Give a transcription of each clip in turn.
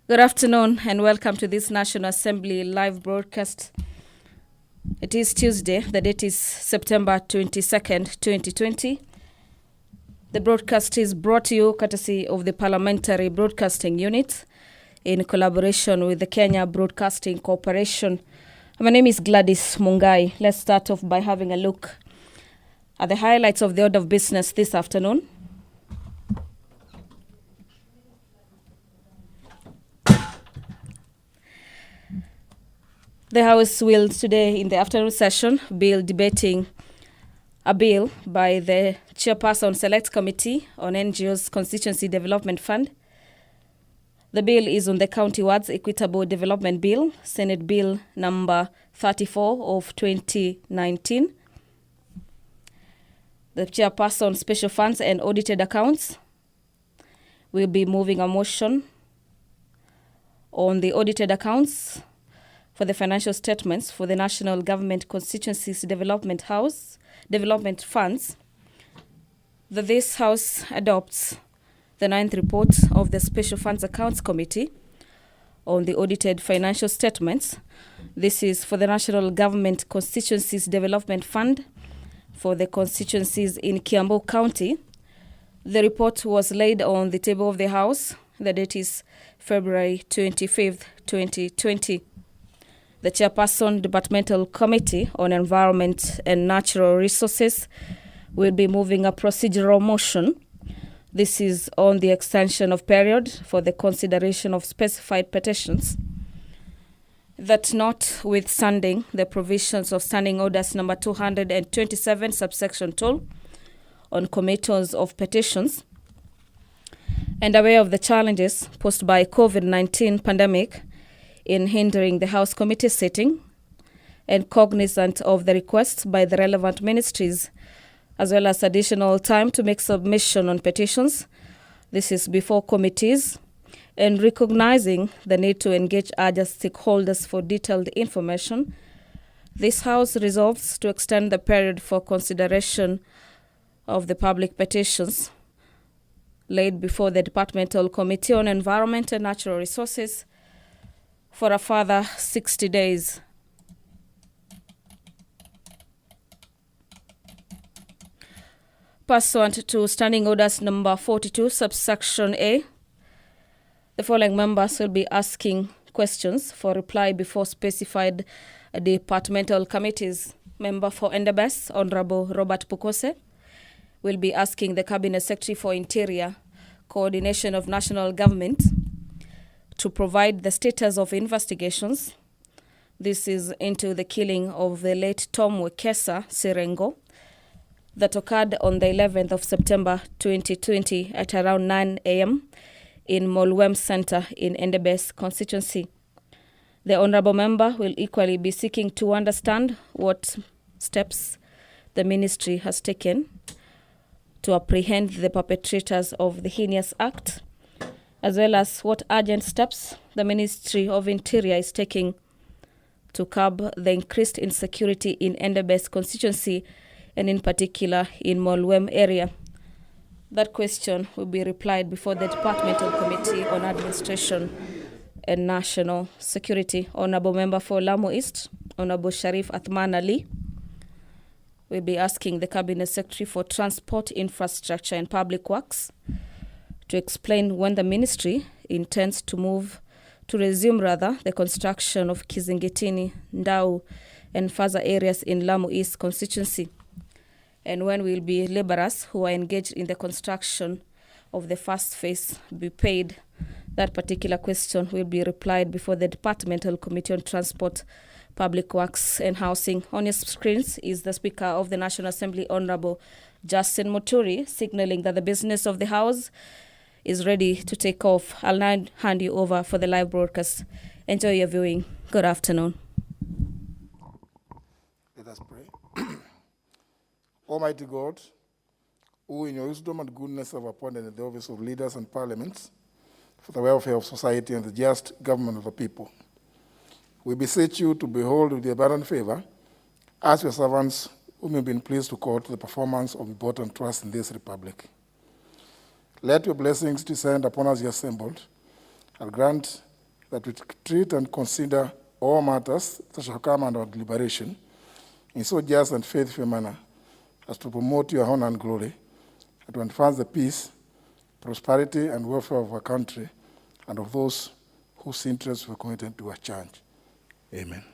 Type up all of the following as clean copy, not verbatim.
Good afternoon and welcome to this National Assembly live broadcast. It is Tuesday, the date is September 22nd, 2020. The broadcast is brought to you courtesy of the Parliamentary Broadcasting Unit in collaboration with the Kenya Broadcasting Corporation. My name is Gladys Mungai. Let's start off by having a look at the highlights of the order of business this afternoon. The House will today in the afternoon session be debating a bill by the Chairperson Select Committee on NGOs Constituency Development Fund. The bill is on the County Wards Equitable Development Bill, Senate Bill number 34 of 2019. The Chairperson Special Funds and Audited Accounts will be moving a motion on the audited accounts for the financial statements for the National Government Constituencies Development Funds, that this House adopts the 9th report of the Special Funds Accounts Committee on the audited financial statements. This is for the National Government Constituencies Development Fund for the constituencies in Kiambu County. The report was laid on the table of the House. The date is February 25th, 2020. The Chairperson Departmental Committee on Environment and Natural Resources will be moving a procedural motion. This is on the extension of period for the consideration of specified petitions, that notwithstanding the provisions of Standing Orders number 227, subsection 2, on committees of petitions, and aware of the challenges posed by COVID-19 pandemic in hindering the House committee sitting, and cognizant of the request by the relevant ministries, as well as additional time to make submission on petitions. This is before committees, and recognizing the need to engage other stakeholders for detailed information, this House resolves to extend the period for consideration of the public petitions laid before the Departmental Committee on Environment and Natural Resources for a further 60 days. Pursuant to Standing Orders number 42, subsection A, the following members will be asking questions for reply before specified departmental committees. Member for Endebess, Honorable Robert Pukose, will be asking the Cabinet Secretary for Interior, Coordination of National Government, to provide the status of investigations. This is into the killing of the late Tom Wekesa Sirengo that occurred on the 11th of September 2020 at around 9 a.m. in Molwem Center in Endebess constituency. The Honorable Member will equally be seeking to understand what steps the Ministry has taken to apprehend the perpetrators of the heinous act, as well as what urgent steps the Ministry of Interior is taking to curb the increased insecurity in Endebess constituency, and in particular in Molwem area. That question will be replied before the Departmental Committee on Administration and National Security. Honorable Member for Lamu East, Honorable Sharif Athman Ali, will be asking the Cabinet Secretary for Transport, Infrastructure and Public Works to explain when the ministry intends to resume the construction of Kizingitini, Ndau, and further areas in Lamu East constituency, and when will be laborers who are engaged in the construction of the first phase be paid. That particular question will be replied before the Departmental Committee on Transport, Public Works and Housing. On your screens is the Speaker of the National Assembly, Honorable Justin Muturi, signaling that the business of the House is ready to take off. I'll now hand you over for the live broadcast. Enjoy your viewing. Good afternoon. Let us pray. Almighty God, who in your wisdom and goodness have appointed the office of leaders and parliaments for the welfare of society and the just government of the people, we beseech you to behold with abundant favor as your servants whom you've been pleased to call to the performance of important trust in this republic. Let your blessings descend upon us, ye assembled, and grant that we treat and consider all matters that shall come under deliberation in so just and faithful manner as to promote your honor and glory, and to advance the peace, prosperity, and welfare of our country and of those whose interests were committed to our charge. Amen.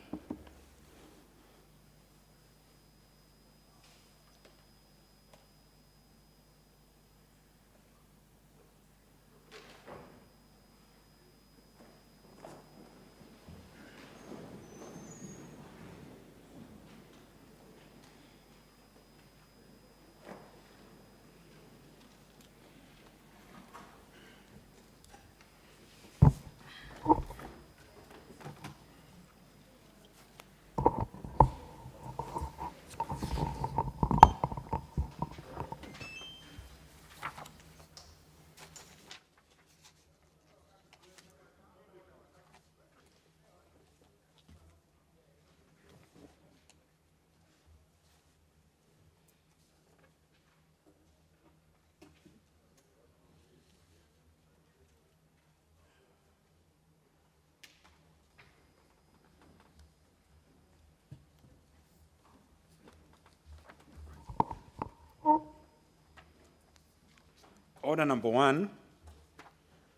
Order number 1,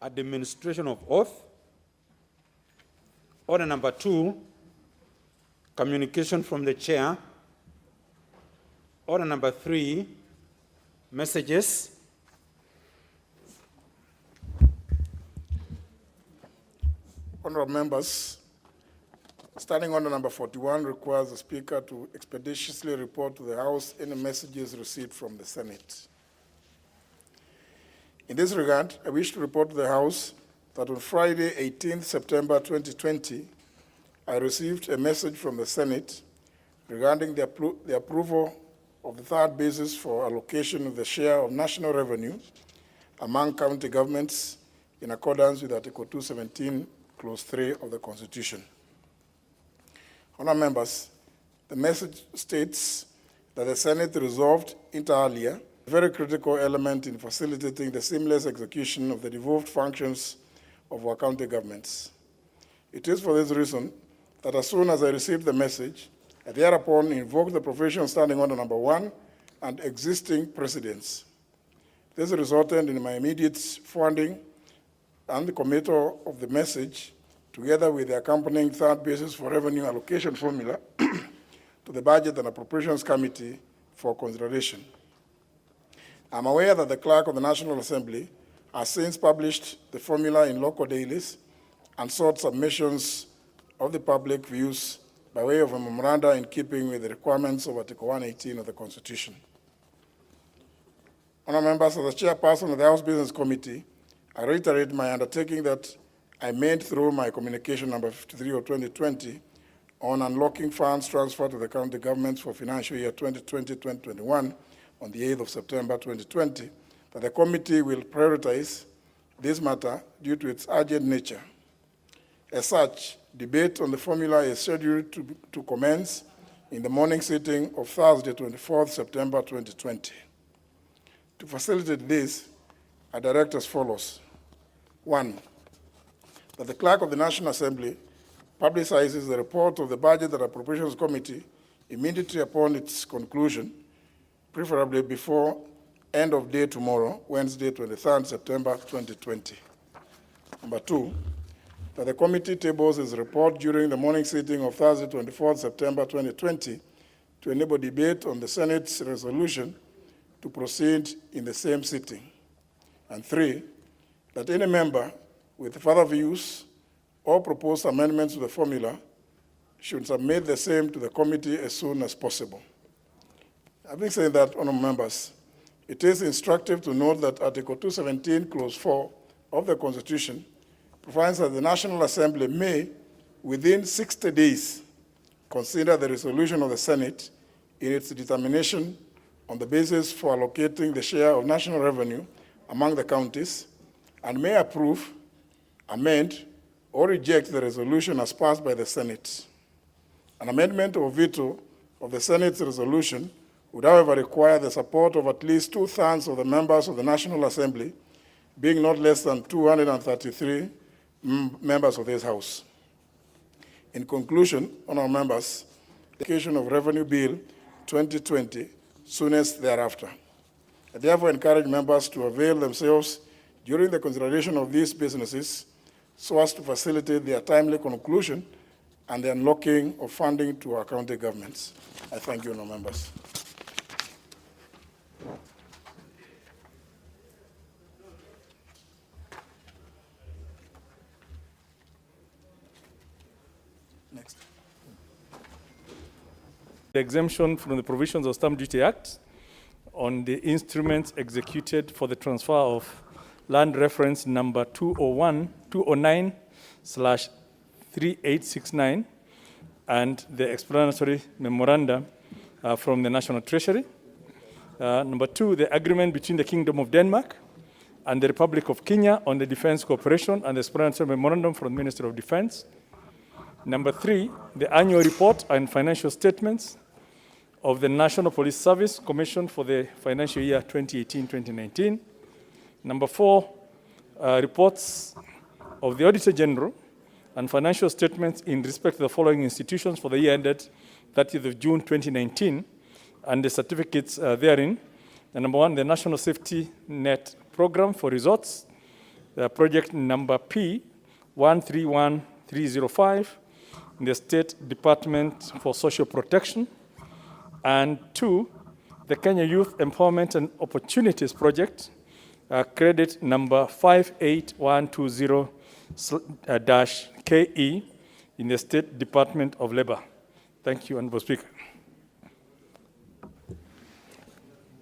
administration of oath. Order number 2, communication from the chair. Order number 3, messages. Honorable members, standing order number 41 requires the Speaker to expeditiously report to the House any messages received from the Senate. In this regard, I wish to report to the House that on Friday, 18th September 2020, I received a message from the Senate regarding the approval of the third basis for allocation of the share of national revenue among county governments in accordance with Article 217, Clause 3 of the Constitution. Honourable members, the message states that the Senate resolved inter alia a very critical element in facilitating the seamless execution of the devolved functions of our county governments. It is for this reason that as soon as I received the message, I thereupon invoked the provision standing order number 1 and existing precedents. This resulted in my immediate forwarding and the committal of the message, together with the accompanying third basis for revenue allocation formula, to the Budget and Appropriations Committee for consideration. I'm aware that the Clerk of the National Assembly has since published the formula in local dailies and sought submissions of the public views by way of a memoranda in keeping with the requirements of Article 118 of the Constitution. Honourable members, as the chairperson of the House Business Committee, I reiterate my undertaking that I made through my communication number 53 of 2020 on unlocking funds transferred to the county governments for financial year 2020-2021 on the 8th of September 2020, that the committee will prioritize this matter due to its urgent nature. As such, debate on the formula is scheduled to commence in the morning sitting of Thursday, 24th September 2020. To facilitate this, I direct as follows. 1, that the Clerk of the National Assembly publicizes the report of the Budget and Appropriations Committee immediately upon its conclusion, preferably before end of day tomorrow, Wednesday, 23rd September 2020. Number 2, that the committee tables its report during the morning sitting of Thursday, 24th September 2020 to enable debate on the Senate's resolution to proceed in the same sitting. And 3, that any member with further views or proposed amendments to the formula should submit the same to the committee as soon as possible. Having said that, honourable members, it is instructive to note that Article 217, Clause 4 of the Constitution provides that the National Assembly may, within 60 days, consider the resolution of the Senate in its determination on the basis for allocating the share of national revenue among the counties, and may approve, amend, or reject the resolution as passed by the Senate. An amendment or veto of the Senate's resolution would, however, require the support of at least 2/3 of the members of the National Assembly, being not less than 233 members of this House. In conclusion, honourable members, the application of Revenue Bill 2020 soonest thereafter. I therefore encourage members to avail themselves during the consideration of these businesses so as to facilitate their timely conclusion and the unlocking of funding to our county governments. I thank you, honourable members. Next. The exemption from the provisions of Stamp Duty Act on the instruments executed for the transfer of land reference number 209/3869 and the explanatory memoranda from the National Treasury. Number 2, the agreement between the Kingdom of Denmark and the Republic of Kenya on the defense cooperation and the explanatory memorandum from the Ministry of Defense. Number 3, the annual report and financial statements of the National Police Service Commission for the financial year 2018-2019. Number 4, reports of the Auditor General and financial statements in respect to the following institutions for the year ended 30th of June 2019 and the certificates therein. And number 1, the National Safety Net Program for Resorts, project number P131305 in the State Department for Social Protection. And 2, the Kenya Youth Empowerment and Opportunities Project, credit number 58120-KE in the State Department of Labor. Thank you, Honourable Speaker.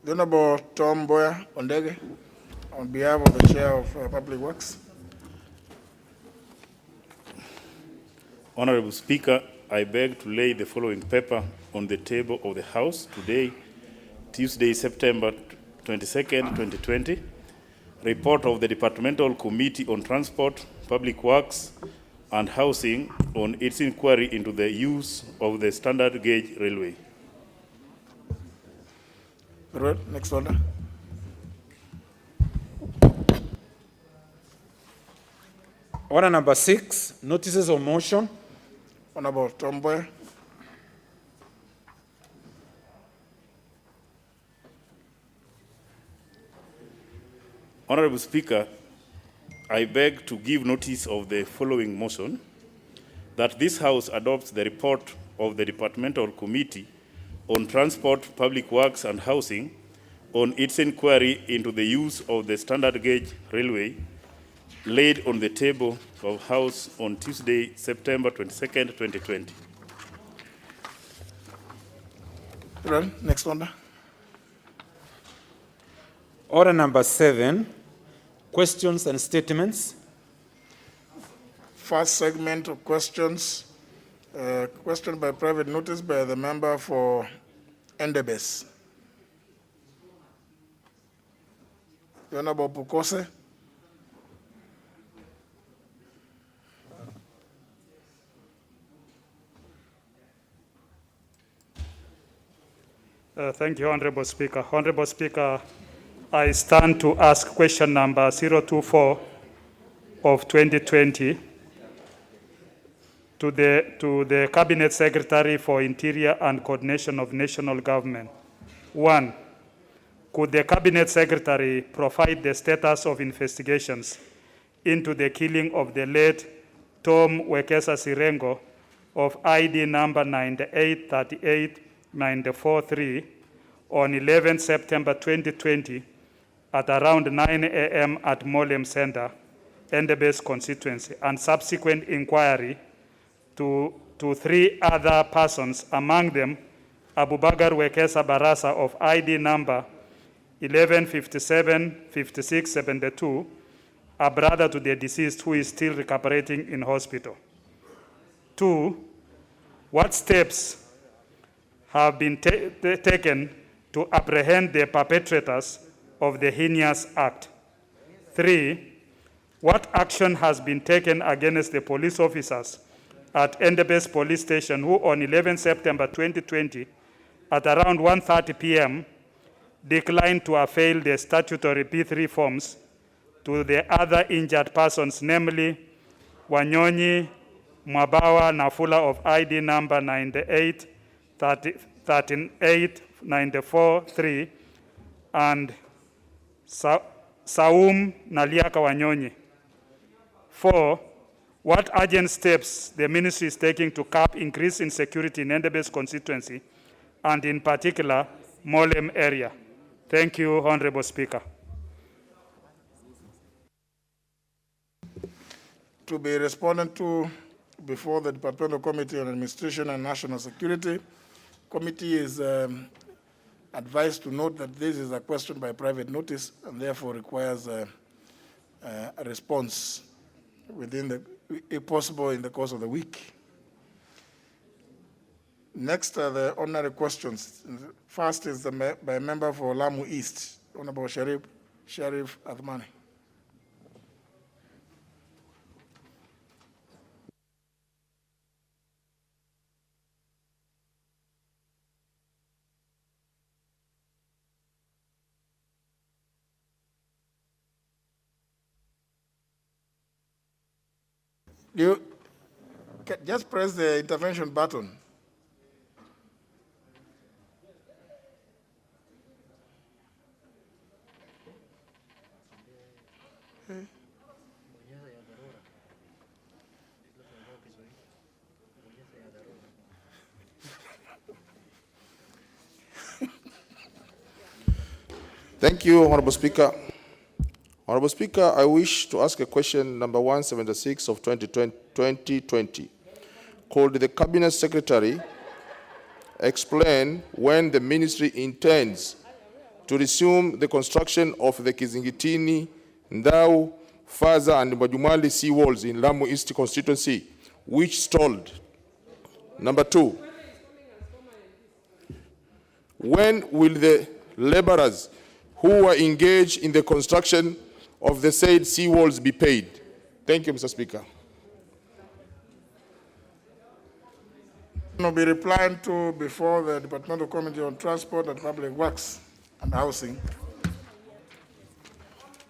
The Honourable Tom Boya Ondege, on behalf of the Chair of Public Works. Honourable Speaker, I beg to lay the following paper on the table of the House today, Tuesday, September 22nd, 2020. Report of the Departmental Committee on Transport, Public Works and Housing on its inquiry into the use of the standard gauge railway. Next order. Order number 6, notices of motion. Honourable Tom Boya. Honourable Speaker, I beg to give notice of the following motion, that this House adopts the report of the Departmental Committee on Transport, Public Works and Housing on its inquiry into the use of the standard gauge railway laid on the table of House on Tuesday, September 22nd, 2020. Next order. Order number 7, questions and statements. First segment of questions. Question by private notice by the member for Endebess. The Honourable Pukose. Thank you, Honourable Speaker. Honourable Speaker, I stand to ask question number 024 of 2020 to the Cabinet Secretary for Interior and Coordination of National Government. 1, could the Cabinet Secretary provide the status of investigations into the killing of the late Tom Wekesa Sirengo of ID number 9838943 on 11 September 2020 at around 9 a.m. at Molem Center, Endebess constituency, and subsequent inquiry to 3 other persons, among them Abubakar Wekesa Barasa of ID number 11575672, a brother to the deceased who is still recuperating in hospital. 2, what steps have been taken to apprehend the perpetrators of the heinous act? 3, what action has been taken against the police officers at Endebess Police Station who on 11 September 2020 at around 1:30 p.m. declined to avail the statutory P3 forms to the other injured persons, namely Wanyonyi, Mwabawa, Nafula of ID number 98 38 94 3, and Saum Naliaka Wanyonyi. 4, what urgent steps the ministry is taking to curb increased insecurity in Endebess constituency and in particular Molem area? Thank you, Honorable Speaker. To be responded to before the Departmental Committee on Administration and National Security. Committee is advised to note that this is a question by private notice and therefore requires a response within if possible, in the course of the week. Next are the ordinary questions. First is by a member for Lamu East, Honorable Sharif Athmani. You just press the intervention button. Thank you, Honorable Speaker. Honorable Speaker, I wish to ask a question number 176 of 2020, called the Cabinet Secretary explain when the ministry intends to resume the construction of the Kizingitini, Ndau, Faza, and Majumali seawalls in Lamu East constituency, which stalled. Number 2, when will the laborers who were engaged in the construction of the said seawalls be paid? Thank you, Mr. Speaker. Will be replied to before the Departmental Committee on Transport and Public Works and Housing.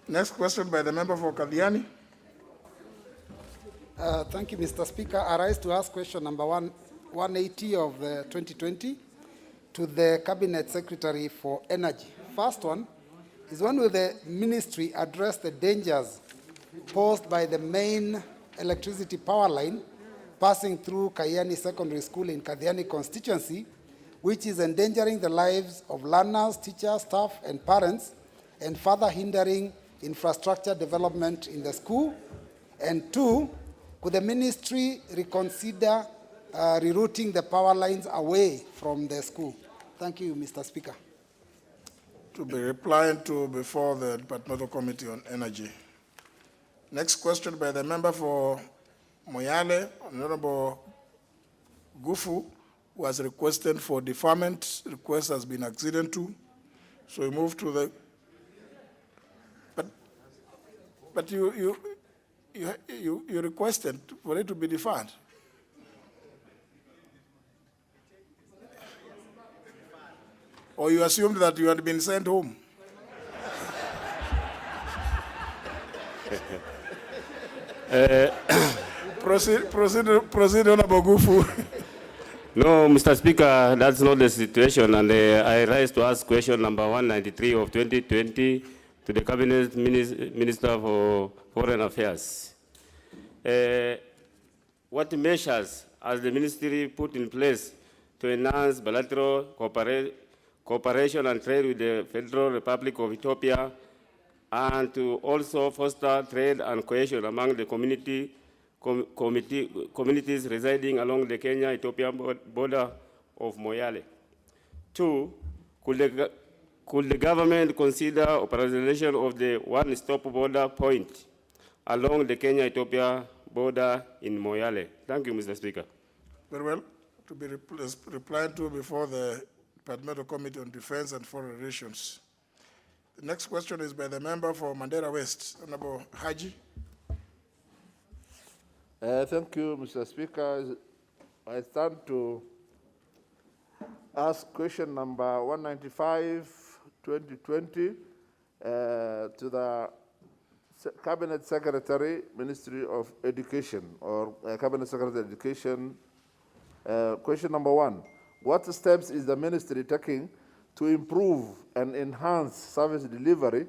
Next question by the member for Kadiani. Thank you, Mr. Speaker. I rise to ask question number 180 of the 2020 to the Cabinet Secretary for Energy. First one is, when will the ministry address the dangers posed by the main electricity power line passing through Kayani Secondary School in Kadiani constituency, which is endangering the lives of learners, teachers, staff, and parents, and further hindering infrastructure development in the school? And 2, could the ministry reconsider rerouting the power lines away from the school? Thank you, Mr. Speaker. To be replied to before the Departmental Committee on Energy. Next question by the member for Moyale, Honorable Gufu, who has requested for deferment. Request has been acceded to. So we move to the, but you requested for it to be deferred. Or you assumed that you had been sent home? Proceed, Honorable Gufu. No, Mr. Speaker, that's not the situation, and I rise to ask question number 193 of 2020 to the Cabinet Minister for Foreign Affairs. What measures has the ministry put in place to enhance bilateral cooperation and trade with the Federal Republic of Ethiopia, and to also foster trade and cohesion among the communities residing along the Kenya-Ethiopia border of Moyale? 2, could the government consider operationalization of the one-stop border point along the Kenya-Ethiopia border in Moyale? Thank you, Mr. Speaker. Very well. To be replied to before the Departmental Committee on Defense and Foreign Relations. The next question is by the member for Mandera West, Honorable Haji. Thank you, Mr. Speaker. I stand to ask question number 195, 2020, to the Cabinet Secretary, Ministry of Education, or Cabinet Secretary Education. Question number 1. What steps is the ministry taking to improve and enhance service delivery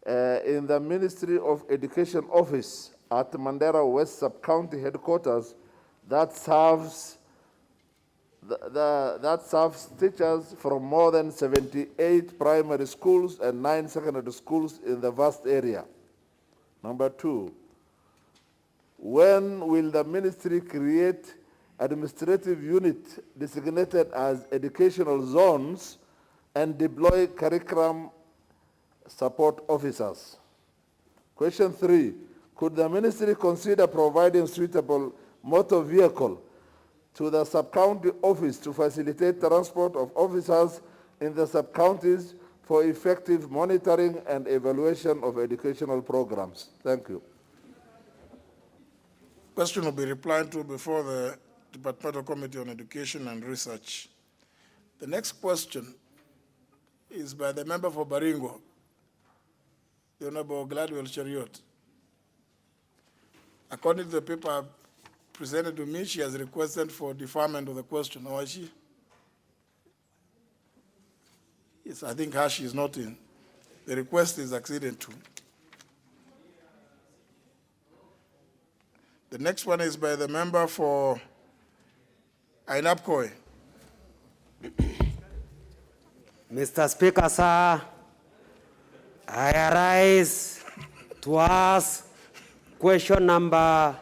in the Ministry of Education office at Mandera West Sub-County headquarters that serves that serves teachers from more than 78 primary schools and 9 secondary schools in the vast area? Number 2, when will the ministry create administrative unit designated as educational zones and deploy curriculum support officers? Question 3, could the ministry consider providing suitable motor vehicle to the sub-county office to facilitate transport of officers in the sub-counties for effective monitoring and evaluation of educational programs? Thank you. Question will be replied to before the Departmental Committee on Education and Research. The next question is by the member for Baringo, the Honorable Gladwell Chariot. According to the paper presented to me, she has requested for deferment of the question, or is she? Yes, I think Hashi is not in. The request is acceded to. The next one is by the member for Ainapkoi. Mr. Speaker, sir, I arise to ask question number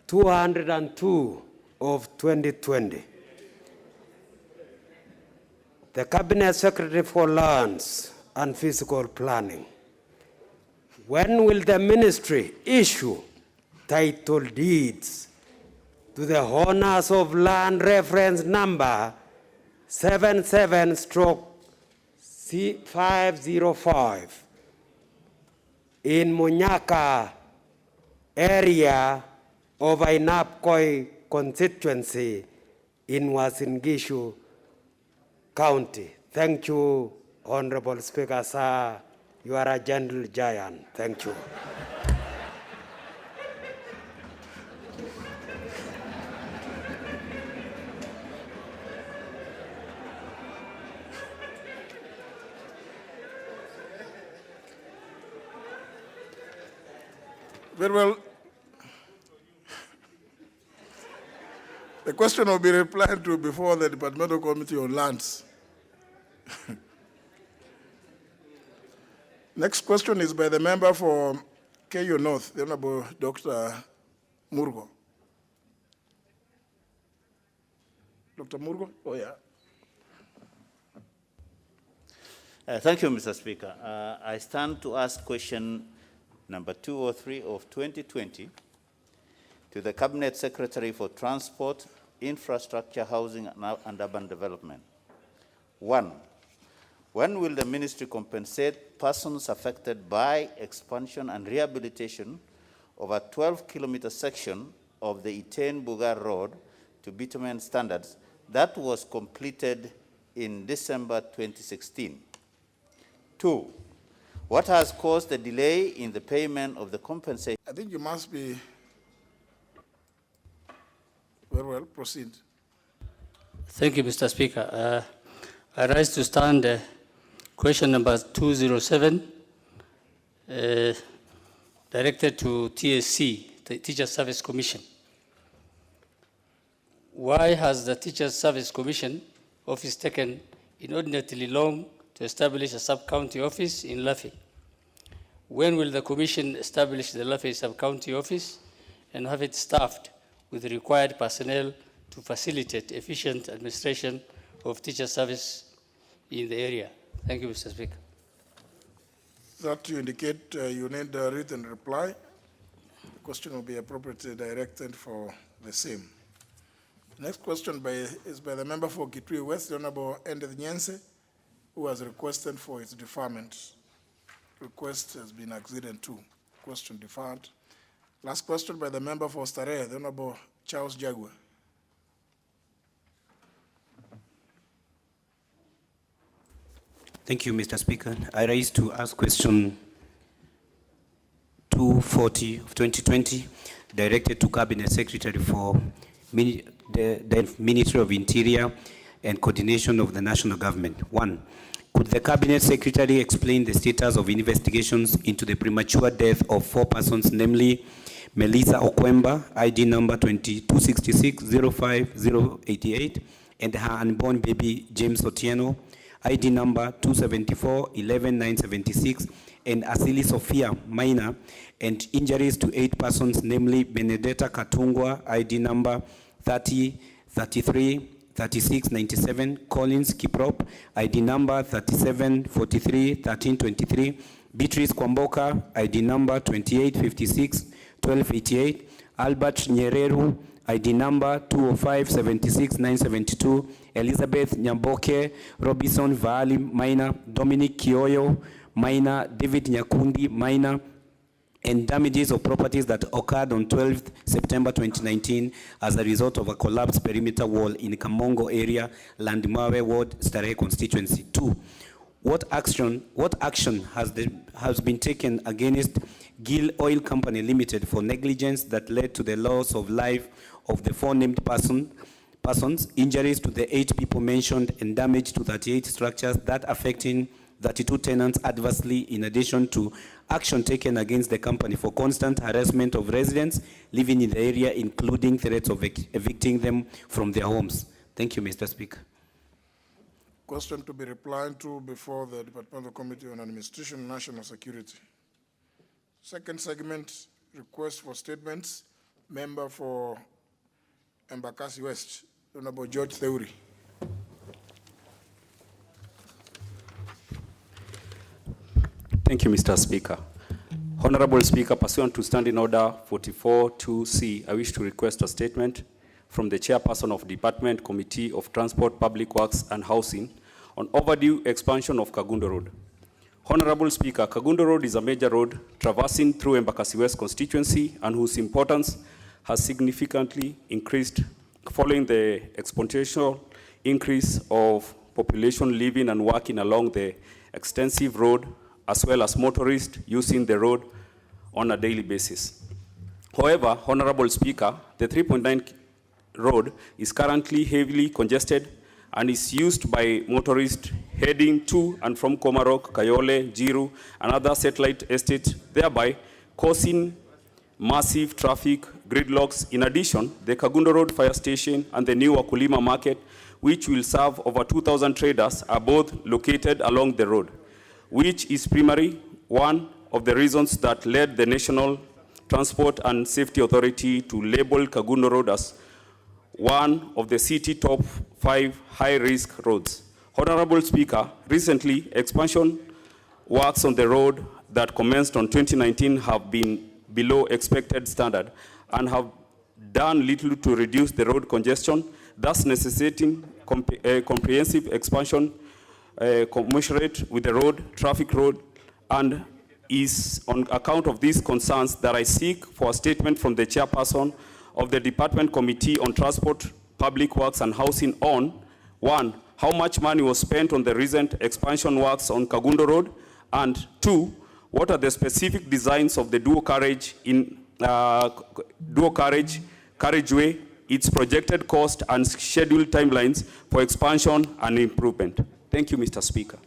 202 of 2020. The Cabinet Secretary for Lands and Physical Planning. When will the ministry issue title deeds to the owners of land reference number 77/505 in Munyaka area of Ainapkoi constituency in Uasin Gishu County? Thank you, Honorable Speaker, sir. You are a gentle giant. Thank you. Very well. The question will be replied to before the Departmental Committee on Lands. Next question is by the member for KU North, the Honorable Dr. Murgo. Dr. Murgo? Oh, yeah. Thank you, Mr. Speaker. I stand to ask question number 203 of 2020 to the Cabinet Secretary for Transport, Infrastructure, Housing and Urban Development. 1. When will the ministry compensate persons affected by expansion and rehabilitation of a 12-kilometer section of the Iten-Bugar Road to bitumen standards that was completed in December 2016? 2. What has caused the delay in the payment of the compensation? I think you must be very well. Proceed. Thank you, Mr. Speaker. I rise to stand question number 207, directed to TSC, the Teacher Service Commission. Why has the Teacher Service Commission office taken inordinately long to establish a sub-county office in Lafi? When will the Commission establish the Lafi sub-county office and have it staffed with the required personnel to facilitate efficient administration of teacher service in the area? Thank you, Mr. Speaker. That you indicate you need a written reply. The question will be appropriately directed for the same. The next question is by the member for Kitui West, the Honorable Endeth Nyense, who has requested for its deferment. Request has been acceded to. Question deferred. Last question by the member for Starehe, the Honorable Charles Jagwe. Thank you, Mr. Speaker. I rise to ask question 240 of 2020, directed to Cabinet Secretary for the Ministry of Interior and Coordination of the National Government. 1. Could the Cabinet Secretary explain the status of investigations into the premature death of 4 persons, namely Melissa Okwemba, ID number 2266-05088, and her unborn baby James Otieno, ID number 274-11976, and Asili Sophia, minor, and injuries to 8 persons, namely Benedetta Katungwa, ID number 3033-3697, Collins Kiprop, ID number 3743-1323, Beatrice Kwamboka, ID number 2856-1288, Albert Nyereru, ID number 205-76972, Elizabeth Nyamboke, Robinson Vali, minor, Dominic Kioyo, minor, David Nyakundi, minor, and damages of properties that occurred on 12th September 2019 as a result of a collapsed perimeter wall in Kamongo area, Landmawe Ward, Starehe constituency. 2. What action has been taken against Gill Oil Company Limited for negligence that led to the loss of life of the 4 named persons, injuries to the 8 people mentioned, and damage to 38 structures that affecting 32 tenants adversely, in addition to action taken against the company for constant harassment of residents living in the area, including threats of evicting them from their homes? Thank you, Mr. Speaker. Question to be replied to before the Departmental Committee on Administration and National Security. Second segment, request for statements. Member for Embakasi West, Honorable George Theuri. Thank you, Mr. Speaker. Honorable Speaker, pursuant to Standing Order 44-2C, I wish to request a statement from the Chairperson of Department Committee of Transport, Public Works and Housing on overdue expansion of Kagundo Road. Honorable Speaker, Kagundo Road is a major road traversing through Embakasi West constituency and whose importance has significantly increased following the exponential increase of population living and working along the extensive road, as well as motorists using the road on a daily basis. However, Honorable Speaker, the 3.9 road is currently heavily congested and is used by motorists heading to and from Komarok, Kayole, Jiru, and other satellite estates, thereby causing massive traffic gridlocks. In addition, the Kagundo Road Fire Station and the new Wakulima Market, which will serve over 2,000 traders, are both located along the road, which is primarily one of the reasons that led the National Transport and Safety Authority to label Kagundo Road as one of the city top 5 high-risk roads. Honorable Speaker, recently expansion works on the road that commenced on 2019 have been below expected standard and have done little to reduce the road congestion, thus necessitating comprehensive expansion commensurate with the road, traffic road, and is on account of these concerns that I seek for a statement from the Chairperson of the Department Committee on Transport, Public Works and Housing on 1. How much money was spent on the recent expansion works on Kagundo Road, and 2. What are the specific designs of the dual carriageway, its projected cost and scheduled timelines for expansion and improvement? Thank you, Mr. Speaker.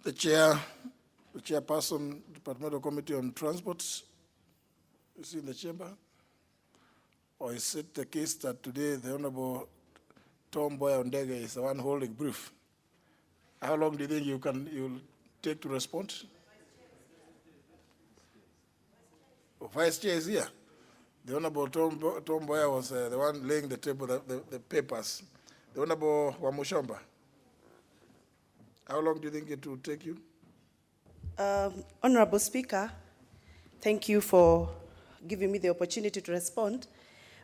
The Chairperson, Departmental Committee on Transport, is in the chamber? Or is it the case that today the Honorable Tom Boya-Ondege is the one holding brief? How long do you think you'll take to respond? Oh, Vice Chair is here. The Honorable Tom Boya was the one laying the table, the papers. The Honorable Wamushamba. How long do you think it will take you? Honorable Speaker, thank you for giving me the opportunity to respond.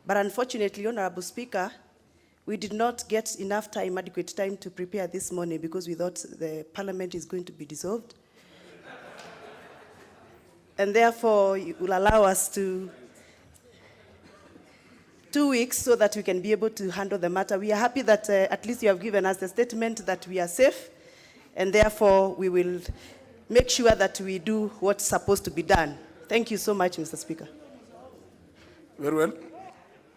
But unfortunately, Honorable Speaker, we did not get enough time, adequate time to prepare this morning because we thought the Parliament is going to be dissolved. And therefore, it will allow us to 2 weeks so that we can be able to handle the matter. We are happy that at least you have given us the statement that we are safe, and therefore we will make sure that we do what's supposed to be done. Thank you so much, Mr. Speaker. Very well.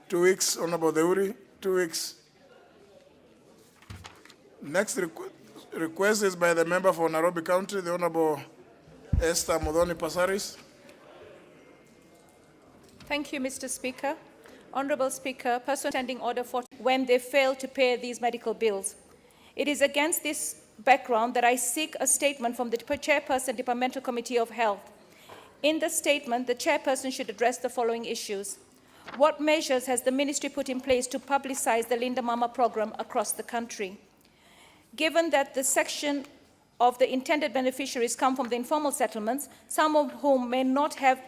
2 weeks, Honorable Deuri. 2 weeks. Next request is by the member for Nairobi County, the Honorable Esther Modoni Passaris. Thank you, Mr. Speaker. Honorable Speaker, Person Standing Order 40, when they fail to pay these medical bills. It is against this background that I seek a statement from the Chairperson, Departmental Committee of Health. In the statement, the Chairperson should address the following issues. What measures has the Ministry put in place to publicize the Linda Mama program across the country? Given that the section of the intended beneficiaries come from the informal settlements, some of whom may not have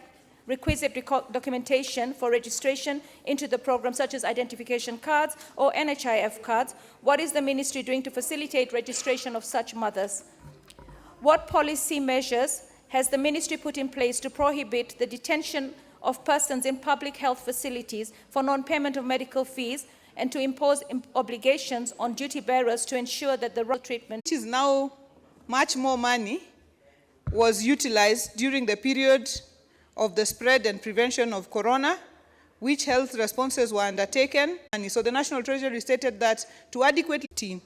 requisite documentation for registration into the program, such as identification cards or NHIF cards, what is the Ministry doing to facilitate registration of such mothers? What policy measures has the Ministry put in place to prohibit the detention of persons in public health facilities for non-payment of medical fees and to impose obligations on duty bearers to ensure that the treatment, which is now much more money, was utilized during the period of the spread and prevention of corona, which health responses were undertaken. And so the National Treasury stated that to adequately,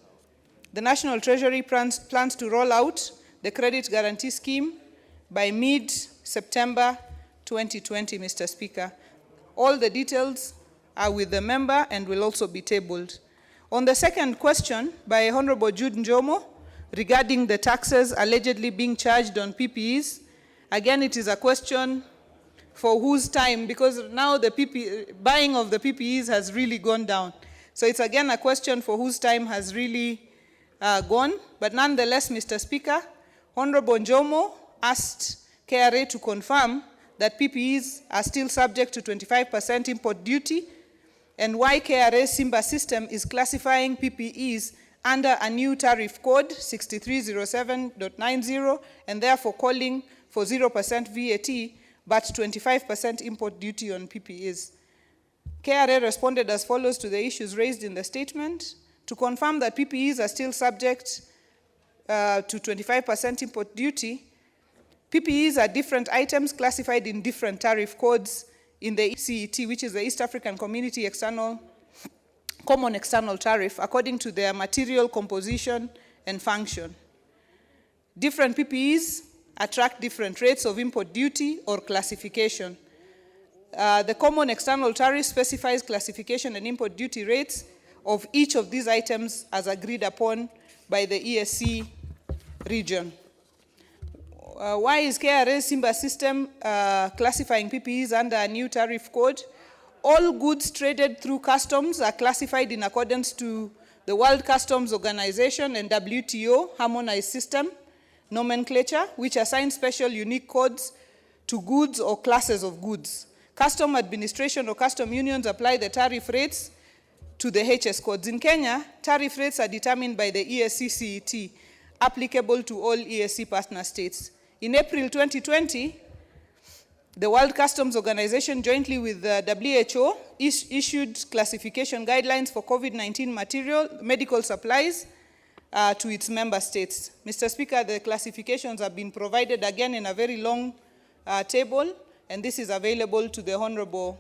the National Treasury plans to roll out the credit guarantee scheme by mid-September 2020, Mr. Speaker. All the details are with the member and will also be tabled. On the second question by Honorable Jude Njomo regarding the taxes allegedly being charged on PPEs, again, it is a question for whose time, because now the buying of the PPEs has really gone down. So it's again a question for whose time has really gone. But nonetheless, Mr. Speaker, Honorable Njomo asked KRA to confirm that PPEs are still subject to 25% import duty, and why KRA's Simba system is classifying PPEs under a new tariff code 6307.90 and therefore calling for 0% VAT but 25% import duty on PPEs. KRA responded as follows to the issues raised in the statement: to confirm that PPEs are still subject to 25% import duty. PPEs are different items classified in different tariff codes in the CET, which is the East African Community Common External Tariff, according to their material composition and function. Different PPEs attract different rates of import duty or classification. The Common External Tariff specifies classification and import duty rates of each of these items as agreed upon by the ESC region. Why is KRA's Simba system classifying PPEs under a new tariff code? All goods traded through customs are classified in accordance to the World Customs Organization and WTO harmonized system nomenclature, which assigns special unique codes to goods or classes of goods. Custom administration or custom unions apply the tariff rates to the HS codes. In Kenya, tariff rates are determined by the ESC CET, applicable to all ESC partner states. In April 2020, the World Customs Organization, jointly with the WHO, issued classification guidelines for COVID-19 medical supplies to its member states. Mr. Speaker, the classifications have been provided again in a very long table, and this is available to the Honorable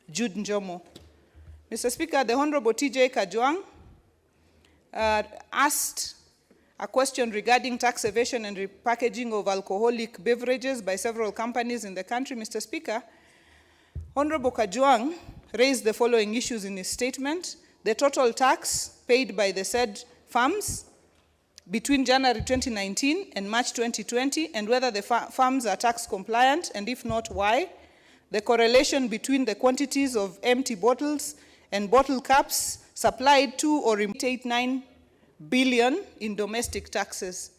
Jude Njomo. Mr. Speaker, the Honorable TJ Kajwang asked a question regarding tax evasion and repackaging of alcoholic beverages by several companies in the country. Mr. Speaker, Honorable Kajwang raised the following issues in his statement: the total tax paid by the said firms between January 2019 and March 2020, and whether the firms are tax compliant, and if not, why; the correlation between the quantities of empty bottles and bottle caps supplied to or 89 billion in domestic taxes.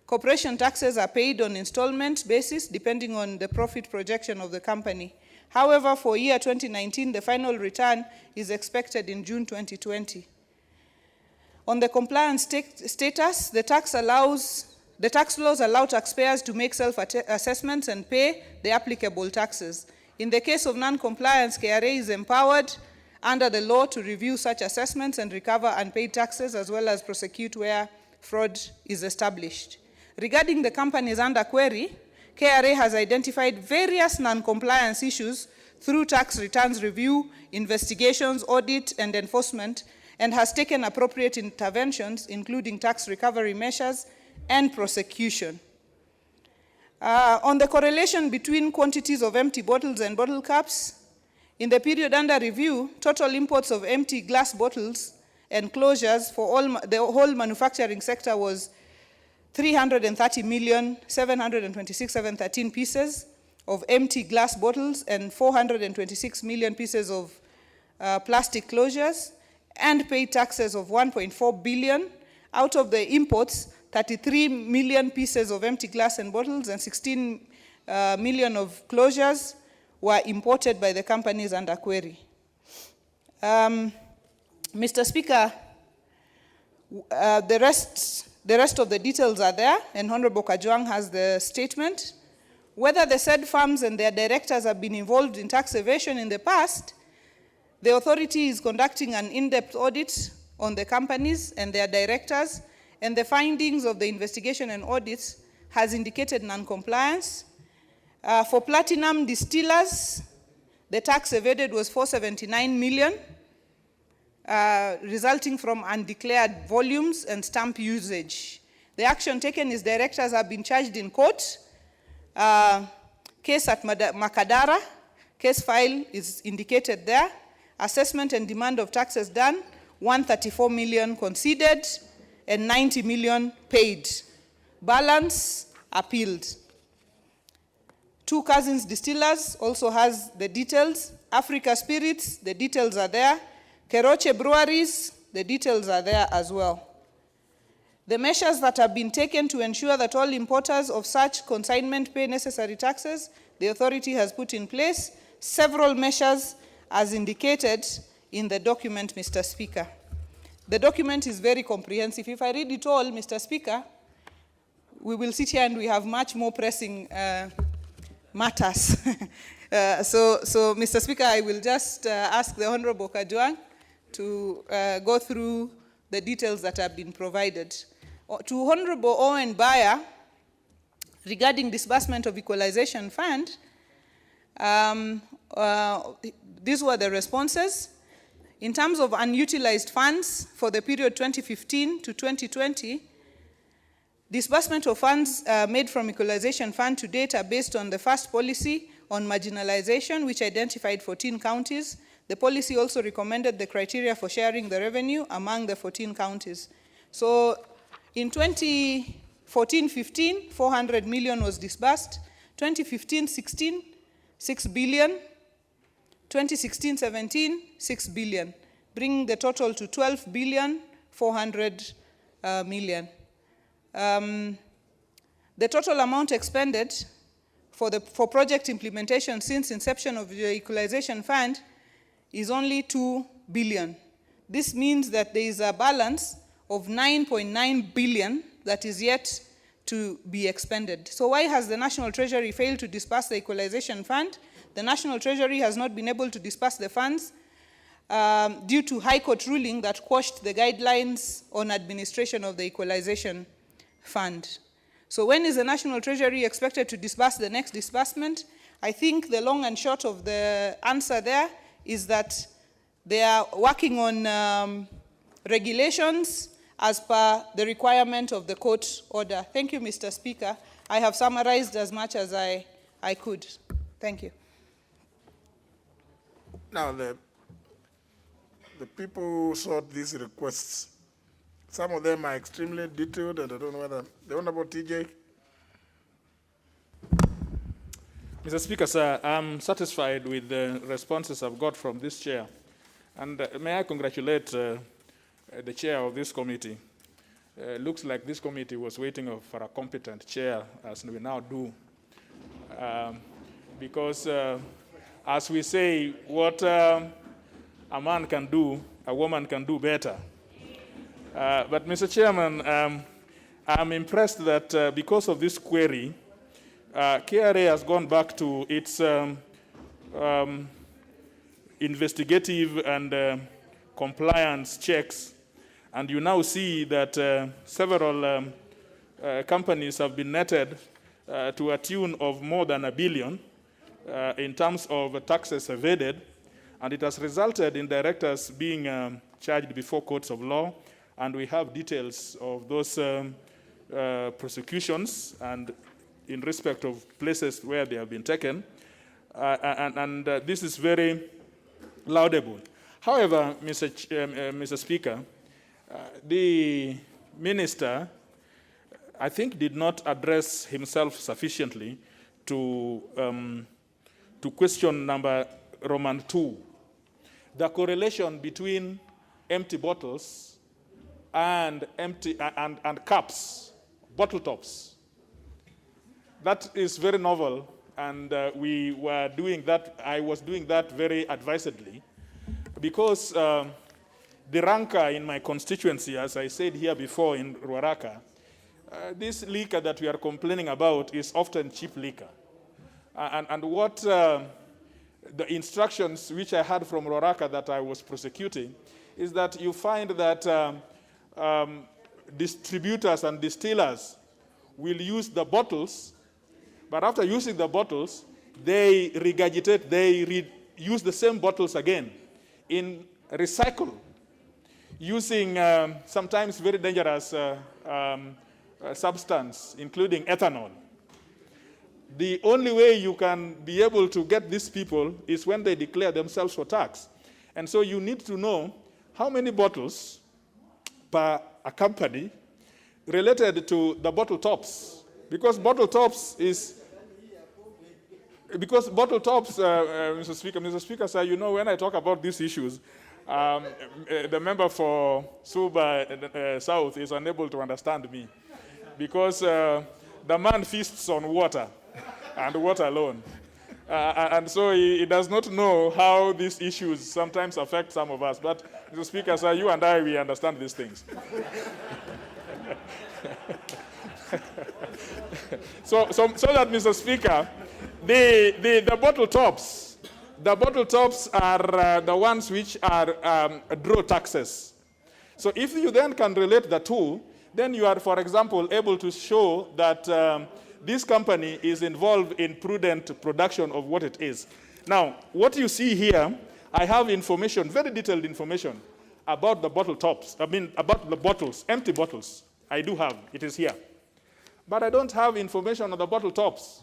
Corporation taxes are paid on installment basis depending on the profit projection of the company. However, for year 2019, the final return is expected in June 2020. On the compliance status, the tax laws allow taxpayers to make self-assessments and pay the applicable taxes. In the case of non-compliance, KRA is empowered under the law to review such assessments and recover unpaid taxes, as well as prosecute where fraud is established. Regarding the companies under query, KRA has identified various non-compliance issues through tax returns review, investigations, audit, and enforcement, and has taken appropriate interventions, including tax recovery measures and prosecution. On the correlation between quantities of empty bottles and bottle caps, in the period under review, total imports of empty glass bottles and closures for the whole manufacturing sector was 330,726,713 pieces of empty glass bottles and 426 million pieces of plastic closures, and paid taxes of 1.4 billion. Out of the imports, 33 million pieces of empty glass and bottles and 16 million of closures were imported by the companies under query. Mr. Speaker, the rest of the details are there, and Honorable Kajwang has the statement. Whether the said firms and their directors have been involved in tax evasion in the past, the authority is conducting an in-depth audit on the companies and their directors, and the findings of the investigation and audits has indicated non-compliance. For platinum distillers, the tax evaded was 479 million, resulting from undeclared volumes and stamp usage. The action taken is directors have been charged in court. Case at Makadara, case file is indicated there. Assessment and demand of taxes done, 134 million conceded and 90 million paid. Balance appealed. Two Cousins Distillers also has the details. Africa Spirits, the details are there. Keroche Breweries, the details are there as well. The measures that have been taken to ensure that all importers of such consignment pay necessary taxes, the authority has put in place several measures as indicated in the document, Mr. Speaker. The document is very comprehensive. If I read it all, Mr. Speaker, we will sit here and we have much more pressing matters. So, Mr. Speaker, I will just ask the Honorable Kajwang to go through the details that have been provided. To Honorable Owen Bayer, regarding disbursement of Equalization Fund, these were the responses. In terms of unutilized funds for the period 2015 to 2020, disbursement of funds made from Equalization Fund to date are based on the first policy on marginalization, which identified 14 counties. The policy also recommended the criteria for sharing the revenue among the 14 counties. So in 2014-15, 400 million was disbursed. 2015-16, 6 billion. 2016-17, 6 billion, bringing the total to 12 billion, 400 million. The total amount expended for project implementation since inception of the Equalization Fund is only 2 billion. This means that there is a balance of 9.9 billion that is yet to be expended. So why has the National Treasury failed to disburse the Equalization Fund? The National Treasury has not been able to disburse the funds due to High Court ruling that quashed the guidelines on administration of the Equalization Fund. So when is the National Treasury expected to disburse the next disbursement? I think the long and short of the answer there is that they are working on regulations as per the requirement of the court order. Thank you, Mr. Speaker. I have summarized as much as I could. Thank you. Now, the people who sought these requests, some of them are extremely detailed, and I don't know whether the Honorable TJ. Mr. Speaker, sir, I'm satisfied with the responses I've got from this chair. And may I congratulate the chair of this committee. Looks like this committee was waiting for a competent chair, as we now do. Because as we say, what a man can do, a woman can do better. But Mr. Chairman, I'm impressed that because of this query, KRA has gone back to its investigative and compliance checks, and you now see that several companies have been netted to a tune of more than $1 billion in terms of taxes evaded, and it has resulted in directors being charged before courts of law, and we have details of those prosecutions and in respect of places where they have been taken, and this is very laudable. However, Mr. Speaker, the minister, I think, did not address himself sufficiently to question number Roman 2, the correlation between empty bottles and cups, bottle tops. That is very novel, and we were doing that. I was doing that very advisedly, because the rancor in my constituency, as I said here before in Ruaraka, this liquor that we are complaining about is often cheap liquor. And what the instructions which I had from Ruaraka that I was prosecuting is that you find that distributors and distillers will use the bottles, but after using the bottles, they regurgitate, they use the same bottles again in recycle, using sometimes very dangerous substance, including ethanol. The only way you can be able to get these people is when they declare themselves for tax. And so you need to know how many bottles per a company related to the bottle tops. Because bottle tops, Mr. Speaker, sir, you know, when I talk about these issues, the member for Suba South is unable to understand me, because the man feasts on water and water alone. And so he does not know how these issues sometimes affect some of us. But, Mr. Speaker, sir, you and I, we understand these things. so that, Mr. Speaker, the bottle tops are the ones which are draw taxes. So if you then can relate the two, then you are, for example, able to show that this company is involved in prudent production of what it is. Now, what you see here, I have information, very detailed information, about the bottle tops. I mean, about the bottles, empty bottles. I do have, it is here. But I don't have information on the bottle tops.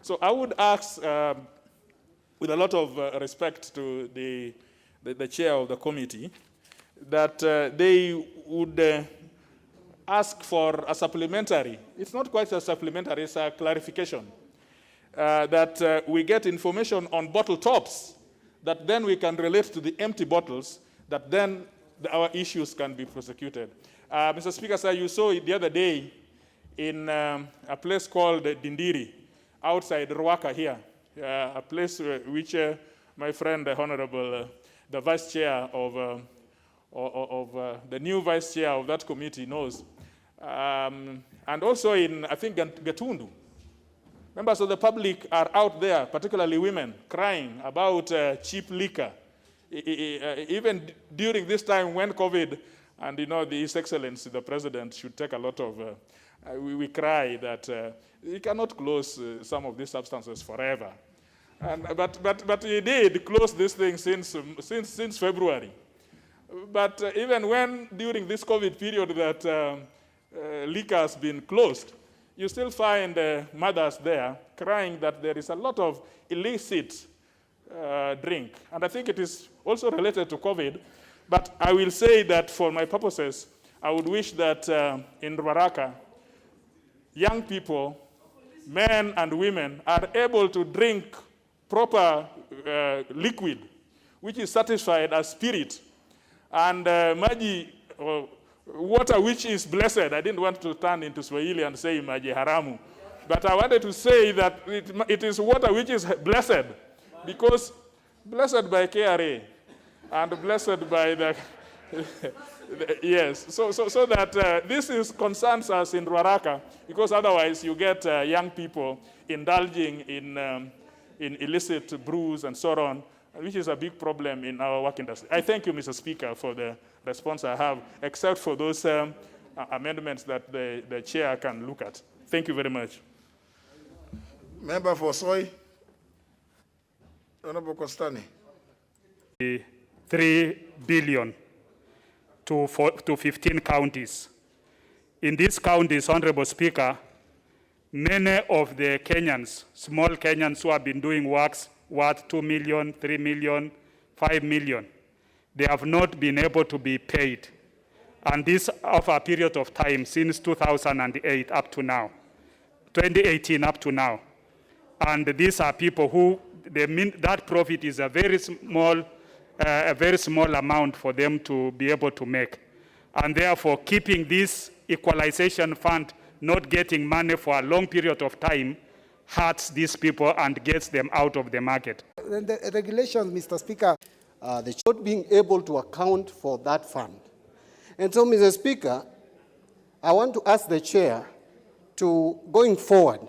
So I would ask, with a lot of respect to the chair of the committee, that they would ask for a supplementary. It's not quite a supplementary, it's a clarification. That we get information on bottle tops, that then we can relate to the empty bottles, that then our issues can be prosecuted. Mr. Speaker, sir, you saw it the other day in a place called Dindiri, outside Ruaka here, a place which my friend, the Honorable, the Vice Chair of the new Vice Chair of that committee knows. And also in, I think, Gatundu. Members of the public are out there, particularly women, crying about cheap liquor. Even during this time when COVID, and you know, His Excellency, the President, should take a lot of, we cry that we cannot close some of these substances forever. But he did close this thing since February. But even when, during this COVID period that liquor has been closed, you still find mothers there crying that there is a lot of illicit drink. And I think it is also related to COVID. But I will say that for my purposes, I would wish that in Ruaraka, young people, men and women, are able to drink proper liquid, which is certified as spirit, and maji, water which is blessed. I didn't want to turn into Swahili and say maji haramu, but I wanted to say that it is water which is blessed, because blessed by KRA and blessed by the yes, so that this is concerns us in Ruaraka, because otherwise you get young people indulging in illicit brews and so on, which is a big problem in our work industry. I thank you, Mr. Speaker, for the response I have, except for those amendments that the chair can look at. Thank you very much. Member for Soy, Honorable Costani. 3 billion to 15 counties. In these counties, Honorable Speaker, many of the Kenyans, small Kenyans who have been doing works worth 2 million, 3 million, 5 million, they have not been able to be paid. And this of a period of time since 2008 up to now, 2018 up to now. And these are people who, that profit is a very small amount for them to be able to make. And therefore, keeping this equalization fund not getting money for a long period of time hurts these people and gets them out of the market. The regulations, Mr. Speaker, the not being able to account for that fund. And so, Mr. Speaker, I want to ask the chair to, going forward,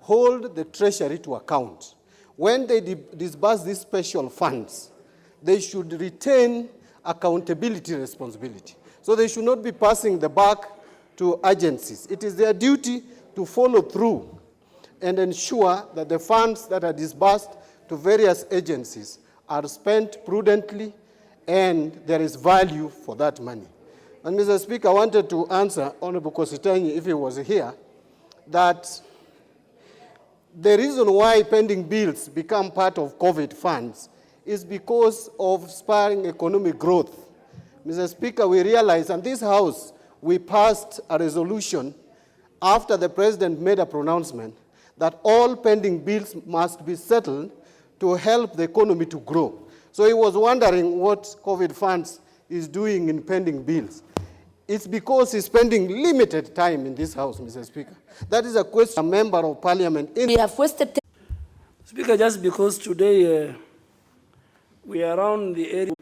hold the Treasury to account. When they disburse these special funds, they should retain accountability responsibility. So they should not be passing the buck to agencies. It is their duty to follow through and ensure that the funds that are disbursed to various agencies are spent prudently and there is value for that money. And Mr. Speaker, I wanted to answer Honorable Kositanyi, if he was here, that the reason why pending bills become part of COVID funds is because of spurring economic growth. Mr. Speaker, we realize, and this House, we passed a resolution after the President made a pronouncement that all pending bills must be settled to help the economy to grow. So he was wondering what COVID funds is doing in pending bills. It's because he's spending limited time in this House, Mr. Speaker. That is a question a member of Parliament. We have wasted. Speaker, just because today we are around the area.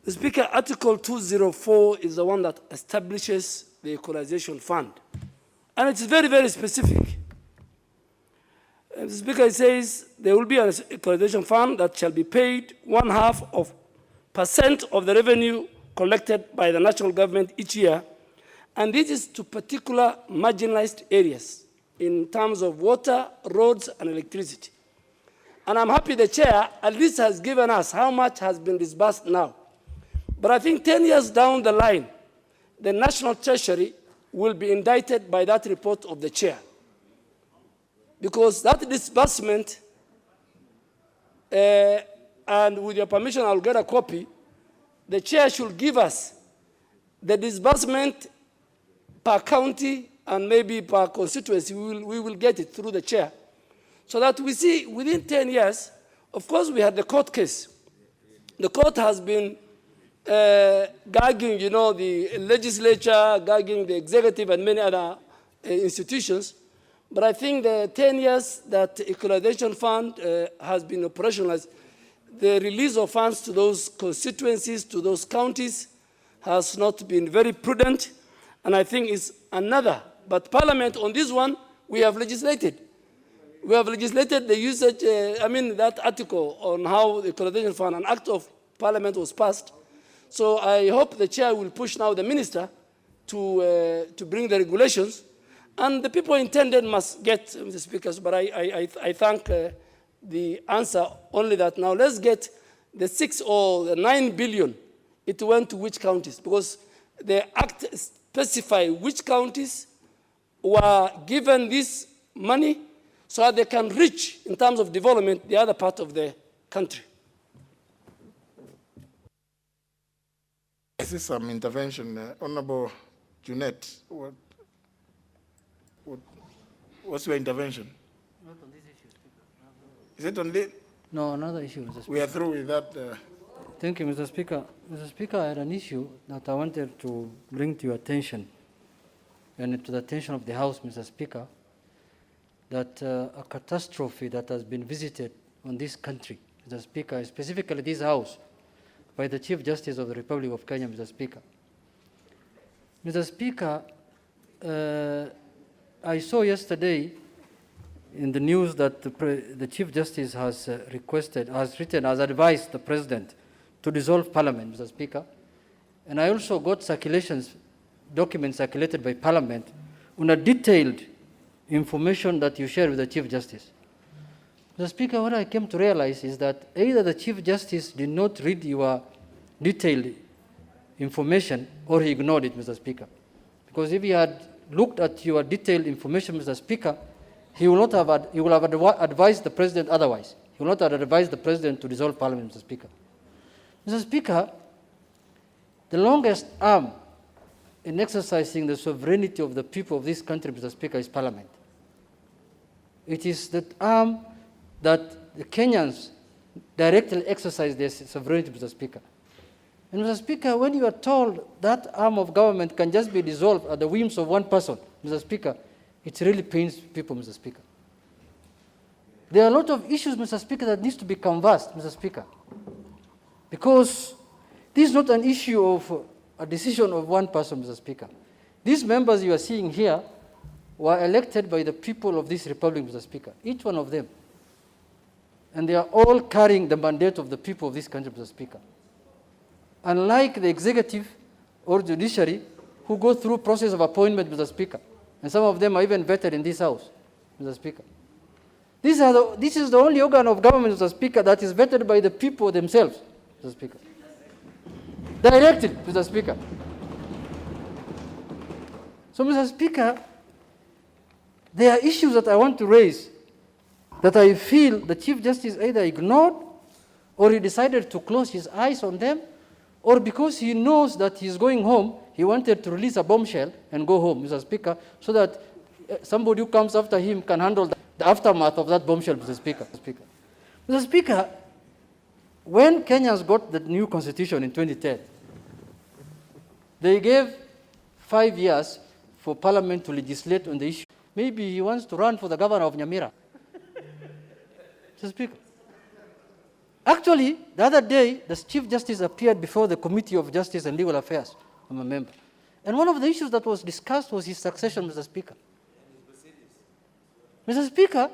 The Speaker, Article 204 is the one that establishes the Equalization Fund. And it's very, very specific. The Speaker says there will be an Equalization Fund that shall be paid 0.5% of the revenue collected by the national government each year. And this is to particular marginalized areas in terms of water, roads, and electricity. And I'm happy the chair at least has given us how much has been disbursed now. But I think 10 years down the line, the National Treasury will be indicted by that report of the chair. Because that disbursement, and with your permission, I'll get a copy, the chair should give us the disbursement per county and maybe per constituency. We will get it through the chair. So that we see within 10 years, of course, we had the court case. The court has been gagging, the legislature, gagging the executive and many other institutions. But I think the 10 years that the Equalization Fund has been operationalized, the release of funds to those constituencies, to those counties, has not been very prudent. And I think it's another. But Parliament, on this one, we have legislated. We have legislated the usage, that article on how the Equalization Fund, an act of Parliament was passed. So I hope the chair will push now the minister to bring the regulations. And the people intended must get, Mr. Speaker, but I thank the answer only that now let's get the 6 or the 9 billion. It went to which counties? Because the act specify which counties were given this money so that they can reach, in terms of development, the other part of the country. This is some intervention. Honorable Junet, what's your intervention? Not on this issue, Speaker. Is it on this? No, another issue, Mr. Speaker. We are through with that. Thank you, Mr. Speaker. Mr. Speaker, I had an issue that I wanted to bring to your attention and to the attention of the House, Mr. Speaker, that a catastrophe that has been visited on this country, Mr. Speaker, specifically this House, by the Chief Justice of the Republic of Kenya, Mr. Speaker. Mr. Speaker, I saw yesterday in the news that the Chief Justice has advised the President to dissolve Parliament, Mr. Speaker. And I also got circulations document circulated by Parliament on a detailed information that you share with the Chief Justice. Mr. Speaker, what I came to realize is that either the Chief Justice did not read your detailed information or he ignored it, Mr. Speaker. Because if he had looked at your detailed information, Mr. Speaker, he will have advised the President otherwise. He will not have advised the President to dissolve Parliament, Mr. Speaker. Mr. Speaker, the longest arm in exercising the sovereignty of the people of this country, Mr. Speaker, is Parliament. It is that arm that the Kenyans directly exercise their sovereignty, Mr. Speaker. And Mr. Speaker, when you are told that arm of government can just be dissolved at the whims of one person, Mr. Speaker, it really pains people, Mr. Speaker. There are a lot of issues, Mr. Speaker, that needs to be canvassed, Mr. Speaker. Because this is not an issue of a decision of one person, Mr. Speaker. These members you are seeing here were elected by the people of this republic, Mr. Speaker, each one of them. And they are all carrying the mandate of the people of this country, Mr. Speaker. Unlike the executive or judiciary, who go through process of appointment, Mr. Speaker, and some of them are even vetted in this House, Mr. Speaker. This is the only organ of government, Mr. Speaker, that is vetted by the people themselves, Mr. Speaker. They are elected, Mr. Speaker. So, Mr. Speaker, there are issues that I want to raise that I feel the Chief Justice either ignored or he decided to close his eyes on them, or because he knows that he's going home, he wanted to release a bombshell and go home, Mr. Speaker, so that somebody who comes after him can handle the aftermath of that bombshell, Mr. Speaker. Mr. Speaker, when Kenyans got the new constitution in 2010, they gave 5 years for Parliament to legislate on the issue. Maybe he wants to run for the governor of Nyamira. Mr. Speaker. Actually, the other day, the Chief Justice appeared before the Committee of Justice and Legal Affairs. I'm a member. And one of the issues that was discussed was his succession, Mr. Speaker. Mr. Speaker,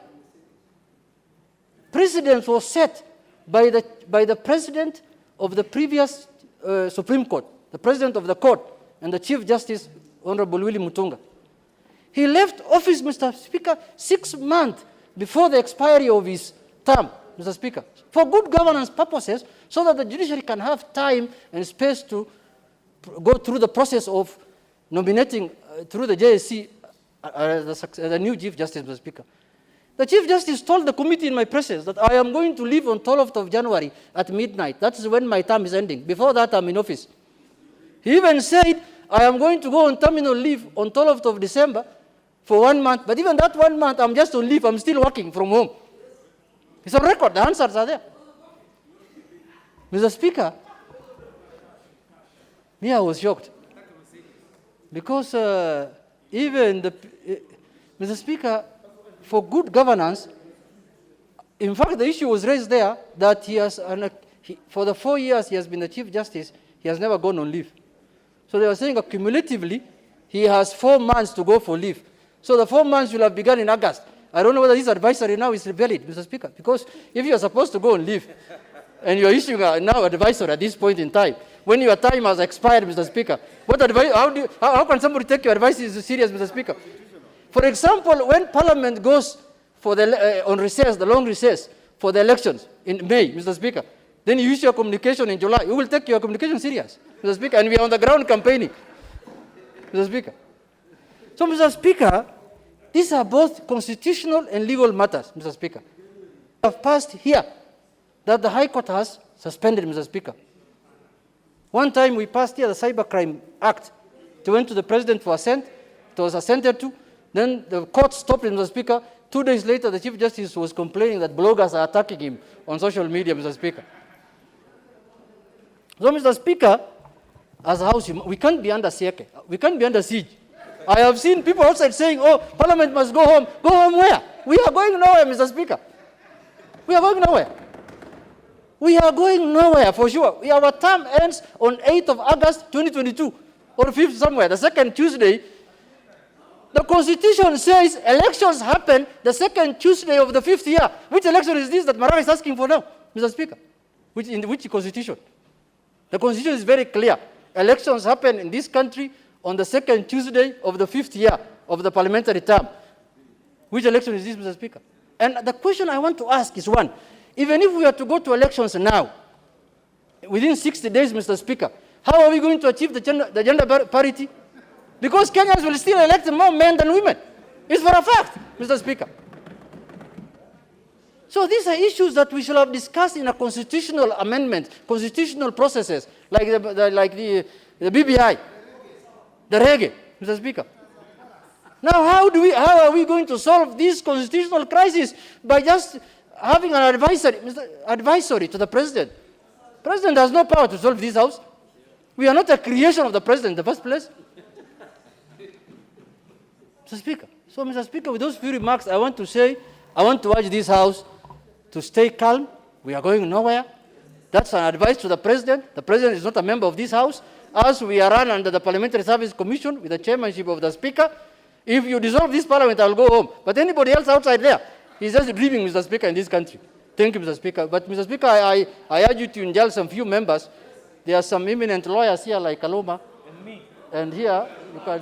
precedent was set by the President of the previous Supreme Court, the President of the Court, and the Chief Justice, Honorable Willie Mutunga. He left office, Mr. Speaker, 6 months before the expiry of his term, Mr. Speaker, for good governance purposes, so that the judiciary can have time and space to go through the process of nominating through the JSC the new Chief Justice, Mr. Speaker. The Chief Justice told the committee in my presence that I am going to leave on 12th of January at midnight. That is when my term is ending. Before that, I'm in office. He even said, I am going to go on terminal leave on 12th of December for 1 month. But even that 1 month, I'm just on leave. I'm still working from home. It's on record. The answers are there. Mr. Speaker, me, I was shocked. Because Mr. Speaker, for good governance, in fact, the issue was raised there that for the 4 years he has been the Chief Justice, he has never gone on leave. So they were saying cumulatively, he has 4 months to go for leave. So the 4 months will have begun in August. I don't know whether his advisory now is valid, Mr. Speaker, because if you are supposed to go on leave, and you are issuing now advisory at this point in time, when your time has expired, Mr. Speaker, what advice? How can somebody take your advice serious, Mr. Speaker? For example, when Parliament goes for on recess, the long recess for the elections in May, Mr. Speaker, then you issue your communication in July. You will take your communication serious, Mr. Speaker, and we are on the ground campaigning, Mr. Speaker. So, Mr. Speaker, these are both constitutional and legal matters, Mr. Speaker. We have passed here that the High Court has suspended, Mr. Speaker. One time we passed here the Cybercrime Act. It went to the President for assent. It was assented to. Then the court stopped it, Mr. Speaker. 2 days later, the Chief Justice was complaining that bloggers are attacking him on social media, Mr. Speaker. So, Mr. Speaker, as a House, we can't be under siege. We can't be under siege. I have seen people outside saying, oh, Parliament must go home. Go home where? We are going nowhere, Mr. Speaker. We are going nowhere. We are going nowhere, for sure. Our term ends on 8th of August, 2022, or 5th somewhere, the second Tuesday. The Constitution says elections happen the second Tuesday of the 5th year. Which election is this that Marawa is asking for now, Mr. Speaker? In which Constitution? The Constitution is very clear. Elections happen in this country on the second Tuesday of the 5th year of the parliamentary term. Which election is this, Mr. Speaker? And the question I want to ask is one, even if we are to go to elections now, within 60 days, Mr. Speaker, how are we going to achieve the gender parity? Because Kenyans will still elect more men than women. It's for a fact, Mr. Speaker. So these are issues that we should have discussed in a constitutional amendment, constitutional processes, like the BBI, the reggae, Mr. Speaker. Now, how are we going to solve this constitutional crisis by just having an advisory to the president? The president has no power to solve this house. We are not a creation of the president in the first place. Mr. Speaker. So, Mr. Speaker, with those few remarks, I want to say, I want to urge this house to stay calm. We are going nowhere. That's an advice to the president. The president is not a member of this house. As we are run under the Parliamentary Service Commission with the chairmanship of the Speaker, if you dissolve this parliament, I'll go home. But anybody else outside there, he's just dreaming, Mr. Speaker, in this country. Thank you, Mr. Speaker. But, Mr. Speaker, I urge you to indulge some few members. There are some eminent lawyers here like Kaloma. And me. And here, you can,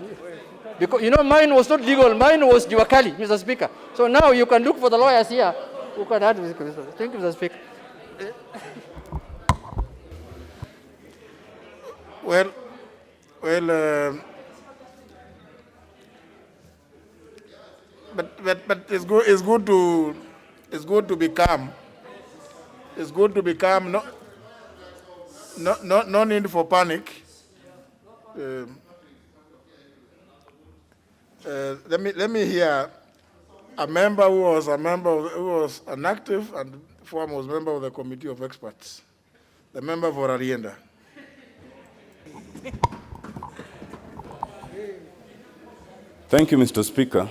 because, you know, mine was not legal. Mine was Diwakali, Mr. Speaker. So now you can look for the lawyers here who can add this. Thank you, Mr. Speaker. But it's good to be calm. It's good to be calm. No need for panic. Let me hear a member who was an active and foremost member of the Committee of Experts, the member for Arienda. Thank you, Mr. Speaker.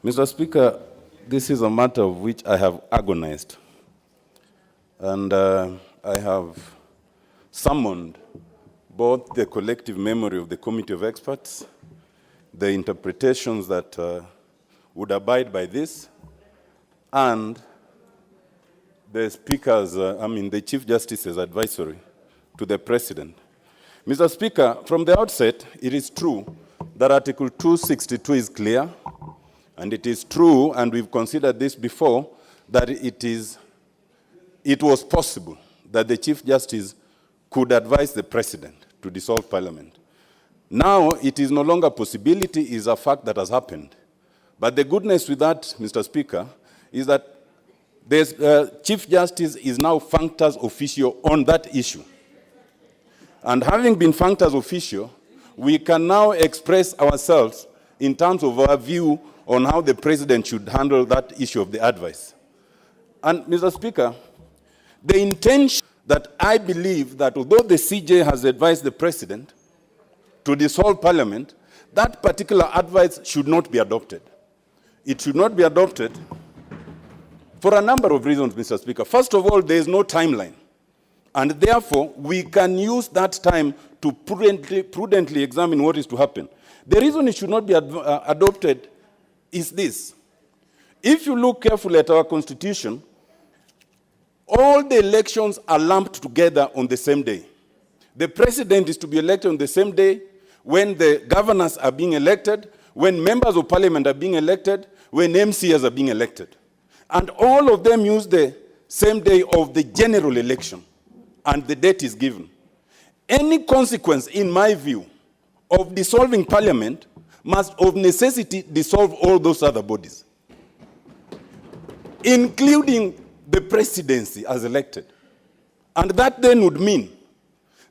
Mr. Speaker, this is a matter of which I have agonized. And I have summoned both the collective memory of the Committee of Experts, the interpretations that would abide by this, and the Speaker's, the Chief Justice's advisory to the President. Mr. Speaker, from the outset, it is true that Article 262 is clear, and it is true, and we've considered this before, that it was possible that the Chief Justice could advise the President to dissolve Parliament. Now, it is no longer a possibility, it is a fact that has happened. But the goodness with that, Mr. Speaker, is that the Chief Justice is now functus officio on that issue. And having been functus officio, we can now express ourselves in terms of our view on how the President should handle that issue of the advice. And, Mr. Speaker, the intention that I believe that although the CJ has advised the President to dissolve Parliament, that particular advice should not be adopted. It should not be adopted for a number of reasons, Mr. Speaker. First of all, there is no timeline. And therefore, we can use that time to prudently examine what is to happen. The reason it should not be adopted is this. If you look carefully at our Constitution, all the elections are lumped together on the same day. The President is to be elected on the same day when the governors are being elected, when members of Parliament are being elected, when MCs are being elected. And all of them use the same day of the general election, and the date is given. Any consequence, in my view, of dissolving Parliament must of necessity dissolve all those other bodies, including the presidency as elected. And that then would mean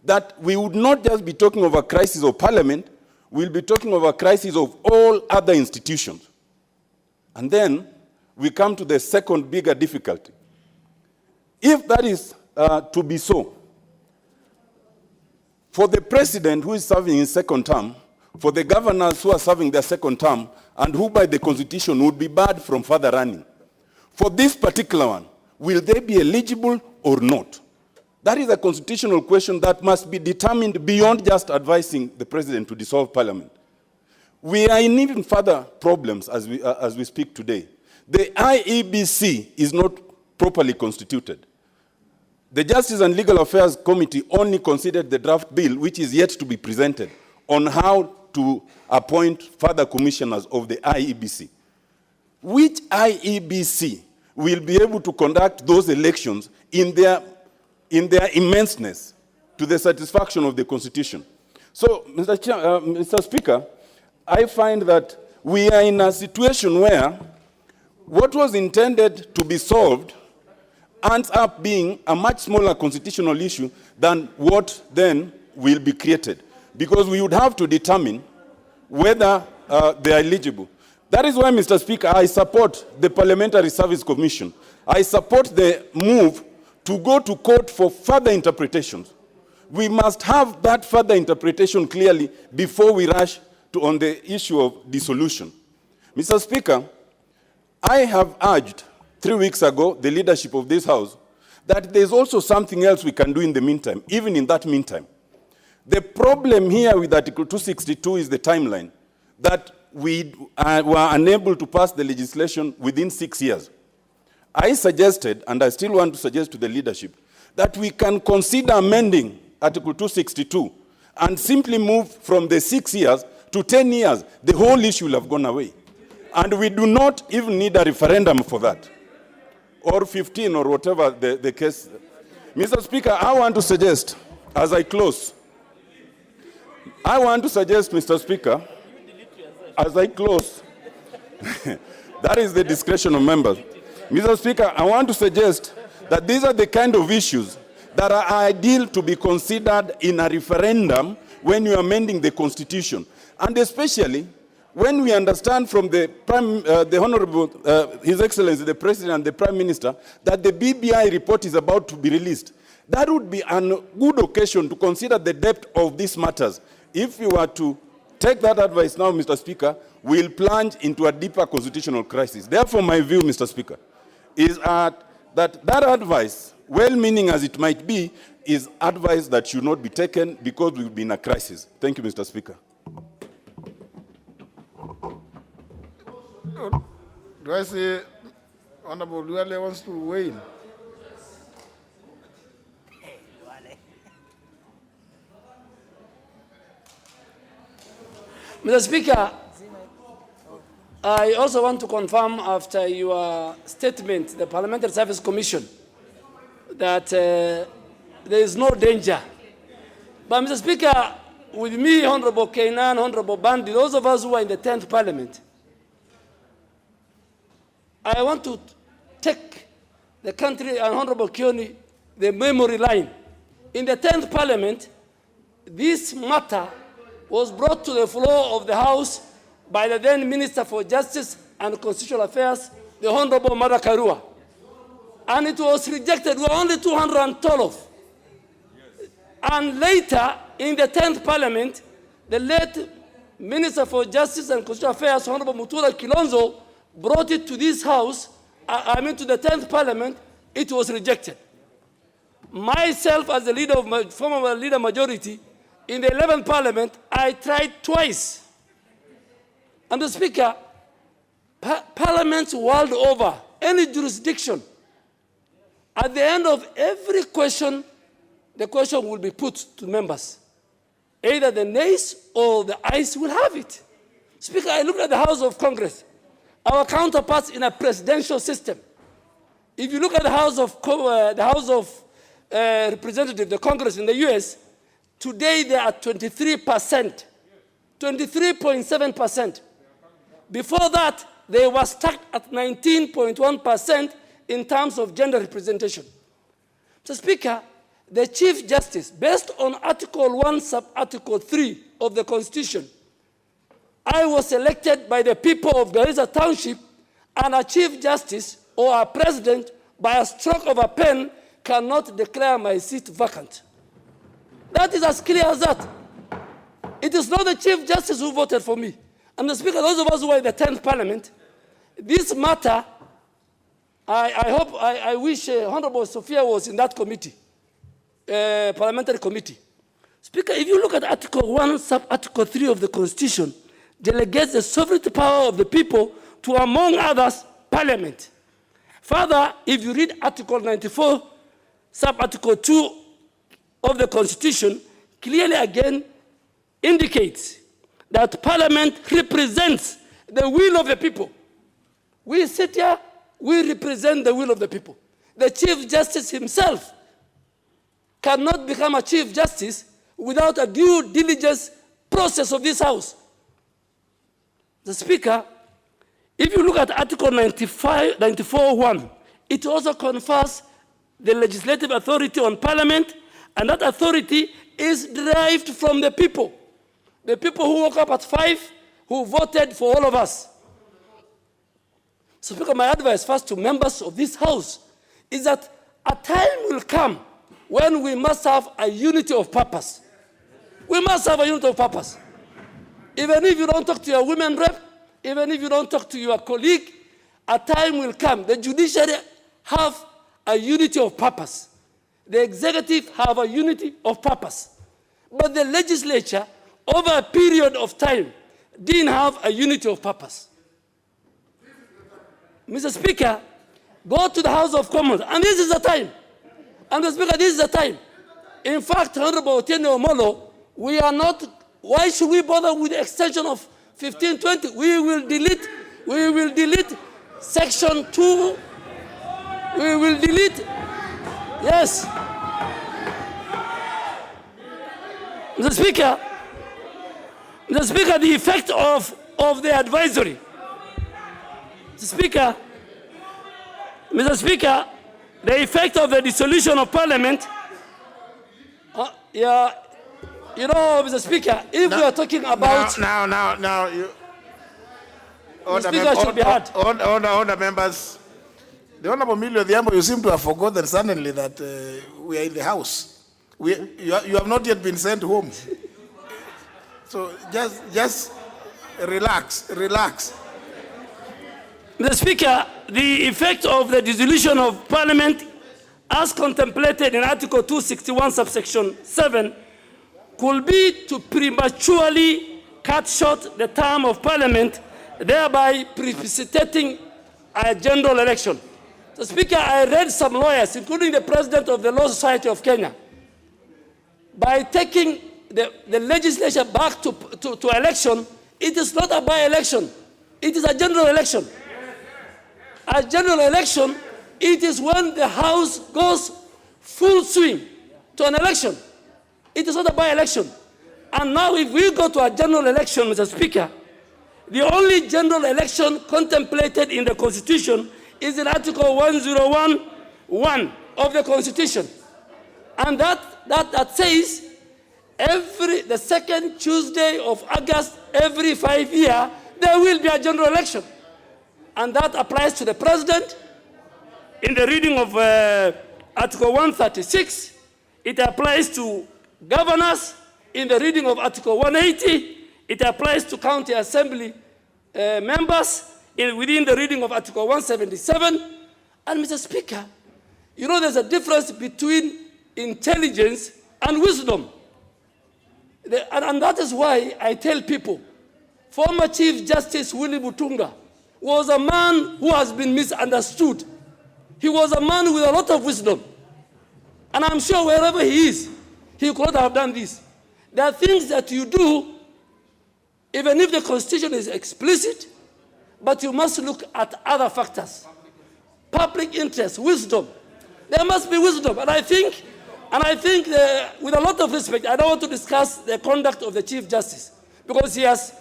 that we would not just be talking of a crisis of Parliament, we'll be talking of a crisis of all other institutions. And then we come to the second bigger difficulty. If that is to be so, for the President who is serving his second term, for the governors who are serving their second term, and who by the Constitution would be barred from further running, for this particular one, will they be eligible or not? That is a constitutional question that must be determined beyond just advising the President to dissolve Parliament. We are in even further problems as we speak today. The IEBC is not properly constituted. The Justice and Legal Affairs Committee only considered the draft bill, which is yet to be presented, on how to appoint further commissioners of the IEBC. Which IEBC will be able to conduct those elections in their immenseness to the satisfaction of the Constitution? So, Mr. Speaker, I find that we are in a situation where what was intended to be solved ends up being a much smaller constitutional issue than what then will be created, because we would have to determine whether they are eligible. That is why, Mr. Speaker, I support the Parliamentary Service Commission. I support the move to go to court for further interpretations. We must have that further interpretation clearly before we rush on the issue of dissolution. Mr. Speaker, I have urged 3 weeks ago the leadership of this House that there's also something else we can do in the meantime, even in that meantime. The problem here with Article 262 is the timeline, that we were unable to pass the legislation within 6 years. I suggested, and I still want to suggest to the leadership, that we can consider amending Article 262 and simply move from the 6 years to 10 years. The whole issue will have gone away. And we do not even need a referendum for that, or 15 or whatever the case. Mr. Speaker, I want to suggest, as I close, Mr. Speaker, as I close, that is the discretion of members. Mr. Speaker, I want to suggest that these are the kind of issues that are ideal to be considered in a referendum when you are amending the Constitution. And especially when we understand from the Honorable, His Excellency, the President and the Prime Minister, that the BBI report is about to be released. That would be a good occasion to consider the depth of these matters. If you were to take that advice now, Mr. Speaker, we'll plunge into a deeper constitutional crisis. Therefore, my view, Mr. Speaker, is that advice, well-meaning as it might be, is advice that should not be taken because we'll be in a crisis. Thank you, Mr. Speaker. Do I say Honorable Duale wants to weigh in? Mr. Speaker, I also want to confirm after your statement, the Parliamentary Service Commission, that there is no danger. But Mr. Speaker, with me, Honorable Kainan, Honorable Bandi, those of us who are in the 10th Parliament, I want to take the country and Honorable Kioni the memory line. In the 10th Parliament, this matter was brought to the floor of the House by the then Minister for Justice and Constitutional Affairs, the Honorable Mada Karua. And it was rejected. We were only 212. And later, in the 10th Parliament, the late Minister for Justice and Constitutional Affairs, Honorable Mutura Kilonzo, brought it to this House, to the 10th Parliament. It was rejected. Myself, as the leader of former leader majority, in the 11th Parliament, I tried twice. And the Speaker, parliaments world over, any jurisdiction, at the end of every question, the question will be put to members. Either the nays or the ayes will have it. Speaker, I look at the House of Congress, our counterparts in a presidential system. If you look at the House of Representatives, the Congress in the US, today they are 23%, 23.7%. Before that, they were stuck at 19.1% in terms of gender representation. So, Speaker, the Chief Justice, based on Article 1, Sub-Article 3 of the Constitution, I was elected by the people of Garissa Township, and a Chief Justice or a President, by a stroke of a pen, cannot declare my seat vacant. That is as clear as that. It is not the Chief Justice who voted for me. And the Speaker, those of us who are in the 10th Parliament, this matter, I wish Honorable Sophia was in that committee, parliamentary committee. Speaker, if you look at Article 1, Sub-Article 3 of the Constitution, delegates the sovereignty power of the people to, among others, Parliament. Further, if you read Article 94, Sub-Article 2 of the Constitution, clearly again indicates that Parliament represents the will of the people. We sit here, we represent the will of the people. The Chief Justice himself cannot become a Chief Justice without a due diligence process of this House. The Speaker, if you look at Article 94.1, it also confers the legislative authority on Parliament, and that authority is derived from the people. The people who woke up at 5, who voted for all of us. So, Speaker, my advice first to members of this House is that a time will come when we must have a unity of purpose. We must have a unity of purpose. Even if you don't talk to your women rep, even if you don't talk to your colleague, a time will come. The judiciary have a unity of purpose. The executive have a unity of purpose. But the legislature, over a period of time, didn't have a unity of purpose. Mr. Speaker, go to the House of Commons, and this is the time. And Mr. Speaker, this is the time. In fact, Honorable Otieno Omolo, we are not, why should we bother with the extension of 1520? We will delete section 2. We will delete, yes. Mr. Speaker, the effect of the advisory. Mr. Speaker, the effect of the dissolution of Parliament, yeah, you know, Mr. Speaker, if we are talking about... Now, you... Mr. Speaker should be heard. Order, members. The Honorable Emilio Odhiambo, you seem to have forgotten suddenly that we are in the House. You have not yet been sent home. So just relax. Mr. Speaker, the effect of the dissolution of Parliament, as contemplated in Article 261, subsection 7, could be to prematurely cut short the term of Parliament, thereby precipitating a general election. So, Speaker, I read some lawyers, including the President of the Law Society of Kenya, by taking the legislature back to election, it is not a by-election. It is a general election. A general election, it is when the House goes full swing to an election. It is not a by-election. And now if we go to a general election, Mr. Speaker, the only general election contemplated in the Constitution is in Article 101(1) of the Constitution. And that says the second Tuesday of August every 5 years, there will be a general election. And that applies to the President in the reading of Article 136. It applies to governors in the reading of Article 180. It applies to county assembly members within the reading of Article 177. And Mr. Speaker, you know there's a difference between intelligence and wisdom. And that is why I tell people, former Chief Justice Willie Mutunga was a man who has been misunderstood. He was a man with a lot of wisdom. And I'm sure wherever he is, he could have done this. There are things that you do, even if the Constitution is explicit, but you must look at other factors. Public interest, wisdom. There must be wisdom. And I think with a lot of respect, I don't want to discuss the conduct of the Chief Justice, because he has,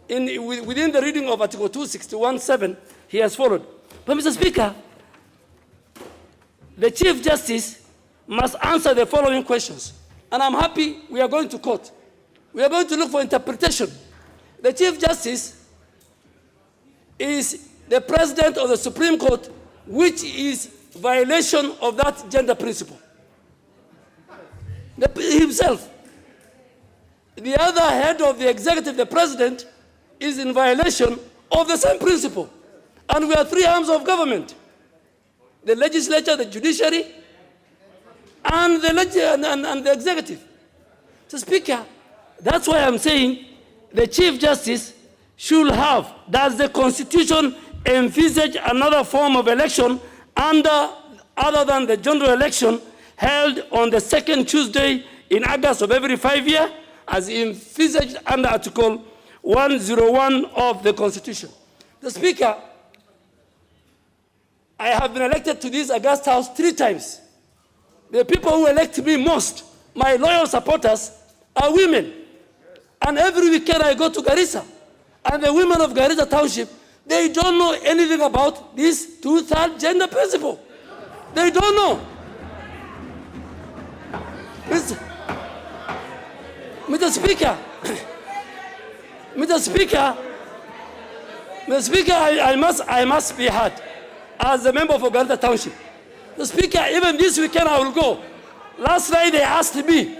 within the reading of Article 261(7), he has followed. But Mr. Speaker, the Chief Justice must answer the following questions. And I'm happy we are going to court. We are going to look for interpretation. The Chief Justice is the President of the Supreme Court, which is violation of that gender principle. Himself. The other head of the executive, the President, is in violation of the same principle. And we are three arms of government: the legislature, the judiciary, and the executive. So, Speaker, that's why I'm saying the Chief Justice should have, does the Constitution envisage another form of election other than the general election held on the second Tuesday in August of every 5 years? as envisaged under Article 101 of the Constitution. The Speaker, I have been elected to this August House 3 times. The people who elect me most, my loyal supporters, are women. And every weekend I go to Garissa. And the women of Garissa Township, they don't know anything about this 2/3 gender principle. They don't know. Mr. Speaker, Mr. Speaker, I must be heard as a member for Garissa Township. The Speaker, even this weekend I will go. Last night they asked me,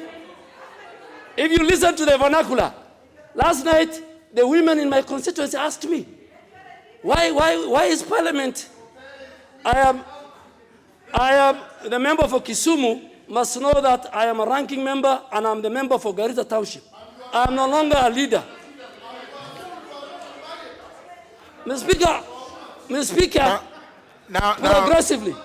if you listen to the vernacular, last night the women in my constituency asked me, why is Parliament? I am the member for Kisumu, must know that I am a ranking member and I'm the member for Garissa Township. I am no longer a leader. Mr. Speaker, progressively.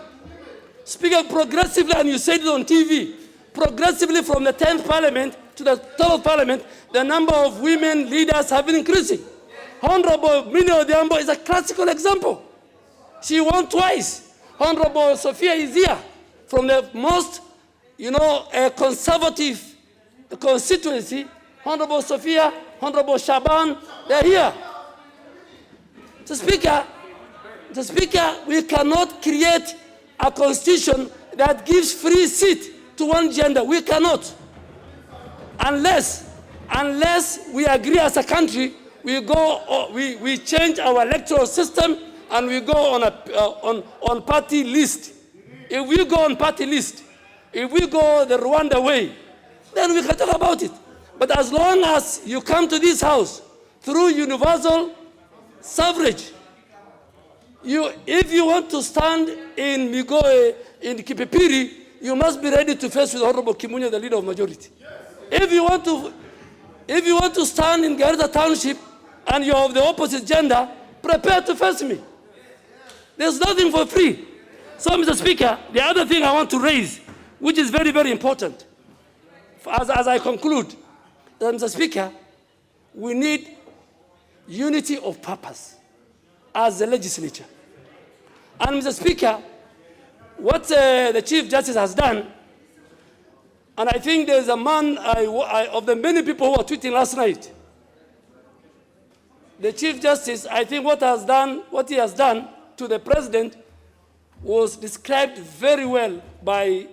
Speaker, progressively, and you said it on TV, progressively from the 10th Parliament to the 12th Parliament, the number of women leaders have been increasing. Honorable Minnie Odhiambo is a classical example. She won twice. Honorable Sophia is here from the most, conservative constituency. Honorable Sophia, Honorable Shaban, they're here. The Speaker, we cannot create a constitution that gives free seat to one gender. We cannot. Unless we agree as a country, we change our electoral system and we go on party list. If we go on party list, if we go the Rwanda way, then we can talk about it. But as long as you come to this house through universal suffrage, if you want to stand in Migoe, in Kipipiri, you must be ready to face with Honorable Kimunya, the leader of majority. If you want to stand in Garissa Township and you're of the opposite gender, prepare to face me. There's nothing for free. So, Mr. Speaker, the other thing I want to raise, which is very, very important, as I conclude, Mr. Speaker, we need unity of purpose as the legislature. And Mr. Speaker, what the Chief Justice has done, and I think there's a man of the many people who were tweeting last night, the Chief Justice, I think what he has done to the President was described very well by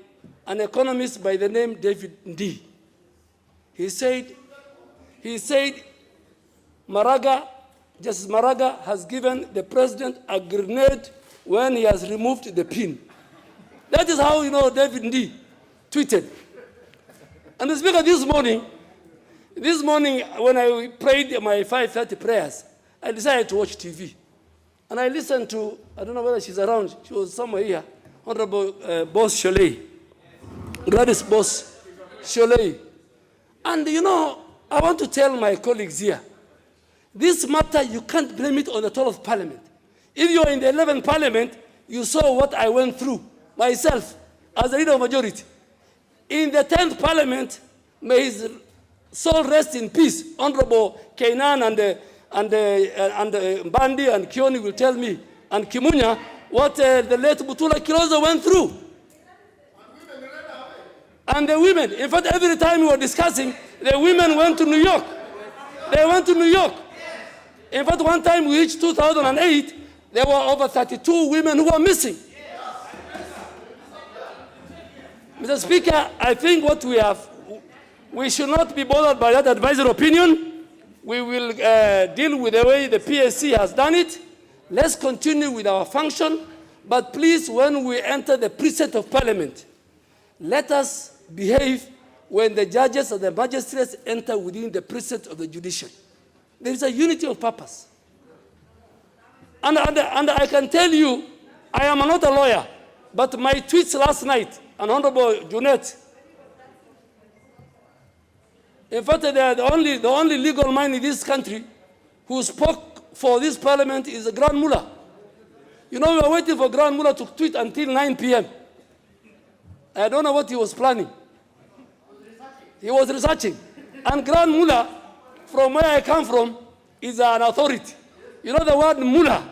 an economist by the name David Ndii. He said, Justice Maraga has given the President a grenade when he has removed the pin. That is how, David Ndii tweeted. And the Speaker, this morning, when I prayed my 5:30 prayers, I decided to watch TV. And I listened to, I don't know whether she's around, she was somewhere here, Honorable Boss Sholei, Gladys Boss Sholei. And I want to tell my colleagues here, this matter, you can't blame it on the 12th Parliament. If you are in the 11th Parliament, you saw what I went through myself as a leader of majority. In the 10th Parliament, may his soul rest in peace. Honorable Kainan and Bandi and Kioni will tell me, and Kimunya, what the late Butula Kirozo went through. And the women, in fact, every time we were discussing, the women went to New York. They went to New York. In fact, one time we reached 2008, there were over 32 women who were missing. Mr. Speaker, I think what we should not be bothered by that advisory opinion. We will deal with the way the PSC has done it. Let's continue with our function. But please, when we enter the precinct of Parliament, let us behave when the judges and the magistrates enter within the precinct of the judiciary. There is a unity of purpose. And I can tell you, I am not a lawyer, but my tweets last night, and Honorable Junet, in fact, the only legal man in this country who spoke for this Parliament is the Grand Mullah. We were waiting for Grand Mullah to tweet until 9 p.m. I don't know what he was planning. He was researching. And Grand Mullah, from where I come from, is an authority. You know the word mullah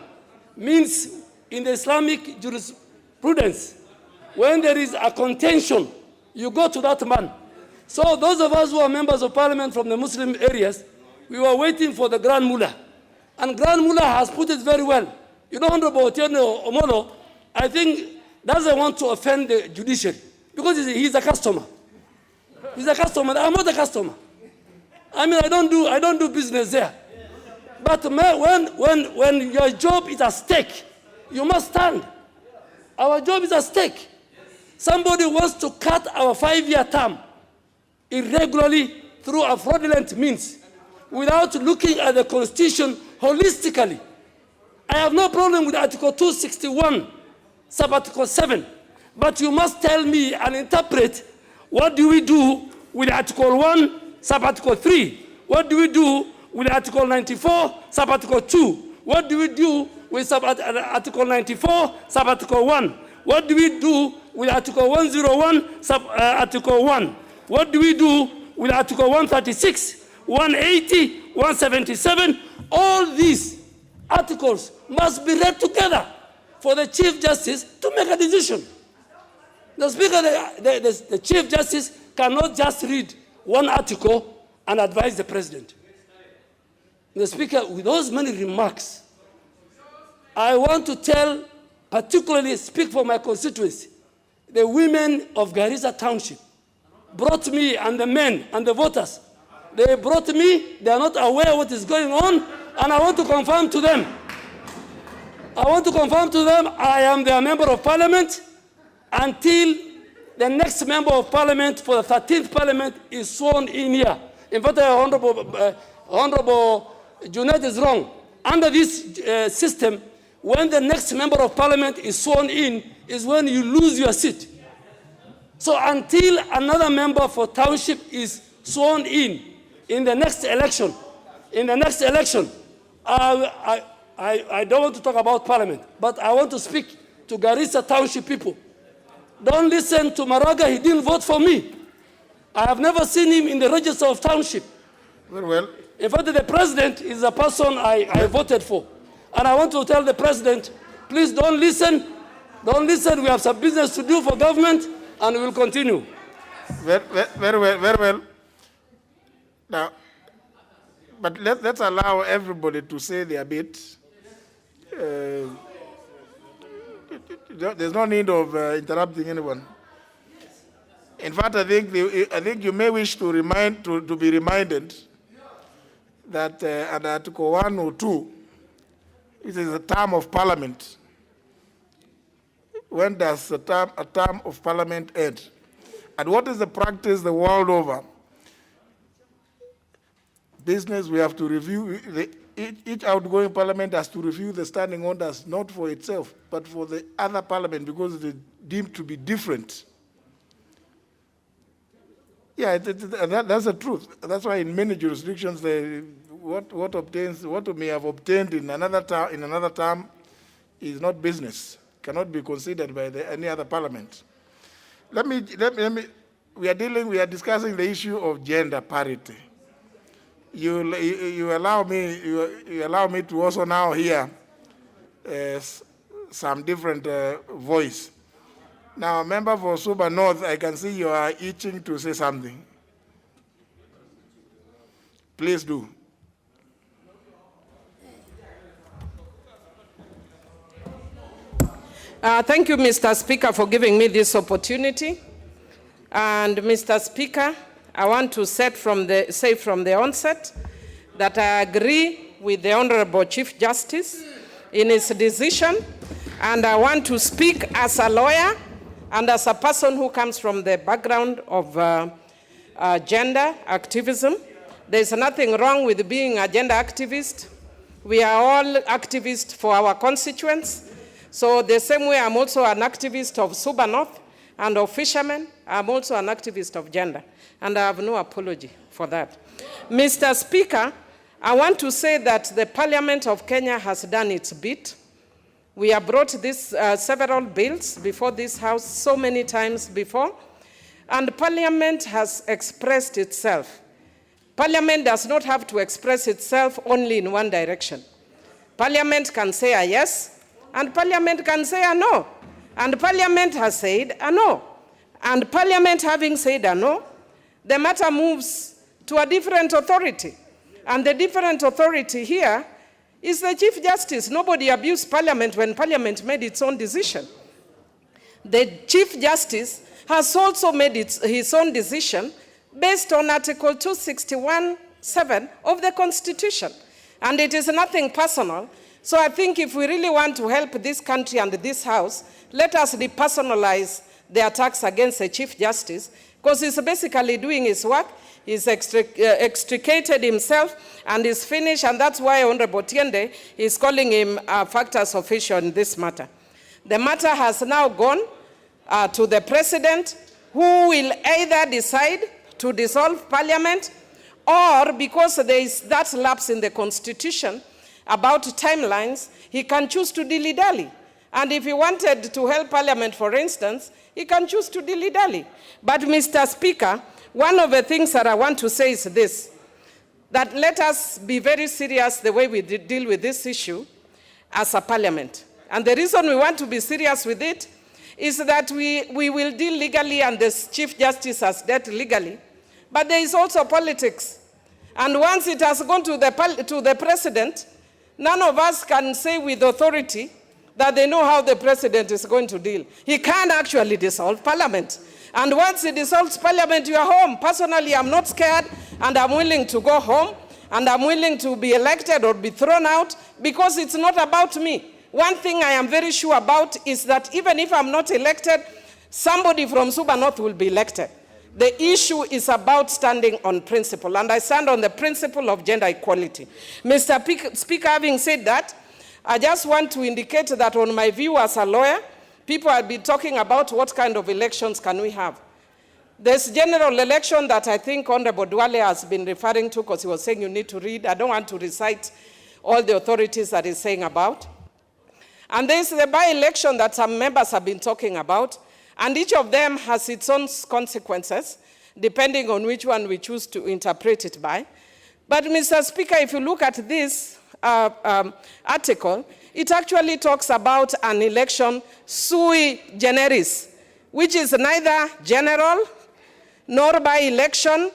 means in the Islamic jurisprudence, when there is a contention, you go to that man. So those of us who are members of parliament from the Muslim areas, we were waiting for the Grand Mullah. And Grand Mullah has put it very well. You know, Honorable Otieno Omolo, I think doesn't want to offend the judiciary because he's a customer. He's a customer. I'm not a customer. I mean, I don't do business there. But when your job is at stake, you must stand. Our job is at stake. Somebody wants to cut our 5-year term irregularly through a fraudulent means without looking at the Constitution holistically. I have no problem with Article 261, Sub-Article 7, but you must tell me and interpret what do we do with Article 1, Sub-Article 3? What do we do with Article 94, Sub-Article 2? What do we do with Article 94, Sub-Article 1? What do we do with Article 101, Sub-Article 1? What do we do with Article 136, 180, 177? All these articles must be read together for the Chief Justice to make a decision. The Speaker, the Chief Justice cannot just read one article and advise the President. The Speaker, with those many remarks, I want to particularly speak for my constituency, the women of Garissa Township brought me, and the men and the voters, they brought me, they are not aware of what is going on, and I want to confirm to them. I am their member of parliament until the next member of parliament for the 13th parliament is sworn in here. In fact, Honorable Junaid is wrong. Under this system, when the next member of parliament is sworn in is when you lose your seat. So until another member for township is sworn in the next election, I don't want to talk about parliament, but I want to speak to Garissa Township people. Don't listen to Maraga, he didn't vote for me. I have never seen him in the register of township. Very well. In fact, the president is a person I voted for. And I want to tell the president, please don't listen. Don't listen. We have some business to do for government, and we will continue. Very well. Now, but let's allow everybody to say their bit. There's no need of interrupting anyone. In fact, I think you may wish to be reminded that under Article 1 or 2, it is a term of parliament. When does a term of parliament end? And what is the practice the world over? Business, we have to review, each outgoing parliament has to review the standing orders, not for itself, but for the other parliament, because it is deemed to be different. Yeah, that's the truth. That's why in many jurisdictions, what may have obtained in another term is not business, cannot be considered by any other parliament. We are discussing the issue of gender parity. You allow me to also now hear some different voice. Now, member for Suba North, I can see you are itching to say something. Please do. Thank you, Mr. Speaker, for giving me this opportunity. And Mr. Speaker, I want to say from the onset that I agree with the Honorable Chief Justice in his decision, and I want to speak as a lawyer and as a person who comes from the background of gender activism. There's nothing wrong with being a gender activist. We are all activists for our constituents. So the same way I'm also an activist of Suba North and of fishermen, I'm also an activist of gender. And I have no apology for that. Mr. Speaker, I want to say that the Parliament of Kenya has done its bit. We have brought several bills before this House so many times before, and Parliament has expressed itself. Parliament does not have to express itself only in one direction. Parliament can say a yes, and Parliament can say a no. And Parliament has said a no. And Parliament having said a no, the matter moves to a different authority. And the different authority here is the Chief Justice. Nobody abused Parliament when Parliament made its own decision. The Chief Justice has also made his own decision based on Article 261(7) of the Constitution. And it is nothing personal. So I think if we really want to help this country and this House, let us depersonalize the attacks against the Chief Justice, because he's basically doing his work. He's extricated himself and is finished, and that's why Honorable Tiende is calling him factus officio in this matter. The matter has now gone to the President, who will either decide to dissolve Parliament, or because there is that lapse in the Constitution about timelines, he can choose to dilly-dally. And if he wanted to help Parliament, for instance, he can choose to dilly-dally. But, Mr. Speaker, one of the things that I want to say is this, that let us be very serious the way we deal with this issue as a Parliament. And the reason we want to be serious with it is that we will deal legally, and the Chief Justice has dealt legally. But there is also politics. And once it has gone to the President, none of us can say with authority that they know how the President is going to deal. He can actually dissolve Parliament. And once he dissolves Parliament, you are home. Personally, I'm not scared, and I'm willing to go home, and I'm willing to be elected or be thrown out, because it's not about me. One thing I am very sure about is that even if I'm not elected, somebody from Suba North will be elected. The issue is about standing on principle, and I stand on the principle of gender equality. Mr. Speaker, having said that, I just want to indicate that on my view as a lawyer, people have been talking about what kind of elections can we have. There's general election that I think Honorable Duale has been referring to, because he was saying you need to read. I don't want to recite all the authorities that he's saying about. And there's the by-election that some members have been talking about, and each of them has its own consequences, depending on which one we choose to interpret it by. But, Mr. Speaker, if you look at this article, it actually talks about an election sui generis, which is neither general nor by-election.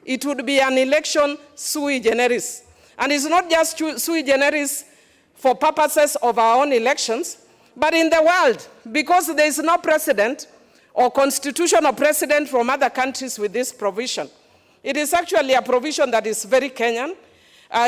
It would be an election sui generis. And it's not just sui generis for purposes of our own elections, but in the world, because there is no precedent or constitutional precedent from other countries with this provision. It is actually a provision that is very Kenyan.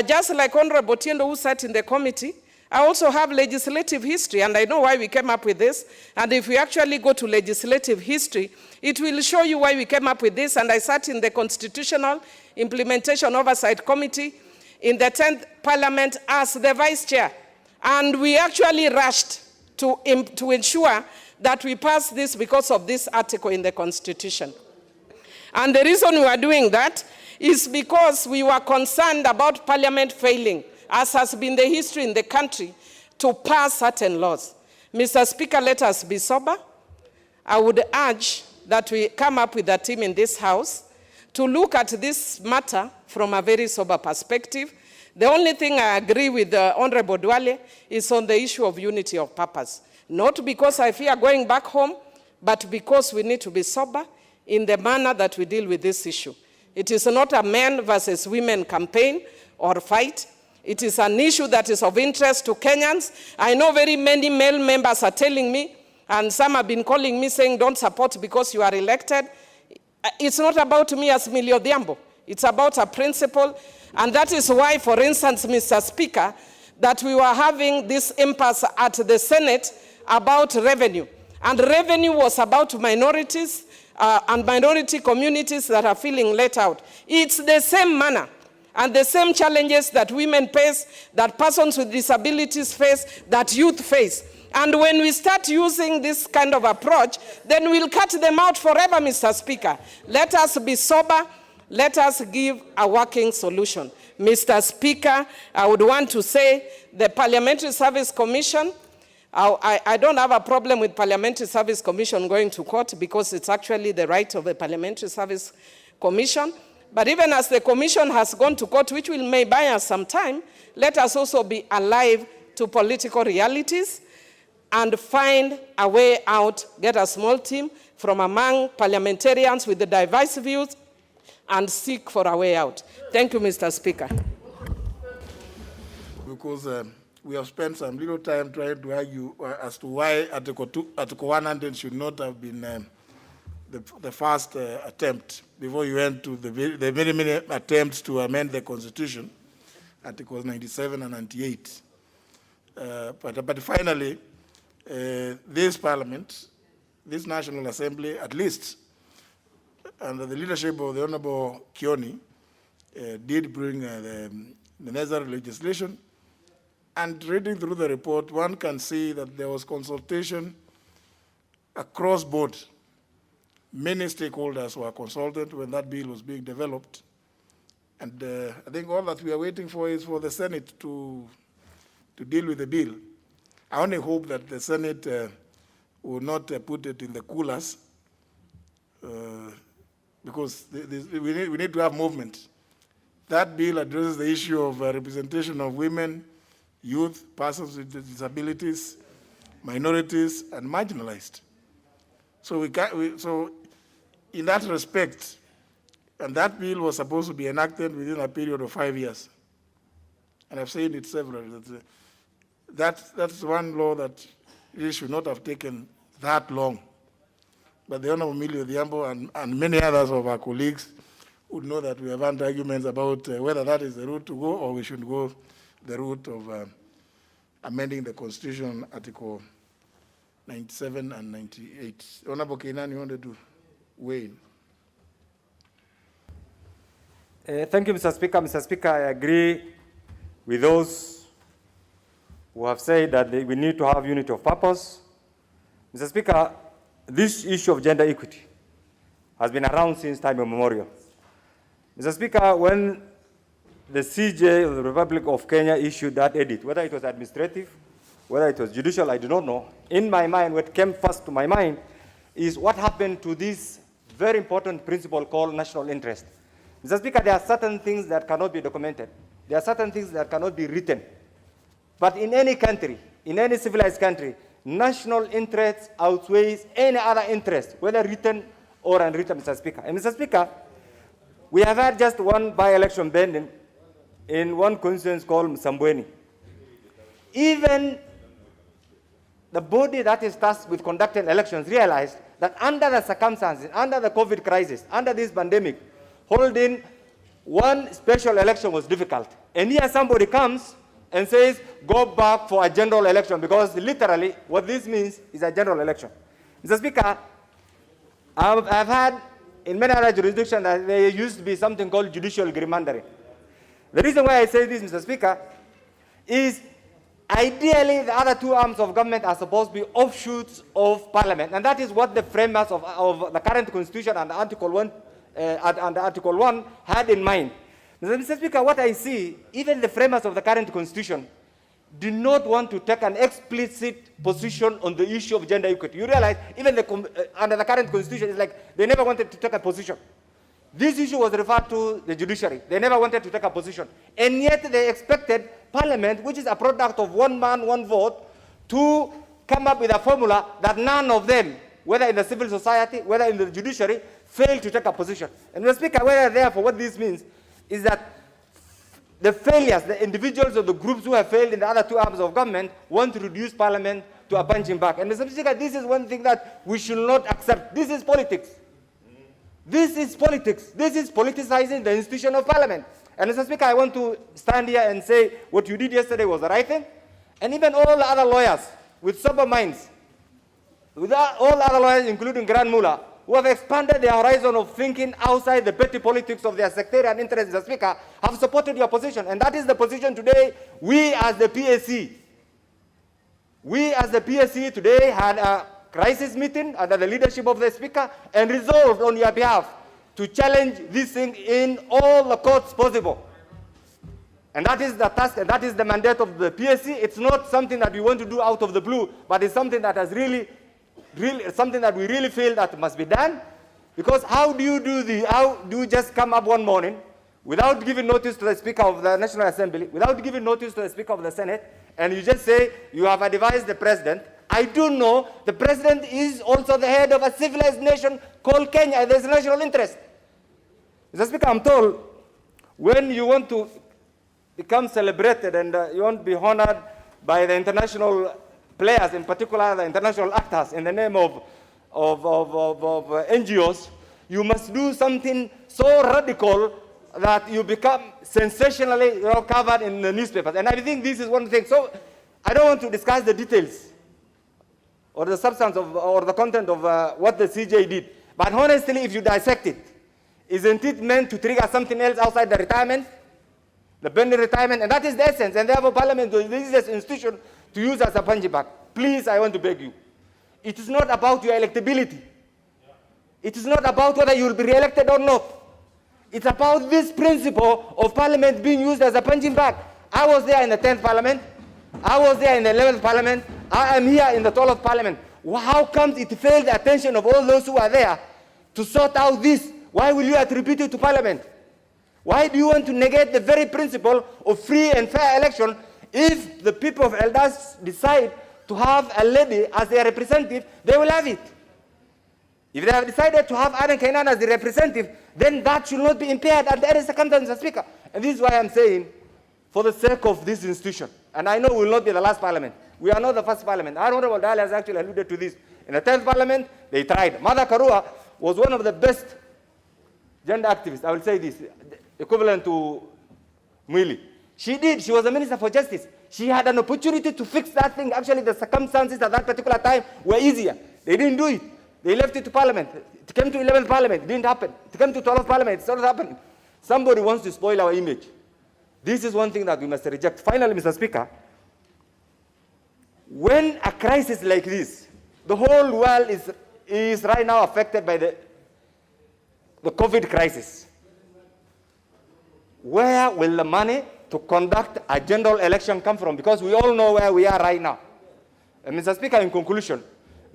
Just like Honorable Tiendo, who sat in the committee, I also have legislative history, and I know why we came up with this. And if we actually go to legislative history, it will show you why we came up with this. And I sat in the Constitutional Implementation Oversight Committee in the 10th Parliament as the Vice Chair. And we actually rushed to ensure that we pass this because of this article in the Constitution. And the reason we are doing that is because we were concerned about Parliament failing, as has been the history in the country, to pass certain laws. Mr. Speaker, let us be sober. I would urge that we come up with a team in this House to look at this matter from a very sober perspective. The only thing I agree with Honorable Duale is on the issue of unity of purpose. Not because I fear going back home, but because we need to be sober in the manner that we deal with this issue. It is not a men versus women campaign or fight. It is an issue that is of interest to Kenyans. I know very many male members are telling me, and some have been calling me saying, don't support because you are elected. It's not about me as Millie Odhiambo. It's about a principle. And that is why, for instance, Mr. Speaker, that we were having this impasse at the Senate about revenue. And revenue was about minorities and minority communities that are feeling let out. It's the same manner and the same challenges that women face, that persons with disabilities face, that youth face. And when we start using this kind of approach, then we'll cut them out forever, Mr. Speaker. Let us be sober. Let us give a working solution. Mr. Speaker, I would want to say the Parliamentary Service Commission, I don't have a problem with Parliamentary Service Commission going to court because it's actually the right of the Parliamentary Service Commission. But even as the commission has gone to court, which may buy us some time, let us also be alive to political realities and find a way out, get a small team from among parliamentarians with the diverse views and seek for a way out. Thank you, Mr. Speaker. Because we have spent some little time trying to argue as to why Article 100 should not have been the first attempt before you went to the many attempts to amend the Constitution, Articles 97 and 98. But finally, this Parliament, this National Assembly, at least under the leadership of the Honorable Kioni, did bring the necessary legislation. And reading through the report, one can see that there was consultation across board. Many stakeholders were consulted when that bill was being developed. And I think all that we are waiting for is for the Senate to deal with the bill. I only hope that the Senate will not put it in the coolers, because we need to have movement. That bill addresses the issue of representation of women, youth, persons with disabilities, minorities, and marginalized. So in that respect, and that bill was supposed to be enacted within a period of 5 years. And I've said it several. That's one law that really should not have taken that long. But the Honorable Millie Odhiambo and many others of our colleagues would know that we have had arguments about whether that is the route to go or we should go the route of amending the Constitution, Article 97 and 98. Honorable Keinan, you wanted to weigh in? Thank you, Mr. Speaker. Mr. Speaker, I agree with those who have said that we need to have unity of purpose. Mr. Speaker, this issue of gender equity has been around since time immemorial. Mr. Speaker, when the CJ of the Republic of Kenya issued that edict, whether it was administrative, whether it was judicial, I do not know. In my mind, what came first to my mind is what happened to this very important principle called national interest. Mr. Speaker, there are certain things that cannot be documented. There are certain things that cannot be written. But in any country, in any civilized country, national interest outweighs any other interest, whether written or unwritten, Mr. Speaker. And Mr. Speaker, we have had just one by-election pending in one constituency called Msambweni. Even the body that is tasked with conducting elections realized that under the circumstances, under the COVID crisis, under this pandemic, holding one special election was difficult. And here somebody comes and says, go back for a general election, because literally what this means is a general election. Mr. Speaker, I've had in many other jurisdictions that there used to be something called judicial gerrymandering. The reason why I say this, Mr. Speaker, is ideally the other two arms of government are supposed to be offshoots of parliament, and that is what the framers of the current constitution and Article 1 had in mind. Mr. Speaker, what I see, even the framers of the current constitution do not want to take an explicit position on the issue of gender equity. You realize, even under the current constitution, it's like they never wanted to take a position. This issue was referred to the judiciary. They never wanted to take a position. And yet they expected Parliament, which is a product of one man, one vote, to come up with a formula that none of them, whether in the civil society, whether in the judiciary, failed to take a position. And Mr. Speaker, therefore, what this means is that the failures, the individuals or the groups who have failed in the other two arms of government want to reduce Parliament to a punching bag. And Mr. Speaker, this is one thing that we should not accept. This is politics. This is politics. This is politicizing the institution of Parliament. And Mr. Speaker, I want to stand here and say what you did yesterday was the right thing. And even all the other lawyers with sober minds, with all other lawyers, including Grand Mullah, who have expanded their horizon of thinking outside the petty politics of their sectarian interests, Mr. Speaker, have supported your position. And that is the position today we as the PAC. We as the PAC today had a crisis meeting under the leadership of the Speaker and resolved on your behalf to challenge this thing in all the courts possible. And that is the task, and that is the mandate of the PAC. It's not something that we want to do out of the blue, but it's something that has something that we really feel that must be done. Because how do you just come up one morning without giving notice to the Speaker of the National Assembly, without giving notice to the Speaker of the Senate, and you just say you have advised the President? I do know the President is also the head of a civilized nation called Kenya, and there's national interest. Mr. Speaker, I'm told when you want to become celebrated and you want to be honored by the international players, in particular the international actors, in the name of NGOs, you must do something so radical that you become sensationally covered in the newspapers. And I think this is one thing. So I don't want to discuss the details or the substance of, or the content of what the CJ did. But honestly, if you dissect it, isn't it meant to trigger something else outside the retirement? The pending retirement, and that is the essence. And therefore, Parliament, this is an institution to use as a punching bag. Please, I want to beg you. It is not about your electability. It is not about whether you will be re-elected or not. It's about this principle of Parliament being used as a punching bag. I was there in the 10th Parliament. I was there in the 11th Parliament. I am here in the 12th Parliament. How comes it failed the attention of all those who are there to sort out this? Why will you attribute it to Parliament? Why do you want to negate the very principle of free and fair election if the people of Eldas decide to have a lady as their representative? They will have it. If they have decided to have Adan Kainan as the representative, then that should not be impaired under any circumstance, Mr. Speaker. And this is why I'm saying, for the sake of this institution, and I know we will not be the last Parliament. We are not the first Parliament. Our Honorable Dali has actually alluded to this. In the 10th Parliament, they tried. Mother Karua was one of the best gender activists. I will say this, equivalent to Mwili. She did. She was a Minister for Justice. She had an opportunity to fix that thing. Actually, the circumstances at that particular time were easier. They didn't do it. They left it to Parliament. It came to 11th Parliament. It didn't happen. It came to 12th Parliament. It's not happening. Somebody wants to spoil our image. This is one thing that we must reject. Finally, Mr. Speaker, when a crisis like this, the whole world is right now affected by the COVID crisis. Where will the money to conduct a general election come from? Because we all know where we are right now. And Mr. Speaker, in conclusion,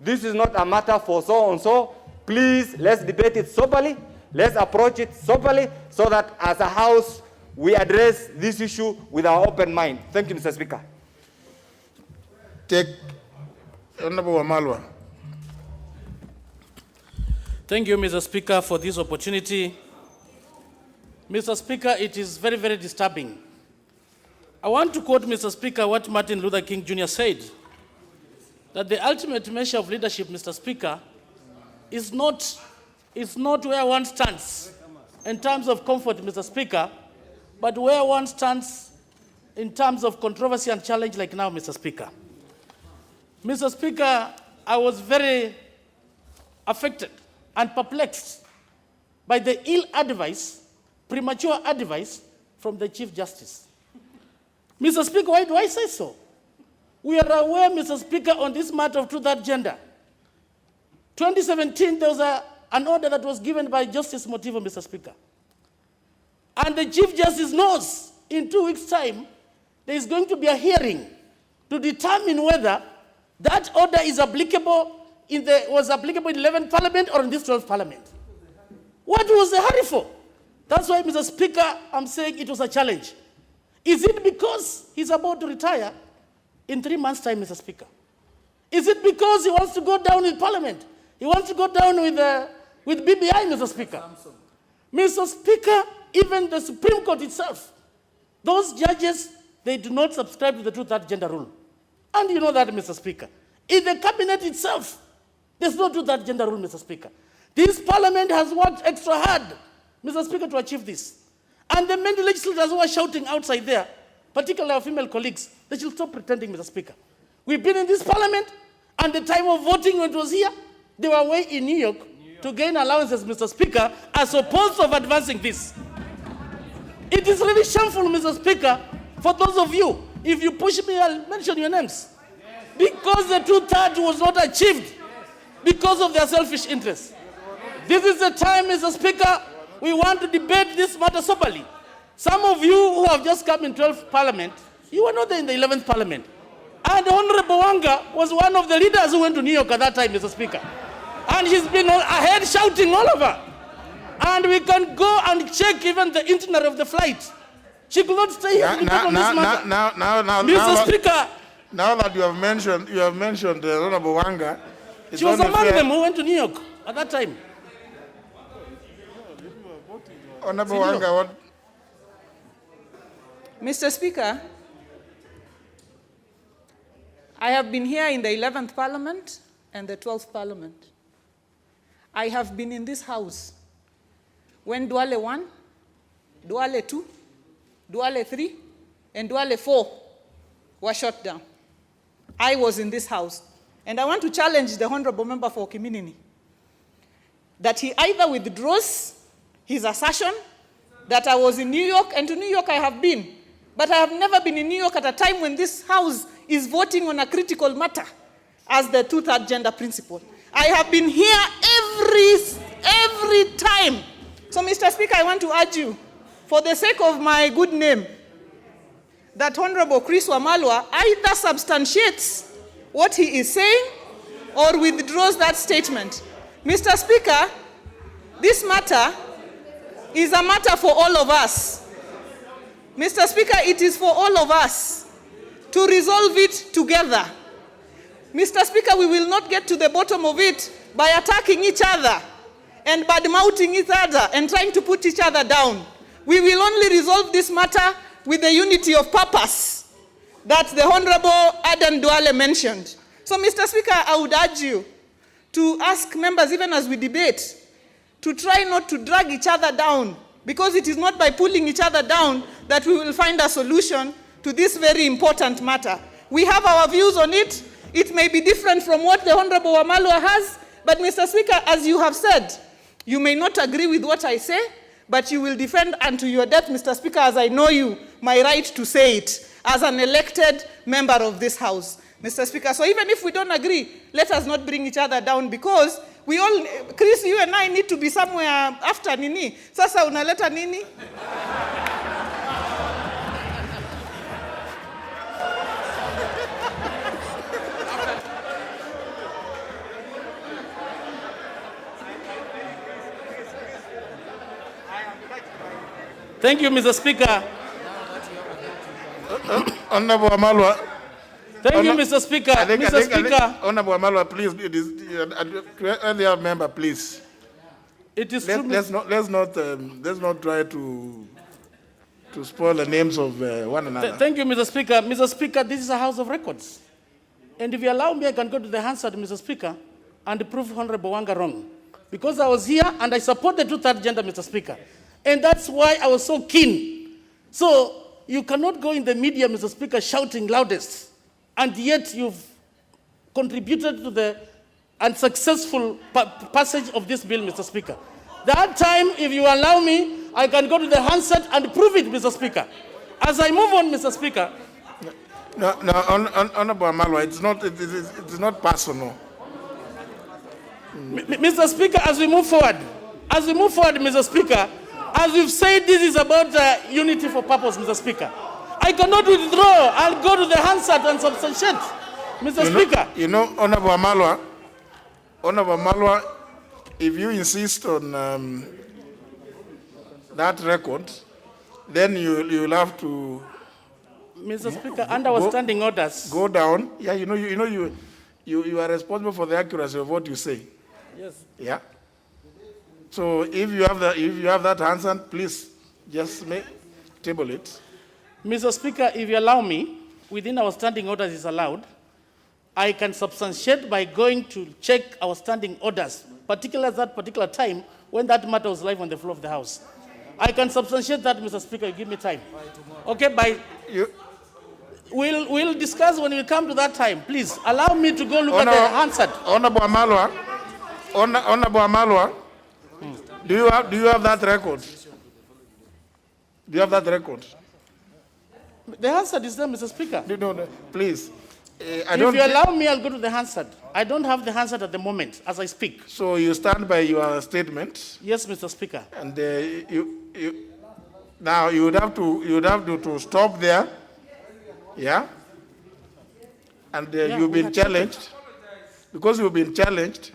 this is not a matter for so and so. Please, let's debate it soberly. Let's approach it soberly so that as a House, we address this issue with our open mind. Thank you, Mr. Speaker. Take Honorable Wamalwa. Thank you, Mr. Speaker, for this opportunity. Mr. Speaker, it is very, very disturbing. I want to quote, Mr. Speaker, what Martin Luther King Jr. said, that the ultimate measure of leadership, Mr. Speaker, is not where one stands in terms of comfort, Mr. Speaker, but where one stands in terms of controversy and challenge like now, Mr. Speaker. Mr. Speaker, I was very affected and perplexed by the ill advice, premature advice from the Chief Justice. Mr. Speaker, why do I say so? We are aware, Mr. Speaker, on this matter of truth and gender. 2017, there was an order that was given by Justice Motivo, Mr. Speaker. And the Chief Justice knows in 2 weeks' time, there is going to be a hearing to determine whether that order is applicable was applicable in the 11th Parliament or in this 12th Parliament. What was the hurry for? That's why, Mr. Speaker, I'm saying it was a challenge. Is it because he's about to retire in 3 months' time, Mr. Speaker? Is it because he wants to go down in Parliament? He wants to go down with BBI, Mr. Speaker? Mr. Speaker, even the Supreme Court itself, those judges, they do not subscribe to the truth and gender rule. And you know that, Mr. Speaker. In the cabinet itself, there's no truth and gender rule, Mr. Speaker. This Parliament has worked extra hard, Mr. Speaker, to achieve this. And the many legislators who are shouting outside there, particularly our female colleagues, they should stop pretending, Mr. Speaker. We've been in this Parliament, and the time of voting when it was here, they were away in New York to gain allowances, Mr. Speaker, as opposed to advancing this. It is really shameful, Mr. Speaker, for those of you, if you push me, I'll mention your names. Because the two-thirds was not achieved because of their selfish interests. This is the time, Mr. Speaker, we want to debate this matter soberly. Some of you who have just come in 12th Parliament, you were not there in the 11th Parliament. And Honorable Wanga was one of the leaders who went to New York at that time, Mr. Speaker. And she's been ahead shouting all over. And we can go and check even the itinerary of the flight. She could not stay here to debate on this matter. Mr. Speaker. Now that you have mentioned Honorable Wanga, She was among them who went to New York at that time. Honorable Wanga, what? Mr. Speaker, I have been here in the 11th Parliament and the 12th Parliament. I have been in this house when Duale 1, Duale 2, Duale 3, and Duale 4 were shot down. I was in this house. And I want to challenge the Honorable Member for Kiminini that he either withdraws his assertion that I was in New York, and to New York I have been, but I have never been in New York at a time when this House is voting on a critical matter as the two-third gender principle. I have been here every time. So, Mr. Speaker, I want to urge you, for the sake of my good name, that Honorable Chris Wamalwa either substantiates what he is saying or withdraws that statement. Mr. Speaker, this matter is a matter for all of us. Mr. Speaker, it is for all of us to resolve it together. Mr. Speaker, we will not get to the bottom of it by attacking each other and bad-mouthing each other and trying to put each other down. We will only resolve this matter with the unity of purpose that the Honorable Adan Duale mentioned. So, Mr. Speaker, I would urge you to ask members, even as we debate, to try not to drag each other down, because it is not by pulling each other down that we will find a solution to this very important matter. We have our views on it. It may be different from what the Honorable Wamalwa has, but Mr. Speaker, as you have said, you may not agree with what I say, but you will defend unto your death, Mr. Speaker, as I know you, my right to say it as an elected member of this House, Mr. Speaker. So even if we don't agree, let us not bring each other down, because we all, Chris, you and I need to be somewhere after nini. Sasa unaleta nini? Thank you, Mr. Speaker. Honorable Wamalwa. Thank you, Mr. Speaker. Mr. Speaker. Honorable Wamalwa, please, earlier member, please. It is let's not try to spoil the names of one another. Thank you, Mr. Speaker. Mr. Speaker, this is a House of Records. And if you allow me, I can go to the Hansard, Mr. Speaker, and prove Honorable Wanga wrong. Because I was here and I support the two-third gender, Mr. Speaker. And that's why I was so keen. So you cannot go in the media, Mr. Speaker, shouting loudest, and yet you've contributed to the unsuccessful passage of this bill, Mr. Speaker. That time, if you allow me, I can go to the Hansard and prove it, Mr. Speaker. As I move on, Mr. Speaker. No, Honorable Wamalwa, it's not personal. Mr. Speaker, as we move forward, Mr. Speaker, as we've said, this is about unity for purpose, Mr. Speaker. I cannot withdraw. I'll go to the Hansard and substantiate, Mr. Speaker. You know, Honorable Wamalwa, if you insist on that record, then you'll have to. Mr. Speaker, under our standing orders. Go down. Yeah, you are responsible for the accuracy of what you say. Yes. Yeah. So if you have that answer, please just table it. Mr. Speaker, if you allow me, within our standing orders is allowed, I can substantiate by going to check our standing orders, particularly at that particular time when that matter was live on the floor of the House. I can substantiate that, Mr. Speaker. You give me time. Okay, we'll discuss when we come to that time. Please allow me to go look at the Hansard. Honorable Wamalwa, do you have that record? Do you have that record? The Hansard is there, Mr. Speaker. No, please. If you allow me, I'll go to the Hansard. I don't have the Hansard at the moment as I speak. So you stand by your statement? Yes, Mr. Speaker. And now you would have to stop there. Yeah? And you've been challenged. Because you've been challenged,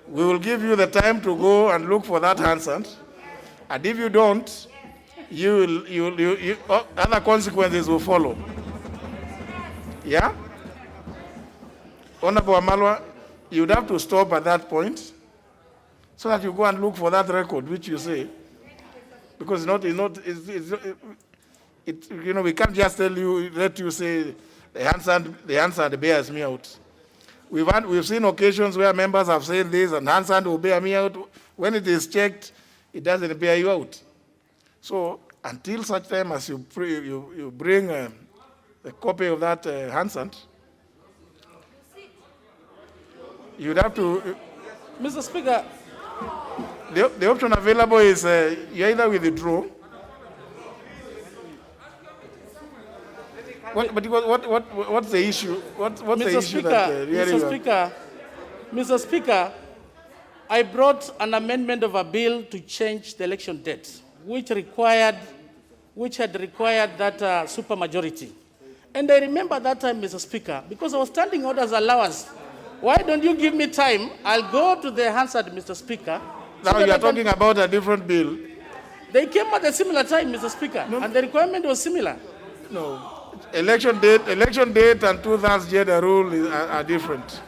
We will give you the time to go and look for that Hansard. And if you don't, other consequences will follow. Yeah? Honorable Amalwa, you'd have to stop at that point so that you go and look for that record, which you say. Because we can't just let you say the Hansard bears me out. We've seen occasions where members have said this and Hansard will bear me out. When it is checked, it doesn't bear you out. So until such time as you bring a copy of that Hansard, you'd have to... Mr. Speaker. The option available is you either withdraw. What's the issue? What's the issue that really... Mr. Speaker, I brought an amendment of a bill to change the election date, which had required that supermajority. And I remember that time, Mr. Speaker, because our standing orders allow us. Why don't you give me time? I'll go to the Hansard, Mr. Speaker. Now you are talking about a different bill. They came at a similar time, Mr. Speaker, and the requirement was similar. No. Election date and 2/3 gender rule are different.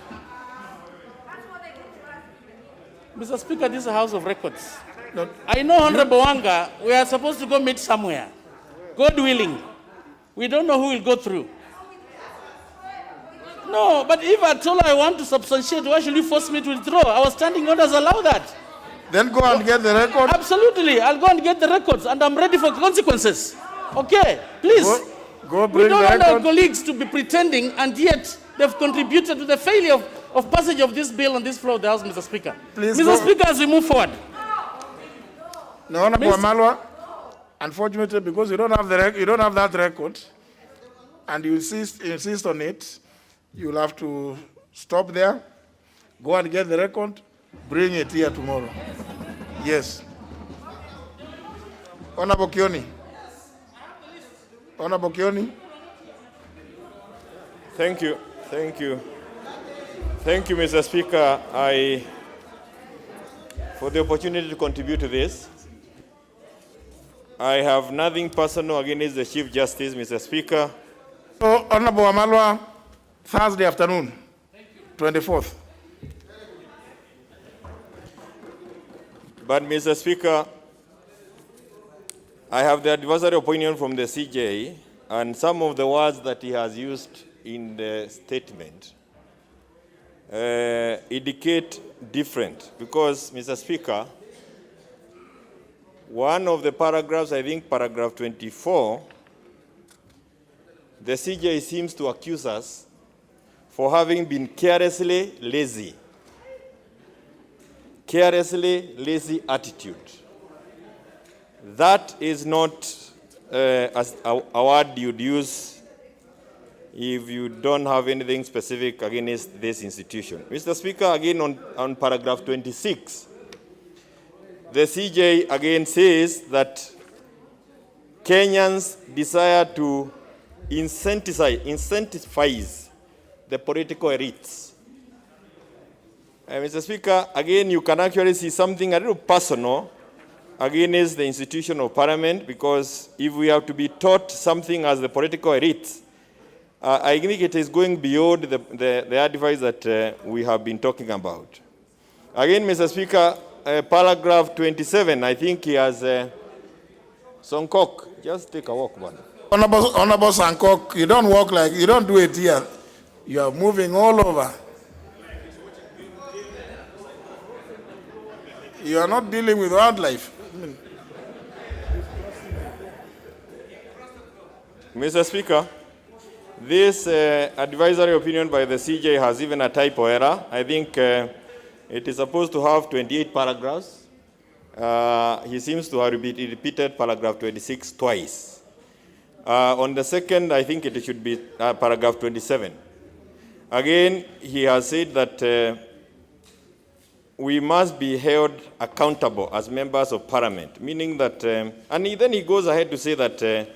Mr. Speaker, this is a House of Records. No. I know, Honorable Wanga, we are supposed to go meet somewhere. God willing. We don't know who will go through. No, but if at all I want to substantiate, why should you force me to withdraw? Our standing orders allow that. Then go and get the record. Absolutely. I'll go and get the records, and I'm ready for consequences. Okay, please. Go bring we don't the want our record. colleagues to be pretending, and yet they've contributed to the failure of passage of this bill on this floor of the House, Mr. Speaker. Please Mr. Speaker, as we move forward. No, Honorable Amalwa, unfortunately, because you don't have that record, and you insist on it, you'll have to stop there, go and get the record, bring it here tomorrow. Yes. Honorable Kioni. Honorable Kioni. Thank you, Mr. Speaker, for the opportunity to contribute to this. I have nothing personal against the Chief Justice, Mr. Speaker. So, Honorable Amalwa, Thursday afternoon, 24th. But, Mr. Speaker, I have the advisory opinion from the CJ, and some of the words that he has used in the statement indicate different. Because, Mr. Speaker, one of the paragraphs, I think paragraph 24, the CJ seems to accuse us for having been carelessly lazy. Carelessly lazy attitude. That is not a word you'd use if you don't have anything specific against this institution. Mr. Speaker, again on paragraph 26, the CJ again says that Kenyans desire to incentivize the political elites. Mr. Speaker, again, you can actually see something a little personal against the institution of parliament, because if we have to be taught something as the political elite, I think it is going beyond the advice that we have been talking about. Again, Mr. Speaker, paragraph 27, I think he has Songkok. Just take a walk, man. Honorable Songkok, you don't walk like, you don't do it here. You are moving all over. You are not dealing with wildlife. Mr. Speaker, this advisory opinion by the CJ has even a typo error. I think it is supposed to have 28 paragraphs. He seems to have repeated paragraph 26 twice. On the second, I think it should be paragraph 27. Again, he has said that we must be held accountable as members of parliament, meaning that, then he goes ahead to say that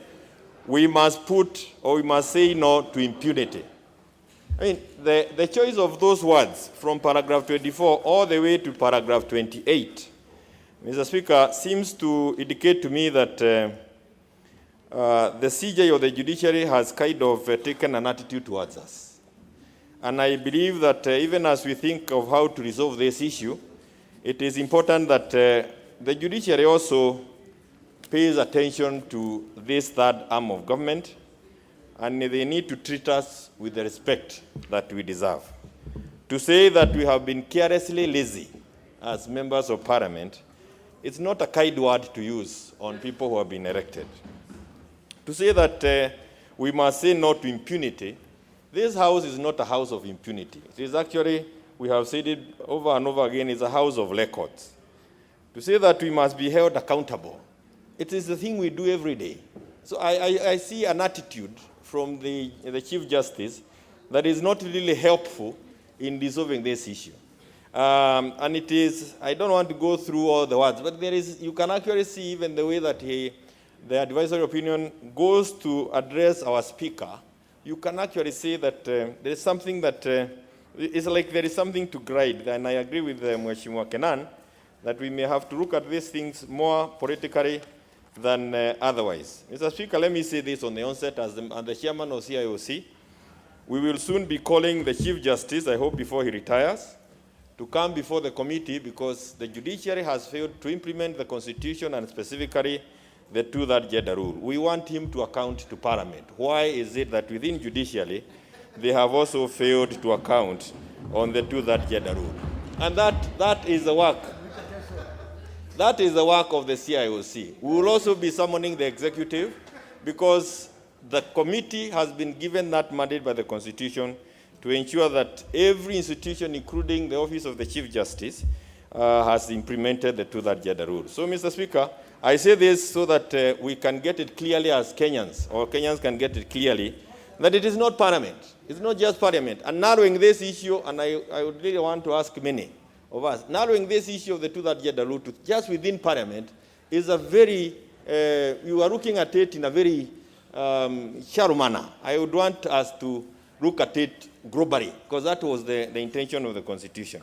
we must put, or we must say no to impunity. I mean, the choice of those words from paragraph 24 all the way to paragraph 28, Mr. Speaker, seems to indicate to me that the CJ or the judiciary has kind of taken an attitude towards us. And I believe that even as we think of how to resolve this issue, it is important that the judiciary also pays attention to this third arm of government, and they need to treat us with the respect that we deserve. To say that we have been carelessly lazy as members of parliament, it's not a kind word to use on people who have been elected. To say that we must say no to impunity, this house is not a house of impunity. It is actually, we have said it over and over again, it's a house of records. To say that we must be held accountable, it is the thing we do every day. So I see an attitude from the Chief Justice that is not really helpful in resolving this issue. And it is, I don't want to go through all the words, but there is, you can actually see even the way that the advisory opinion goes to address our speaker. You can actually say that there is something that, it's like there is something to grade, and I agree with Mheshimiwa Kenan that we may have to look at these things more politically than otherwise. Mr. Speaker, let me say this on the onset as the chairman of CIOC. We will soon be calling the Chief Justice, I hope before he retires, to come before the committee because the judiciary has failed to implement the Constitution and specifically the two-thirds gender rule. We want him to account to Parliament. Why is it that within judiciary, they have also failed to account on the two-thirds gender rule? And that is the work. That is the work of the CIOC. We will also be summoning the executive because the committee has been given that mandate by the Constitution to ensure that every institution, including the Office of the Chief Justice, has implemented the two-thirds gender rule. So, Mr. Speaker, I say this so that we can get it clearly as Kenyans, or Kenyans can get it clearly, that it is not Parliament. It's not just Parliament. And narrowing this issue, and I would really want to ask many of us, narrowing this issue of the two-thirds gender rule to just within Parliament is a very, you are looking at it in a very shallow manner. I would want us to look at it globally, because that was the intention of the Constitution.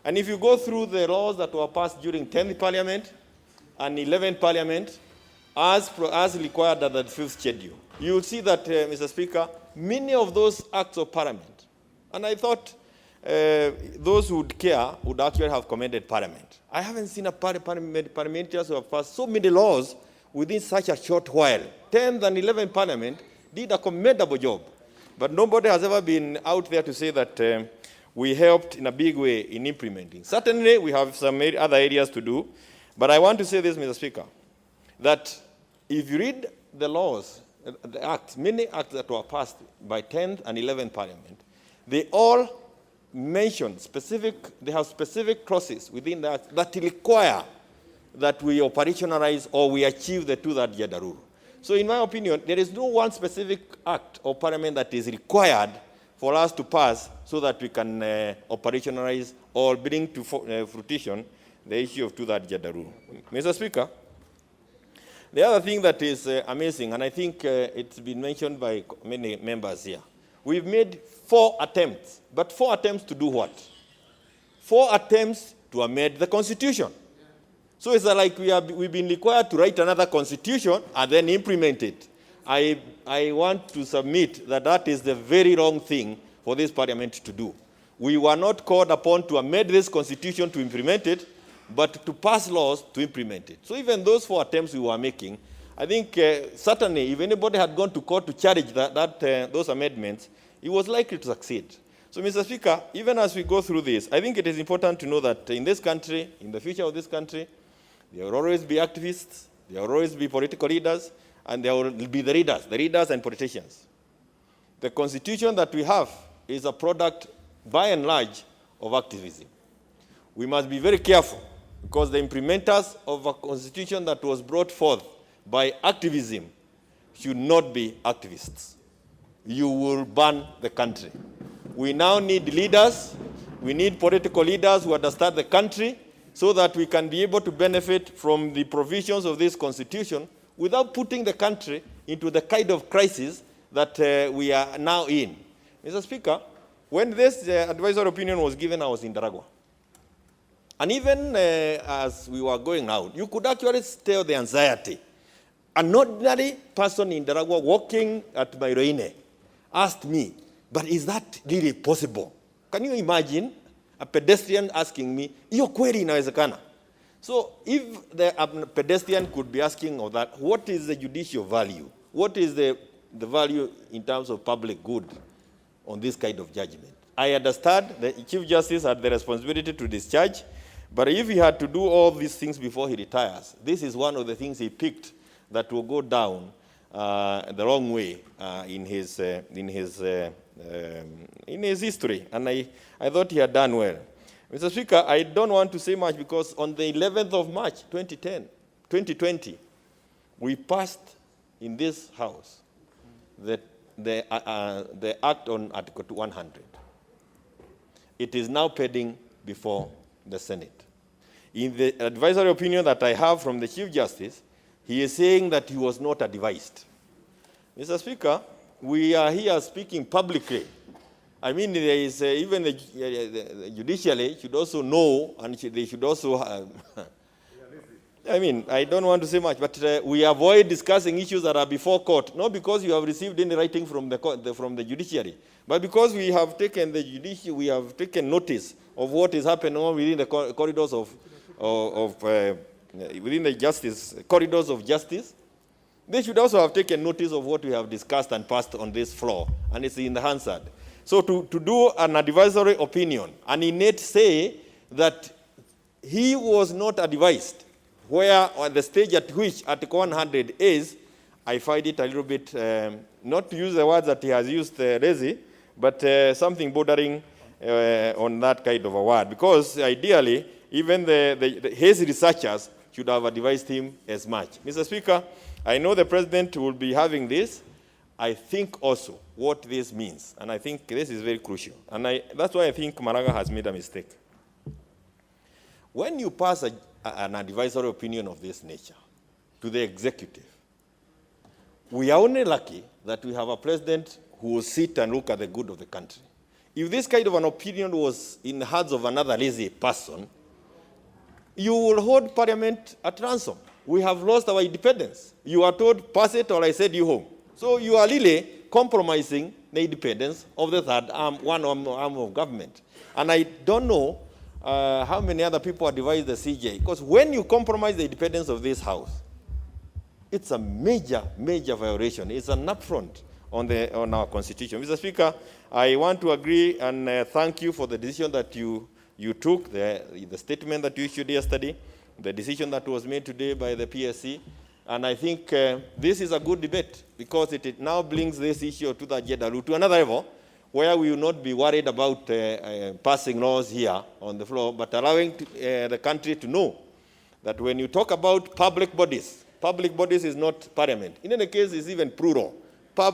And if you go through the laws that were passed during 10th Parliament and 11th Parliament, as required under the 5th schedule, you will see that, Mr. Speaker, many of those acts of Parliament, and I thought those who would care would actually have commended Parliament. I haven't seen a parliamentarians who have passed so many laws within such a short while. 10th and 11th Parliament did a commendable job. But nobody has ever been out there to say that we helped in a big way in implementing. Certainly, we have some other areas to do. But I want to say this, Mr. Speaker, that if you read the laws, the acts, many acts that were passed by 10th and 11th Parliament, they all mention they have specific clauses within the act that require that we operationalize or we achieve the two-thirds gender rule. So in my opinion, there is no one specific act of Parliament that is required for us to pass so that we can operationalize or bring to fruition the issue of two-thirds gender rule. Mr. Speaker, the other thing that is amazing, and I think it's been mentioned by many members here, we've made 4 attempts, but 4 attempts to do what? 4 attempts to amend the Constitution. So it's like we've been required to write another constitution and then implement it. I want to submit that that is the very wrong thing for this Parliament to do. We were not called upon to amend this constitution to implement it, but to pass laws to implement it. So even those 4 attempts we were making, I think certainly if anybody had gone to court to challenge those amendments, it was likely to succeed. So, Mr. Speaker, even as we go through this, I think it is important to know that in this country, in the future of this country, there will always be activists, there will always be political leaders, and there will be the readers and politicians. The Constitution that we have is a product, by and large, of activism. We must be very careful, because the implementers of a Constitution that was brought forth by activism should not be activists. You will burn the country. We now need leaders. We need political leaders who understand the country so that we can be able to benefit from the provisions of this Constitution without putting the country into the kind of crisis that we are now in. Mr. Speaker, When this advisory opinion was given, I was in Daragwa. And even as we were going out, you could actually tell the anxiety. An ordinary person in Daragwa walking at Mairoine asked me, but is that really possible? Can you imagine a pedestrian asking me, iyo kweli inawezekana? So if the pedestrian could be asking of that, what is the judicial value? What is the value in terms of public good on this kind of judgment? I understand the Chief Justice had the responsibility to discharge, but if he had to do all these things before he retires, this is one of the things he picked that will go down the wrong way in his history. And I thought he had done well. Mr. Speaker, I don't want to say much because on the 11th of March, 2020, we passed in this House the Act on Article 100. It is now pending before the Senate. In the advisory opinion that I have from the Chief Justice, he is saying that he was not advised. Mr. Speaker, we are here speaking publicly. I mean, there is even the judiciary should also know, and they should also have. I mean, I don't want to say much, but we avoid discussing issues that are before court, not because you have received any writing from the judiciary, but because we have taken we have taken notice of what is happening within the corridors within the corridors of justice. They should also have taken notice of what we have discussed and passed on this floor, and it's in the Hansard. So to do an advisory opinion, and innate say that he was not advised, where on the stage at which Article 100 is, I find it a little bit, not to use the words that he has used, lazy, but something bordering on that kind of a word. Because ideally, even his researchers should have advised him as much. Mr. Speaker, I know the President will be having this. I think also what this means, and I think this is very crucial, and that's why I think Maraga has made a mistake. When you pass an advisory opinion of this nature to the executive, we are only lucky that we have a president who will sit and look at the good of the country. If this kind of an opinion was in the hands of another lazy person, you will hold Parliament at ransom. We have lost our independence. You are told, pass it or I send you home. So you are really compromising the independence of the third arm, one arm of government. And I don't know how many other people advise the CJ, because when you compromise the independence of this House, it's a major, major violation. It's an affront on our Constitution. Mr. Speaker, I want to agree and thank you for the decision that you took, the statement that you issued yesterday, the decision that was made today by the PSC. And I think this is a good debate because it now brings this issue to the agenda to another level where we will not be worried about passing laws here on the floor, but allowing the country to know that when you talk about public bodies is not Parliament. In any case, it's even plural.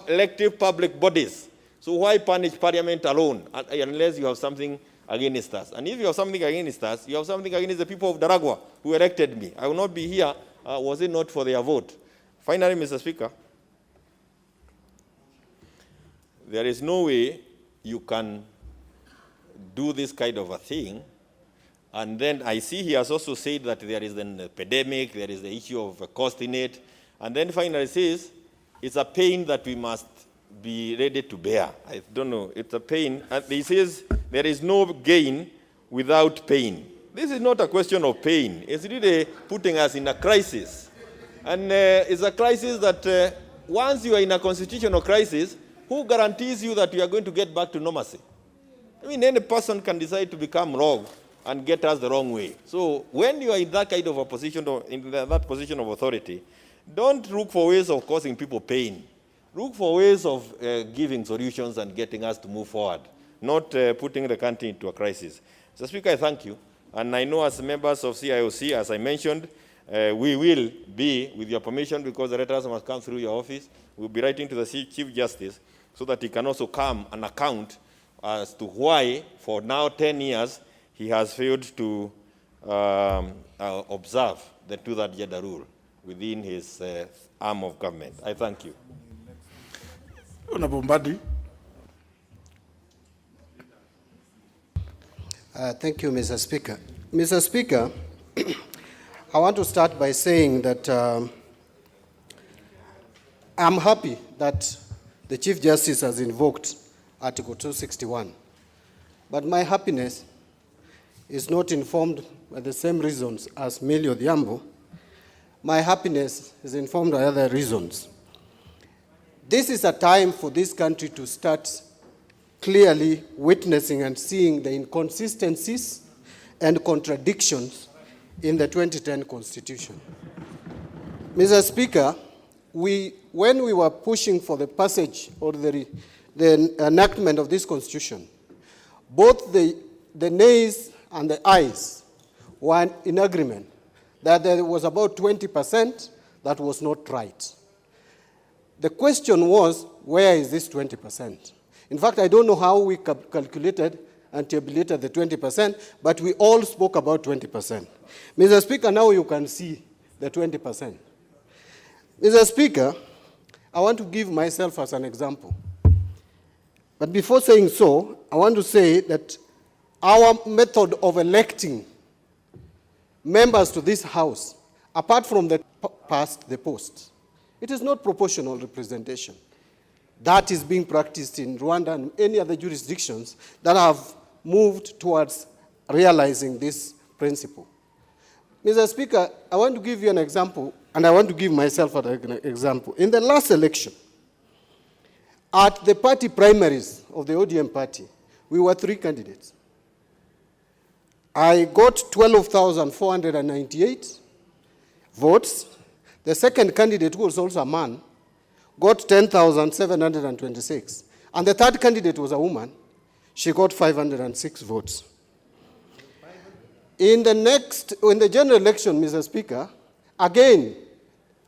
Elective public bodies. So why punish Parliament alone unless you have something against us? And if you have something against us, you have something against the people of Daragwa who elected me. I will not be here was it not for their vote. Finally, Mr. Speaker, there is no way you can do this kind of a thing. And then I see he has also said that there is an epidemic, there is the issue of cost in it. And then finally says it's a pain that we must be ready to bear. I don't know, it's a pain. And he says there is no gain without pain. This is not a question of pain. It's really putting us in a crisis. And it's a crisis that once you are in a constitutional crisis, who guarantees you that you are going to get back to normalcy? I mean, any person can decide to become rogue and get us the wrong way. So when you are in that kind of a position, or in that position of authority, don't look for ways of causing people pain. Look for ways of giving solutions and getting us to move forward, not putting the country into a crisis. Mr. Speaker, I thank you. And I know as members of CIOC, as I mentioned, we will be, with your permission, because the letters must come through your office, we'll be writing to the Chief Justice so that he can also come and account as to why, for now 10 years, he has failed to observe the two-thirds gender rule within his arm of government. I thank you. Honorable Mbadi. Thank you, Mr. Speaker. Mr. Speaker, I want to start by saying that I'm happy that the Chief Justice has invoked Article 261. But my happiness is not informed by the same reasons as Millie Odhiambo. My happiness is informed by other reasons. This is a time for this country to start clearly witnessing and seeing the inconsistencies and contradictions in the 2010 Constitution. Mr. Speaker, when we were pushing for the passage or the enactment of this Constitution, both the nays and the ayes were in agreement that there was about 20% that was not right. The question was, where is this 20%? In fact, I don't know how we calculated and tabulated the 20%, but we all spoke about 20%. Mr. Speaker, now you can see the 20%. Mr. Speaker, I want to give myself as an example. But before saying so, I want to say that our method of electing members to this House, apart from the past the post, it is not proportional representation. That is being practiced in Rwanda and any other jurisdictions that have moved towards realizing this principle. Mr. Speaker, I want to give you an example, and I want to give myself an example. In the last election, at the party primaries of the ODM party, we were 3 candidates. I got 12,498 votes. The second candidate, who was also a man, got 10,726. And the third candidate was a woman. She got 506 votes. In the general election, Mr. Speaker, again,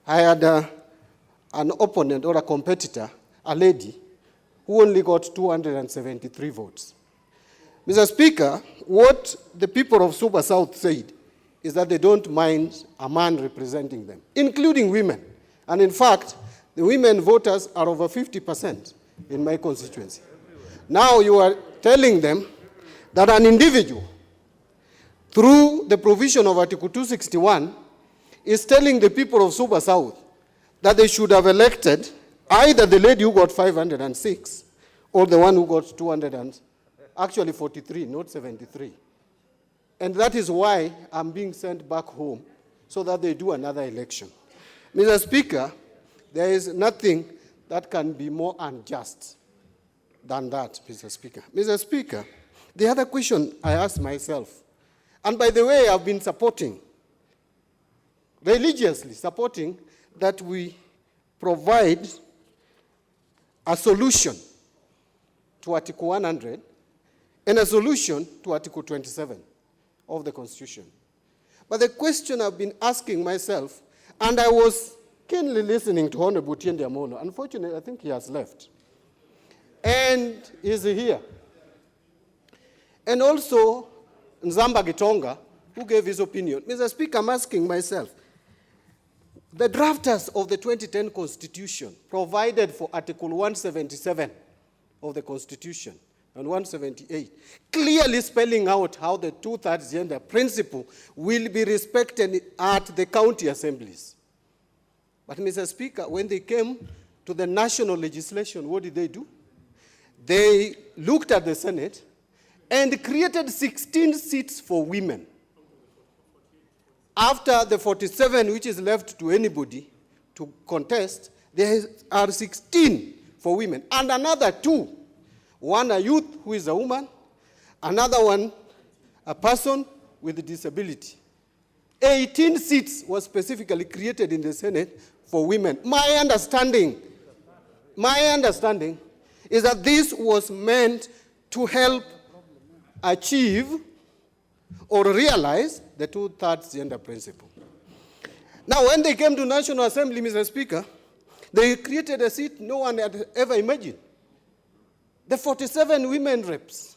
I had an opponent or a competitor, a lady, who only got 273 votes. Mr. Speaker, what the people of Super South said is that they don't mind a man representing them, including women. And in fact, the women voters are over 50% in my constituency. Now you are telling them that an individual, through the provision of Article 261, is telling the people of Super South that they should have elected either the lady who got 506 or the one who got 43, not 73. And that is why I'm being sent back home so that they do another election. Mr. Speaker, there is nothing that can be more unjust than that, Mr. Speaker. Mr. Speaker, the other question I asked myself, and by the way, I've been religiously supporting that we provide a solution to Article 100 and a solution to Article 27 of the Constitution. But the question I've been asking myself, and I was keenly listening to Honorable Tiende Amolo. Unfortunately, I think he has left. And he's here. And also, Nzamba Gitonga, who gave his opinion. Mr. Speaker, I'm asking myself, the drafters of the 2010 Constitution provided for Article 177 of the Constitution and 178, clearly spelling out how the 2/3 gender principle will be respected at the county assemblies. But, Mr. Speaker, when they came to the national legislation, what did they do? They looked at the Senate and created 16 seats for women. After the 47, which is left to anybody to contest, there are 16 for women, and another 2. One, a youth who is a woman, another one, a person with a disability. 18 seats were specifically created in the Senate for women. My understanding is that this was meant to help achieve or realize the 2/3 gender principle. Now, when they came to National Assembly, Mr. Speaker, they created a seat no one had ever imagined. The 47 women reps.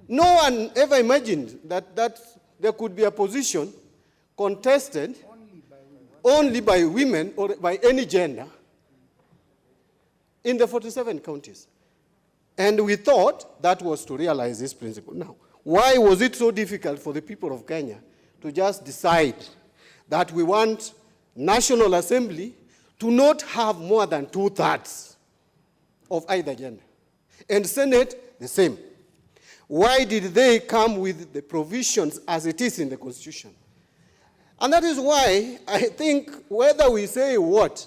No one ever imagined that there could be a position contested only by women or by any gender in the 47 counties. And we thought that was to realize this principle. Now, why was it so difficult for the people of Kenya to just decide that we want National Assembly to not have more than 2/3 of either gender, and Senate the same? Why did they come with the provisions as it is in the Constitution? And that is why I think whether we say what,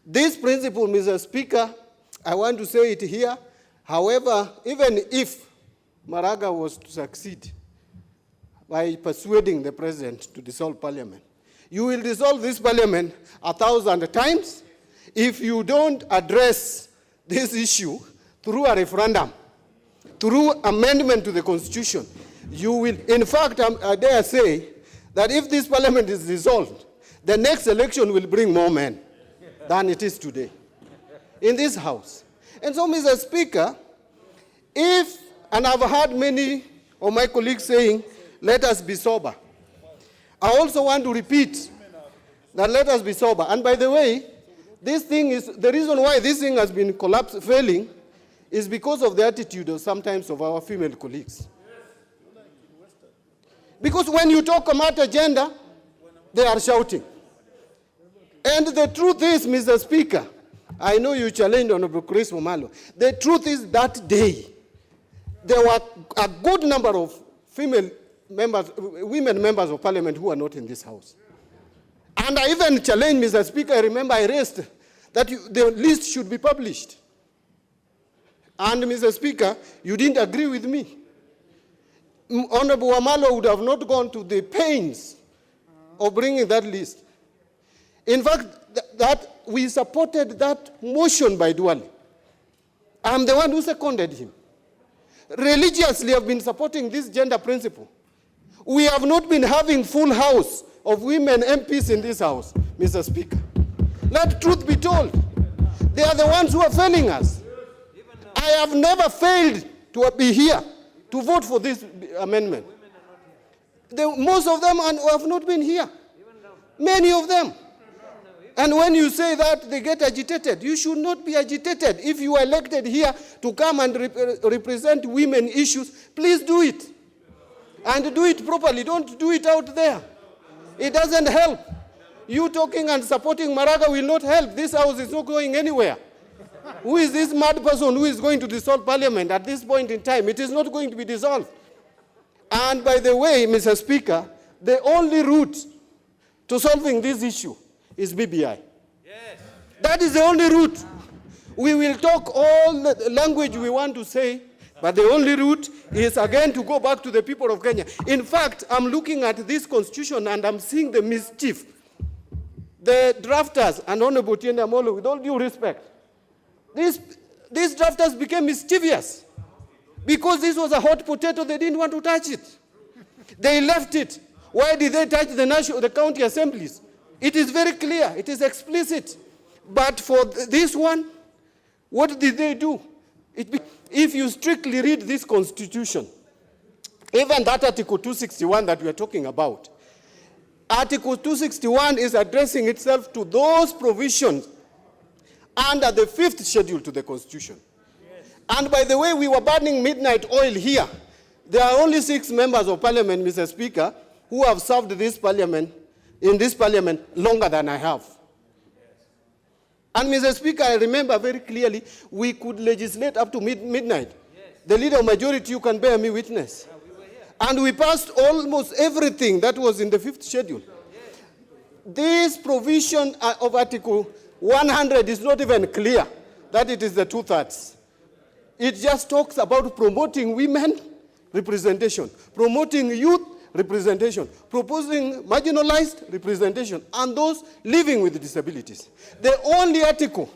this principle, Mr. Speaker, I want to say it here. However, even if Maraga was to succeed by persuading the president to dissolve parliament, you will dissolve this parliament 1,000 times if you don't address this issue through a referendum, through amendment to the Constitution. You will, in fact, I dare say that if this parliament is dissolved, the next election will bring more men than it is today in this house. And so, Mr. Speaker, if, and I've heard many of my colleagues saying, let us be sober. I also want to repeat that let us be sober. And by the way, this thing is, the reason why this thing has been failing is because of the attitude of sometimes of our female colleagues. Because when you talk about gender, they are shouting. And the truth is, Mr. Speaker, I know you challenged Honorable Chris Momalo. The truth is that day, there were a good number of female members, women members of parliament who are not in this house. And I even challenged, Mr. Speaker, I remember I raised that the list should be published. And Mr. Speaker, you didn't agree with me. Honorable Wamalo would have not gone to the pains of bringing that list. In fact, that we supported that motion by Duale. I'm the one who seconded him. Religiously, I've been supporting this gender principle. We have not been having full house of women MPs in this house, Mr. Speaker. Let truth be told. They are the ones who are failing us. I have never failed to be here to vote for this amendment. Most of them have not been here. Many of them. And when you say that, they get agitated. You should not be agitated. If you are elected here to come and represent women issues, please do it. And do it properly. Don't do it out there. It doesn't help. You talking and supporting Maraga will not help. This house is not going anywhere. Who is this mad person who is going to dissolve parliament at this point in time? It is not going to be dissolved. And by the way, Mr. Speaker, the only route to solving this issue is BBI. Yes. That is the only route. We will talk all the language we want to say, but the only route is again to go back to the people of Kenya. In fact, I'm looking at this constitution and I'm seeing the mischief. The drafters, and Honorable Tienda Molo, with all due respect, these drafters became mischievous because this was a hot potato. They didn't want to touch it. They left it. Why did they touch the county assemblies? It is very clear. It is explicit. But for this one, what did they do? If you strictly read this constitution, even that Article 261 that we are talking about, Article 261 is addressing itself to those provisions under the 5th schedule to the Constitution. Yes. And by the way, we were burning midnight oil here. There are only 6 members of parliament, Mr. Speaker, who have served this parliament, in this parliament longer than I have. Yes. And Mr. Speaker, I remember very clearly, we could legislate up to midnight. Yes. The leader of majority, you can bear me witness. Yeah, we were here. And we passed almost everything that was in the 5th schedule. Yes. This provision of Article 100 is not even clear that it is the 2/3. It just talks about promoting women representation, promoting youth representation, proposing marginalized representation, and those living with disabilities. The only article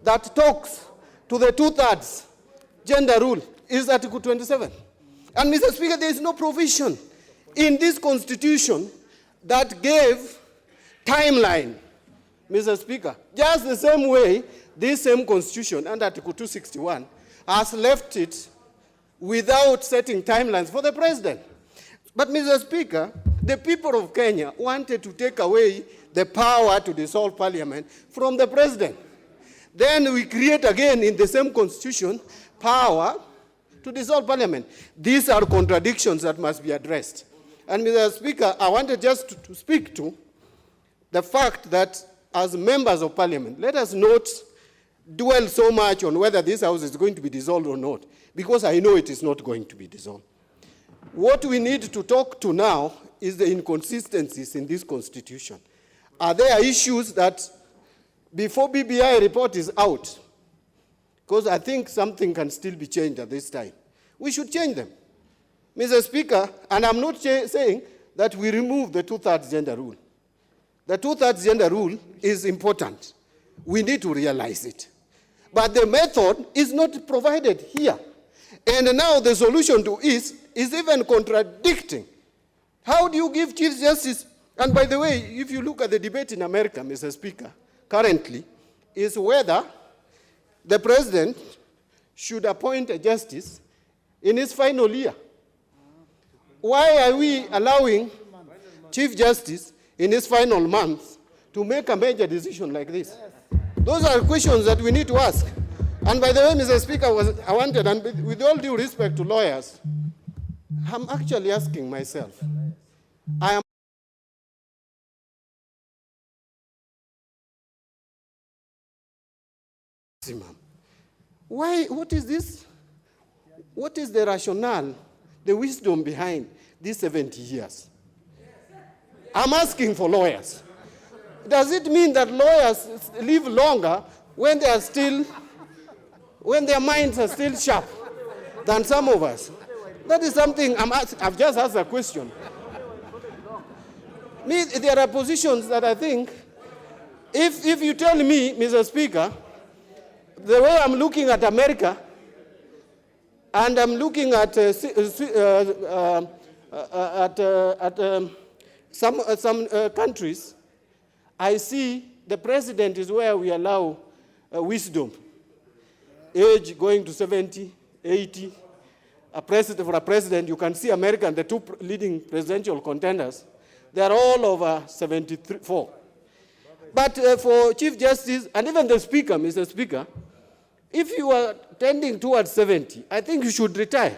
that talks to the 2/3 gender rule is Article 27. And Mr. Speaker, there is no provision in this constitution that gave timeline. Mr. Speaker, just the same way this same constitution under Article 261 has left it without setting timelines for the president. But Mr. Speaker, the people of Kenya wanted to take away the power to dissolve parliament from the president. Then we create again in the same constitution power to dissolve parliament. These are contradictions that must be addressed. And Mr. Speaker, I wanted just to speak to the fact that as members of parliament, let us not dwell so much on whether this house is going to be dissolved or not, because I know it is not going to be dissolved. What we need to talk to now is the inconsistencies in this constitution. Are there issues that before BBI report is out, because I think something can still be changed at this time, we should change them. Mr. Speaker, and I'm not saying that we remove the 2/3 gender rule. The 2/3 gender rule is important. We need to realize it. But the method is not provided here. And now the solution to it is even contradicting. How do you give Chief Justice? And by the way, if you look at the debate in America, Mr. Speaker, currently, is whether the president should appoint a justice in his final year. Why are we allowing Chief Justice in his final month to make a major decision like this? Those are questions that we need to ask. And by the way, Mr. Speaker, I wanted, and with all due respect to lawyers, I'm actually asking myself, why, what is this? What is the rationale, the wisdom behind these 70 years? I'm asking for lawyers. Does it mean that lawyers live longer when they are still, when their minds are still sharp than some of us? That is something I've just asked a question. There are positions that I think, if you tell me, Mr. Speaker, the way I'm looking at America, and I'm looking at some countries, I see the president is where we allow wisdom. Age going to 70, 80. For a president, you can see America and the two leading presidential contenders, they are all over 74. But for Chief Justice, and even the Speaker, Mr. Speaker, if you are tending towards 70, I think you should retire.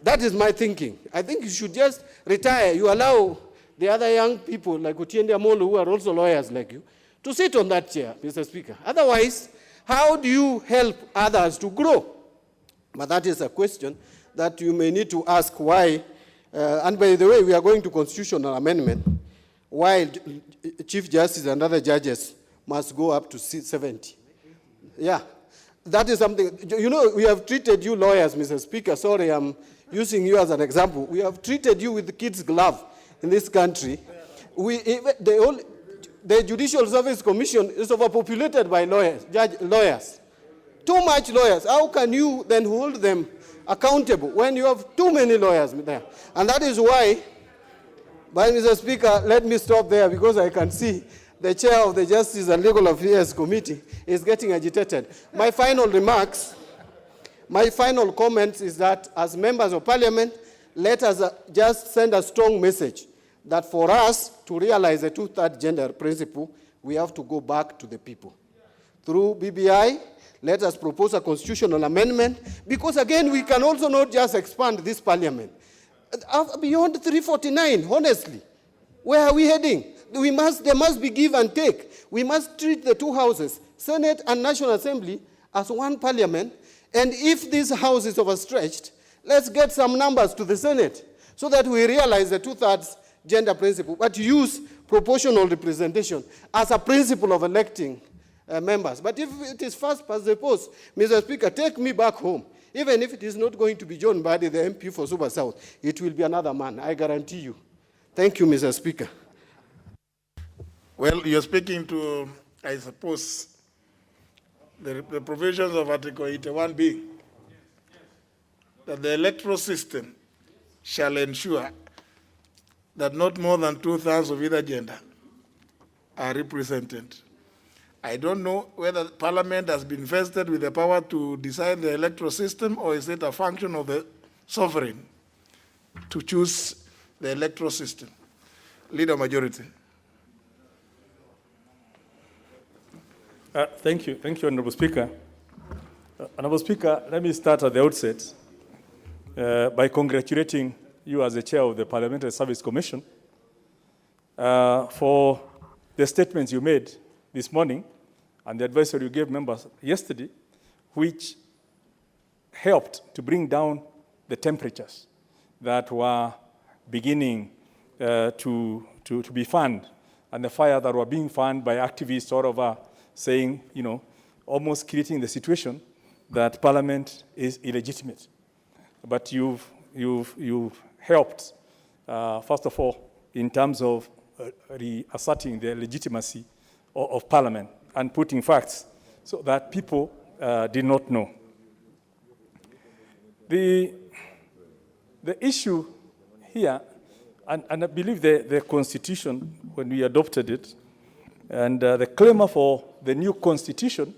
That is my thinking. I think you should just retire. You allow the other young people like Otiende Amolo, who are also lawyers like you, to sit on that chair, Mr. Speaker. Otherwise, how do you help others to grow? But that is a question that you may need to ask why. And by the way, we are going to constitutional amendment, while Chief Justice and other judges must go up to 70. Yeah, that is something. You know, we have treated you lawyers, Mr. Speaker. Sorry, I'm using you as an example. We have treated you with the kid's glove in this country. The Judicial Service Commission is overpopulated by lawyers. Too much lawyers. How can you then hold them accountable when you have too many lawyers there? And that is why, Mr. Speaker, let me stop there because I can see the chair of the Justice and Legal Affairs Committee is getting agitated. My final remarks, my final comments is that as members of parliament, let us just send a strong message that for us to realize the 2/3 gender principle, we have to go back to the people. Through BBI, let us propose a constitutional amendment, because again, we can also not just expand this parliament. Beyond 349, honestly, where are we heading? There must be give and take. We must treat the two houses, Senate and National Assembly, as one parliament. And if this house is overstretched, let's get some numbers to the Senate so that we realize the 2/3 gender principle, but use proportional representation as a principle of electing members. But if it is first past the post, Mr. Speaker, take me back home. Even if it is not going to be John Badi, the MP for Super South, it will be another man, I guarantee you. Thank you, Mr. Speaker. Well, you're speaking to, I suppose, the provisions of Article 81B, that the electoral system shall ensure that not more than 2/3 of either gender are represented. I don't know whether Parliament has been vested with the power to decide the electoral system, or is it a function of the sovereign to choose the electoral system. Leader Majority. Thank you, Honorable Speaker. Honorable Speaker, let me start at the outset by congratulating you as the chair of the Parliamentary Service Commission for the statements you made this morning and the advisory you gave members yesterday, which helped to bring down the temperatures that were beginning to be fanned, and the fire that were being fanned by activists all over, saying, you know, almost creating the situation that Parliament is illegitimate. But you've helped, first of all, in terms of reasserting the legitimacy of Parliament and putting facts so that people did not know. The issue here, and I believe the Constitution, when we adopted it, and the claim for the new Constitution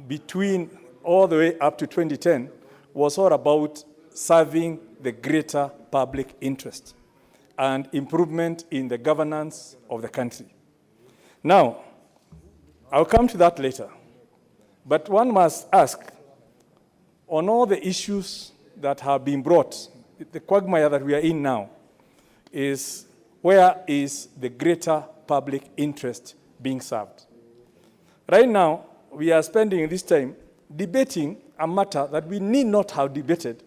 between all the way up to 2010 was all about serving the greater public interest and improvement in the governance of the country. Now, I'll come to that later, but one must ask, on all the issues that have been brought, the quagmire that we are in now is, where is the greater public interest being served? Right now, we are spending this time debating a matter that we need not have debated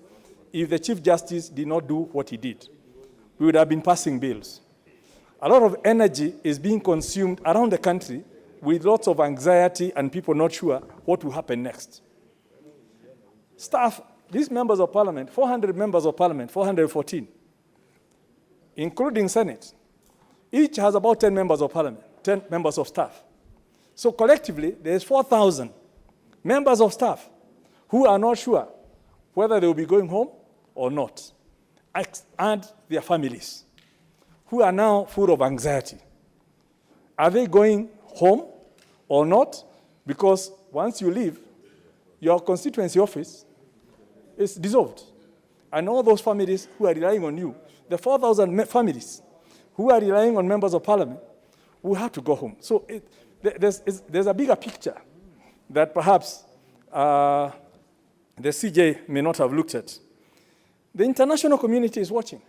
if the Chief Justice did not do what he did. We would have been passing bills. A lot of energy is being consumed around the country with lots of anxiety and people not sure what will happen next. Staff, these members of Parliament, 400 members of Parliament, 414, including Senate, each has about 10 members of Parliament, 10 members of staff. So collectively, there's 4,000 members of staff who are not sure whether they will be going home or not, and their families, who are now full of anxiety. Are they going home or not? Because once you leave, your constituency office is dissolved. And all those families who are relying on you, the 4,000 families who are relying on members of Parliament, will have to go home. So there's a bigger picture that perhaps the CJ may not have looked at. The international community is watching.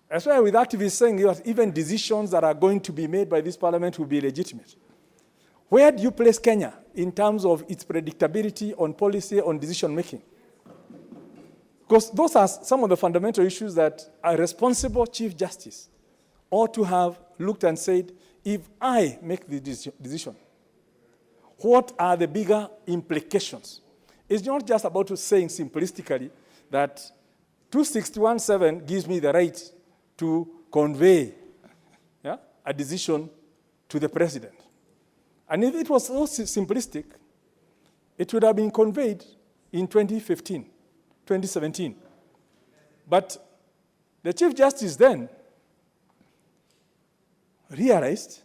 That's why with activists saying that even decisions that are going to be made by this Parliament will be legitimate. Where do you place Kenya in terms of its predictability on policy, on decision making? Because those are some of the fundamental issues that a responsible Chief Justice ought to have looked and said, if I make the decision, what are the bigger implications? It's not just about saying simplistically that 261(7) gives me the right to convey a decision to the president. And if it was so simplistic, it would have been conveyed in 2015, 2017. But the Chief Justice then realized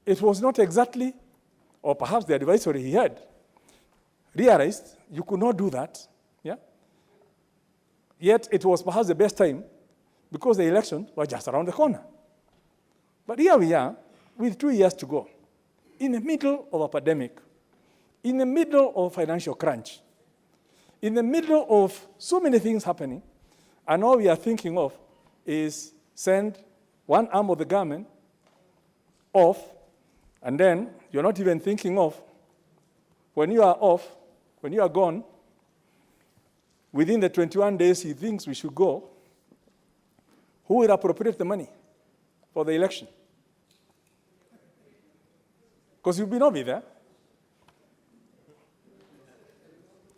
it was not exactly, or perhaps the advisory he had, realized you could not do that. Yet it was perhaps the best time because the election was just around the corner. But here we are with 2 years to go, in the middle of a pandemic, in the middle of financial crunch, in the middle of so many things happening, and all we are thinking of is send one arm of the government off, and then you're not even thinking of when you are off, when you are gone, within the 21 days he thinks we should go, who will appropriate the money for the election? Because you will not be there.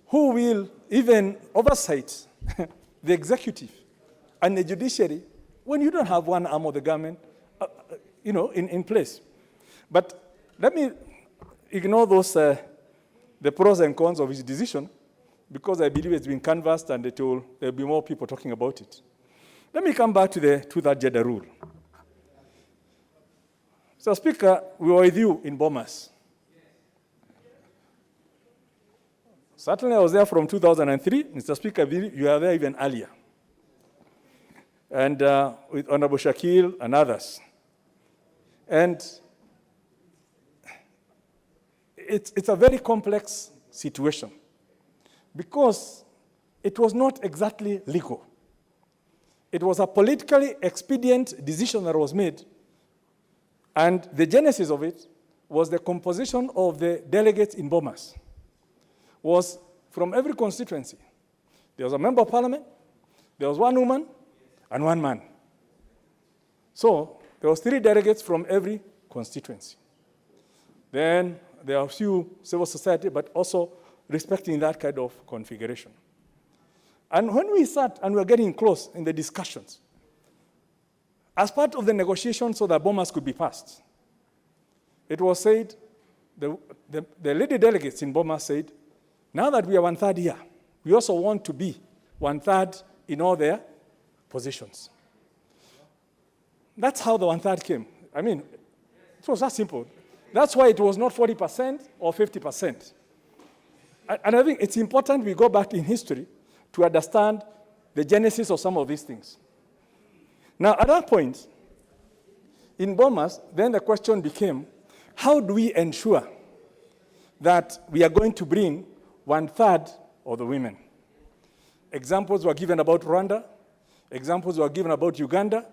Who will even oversight the executive and the judiciary when you don't have one arm of the government in place? But let me ignore those, the pros and cons of his decision, because I believe it's been canvassed and there'll be more people talking about it. Let me come back to that gender rule. So, Speaker, we were with you in Bomas. Certainly, I was there from 2003. Mr. Speaker, you were there even earlier. And with Honorable Shakil and others. And it's a very complex situation because it was not exactly legal. It was a politically expedient decision that was made, and the genesis of it was the composition of the delegates in Bomas. Was from every constituency. There was a member of parliament, there was one woman, and one man. So there was 3 delegates from every constituency. Then there are a few civil society, but also respecting that kind of configuration. And when we sat and we were getting close in the discussions, as part of the negotiations so that Bomas could be passed, it was said, the lady delegates in Bomas said, now that we are 1/3 here, we also want to be 1/3 in all their positions. That's how the 1/3 came. I mean, it was that simple. That's why it was not 40% or 50%. And I think it's important we go back in history to understand the genesis of some of these things. Now, at that point, in Bomas, then the question became, how do we ensure that we are going to bring 1/3 of the women? Examples were given about Rwanda. Examples were given about Uganda.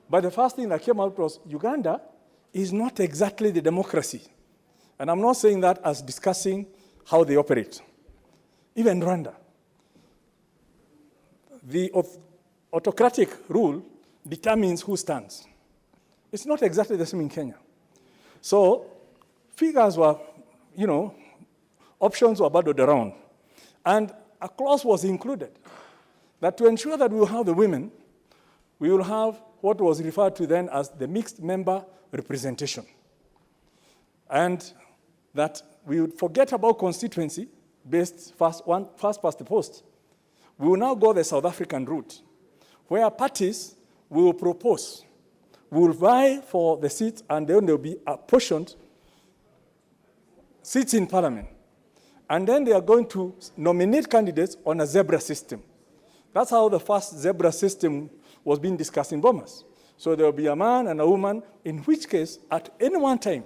But the first thing that came out was Uganda is not exactly the democracy. And I'm not saying that as discussing how they operate. Even Rwanda. The autocratic rule determines who stands. It's not exactly the same in Kenya. So figures were, options were battled around. And a clause was included that to ensure that we will have the women, we will have what was referred to then as the mixed member representation. And that we would forget about constituency-based first past the post. We will now go the South African route, where parties will propose, will vie for the seats, and then there will be apportioned seats in parliament. And then they are going to nominate candidates on a zebra system. That's how the first zebra system was being discussed in Bomas. So there will be a man and a woman, in which case, at any one time,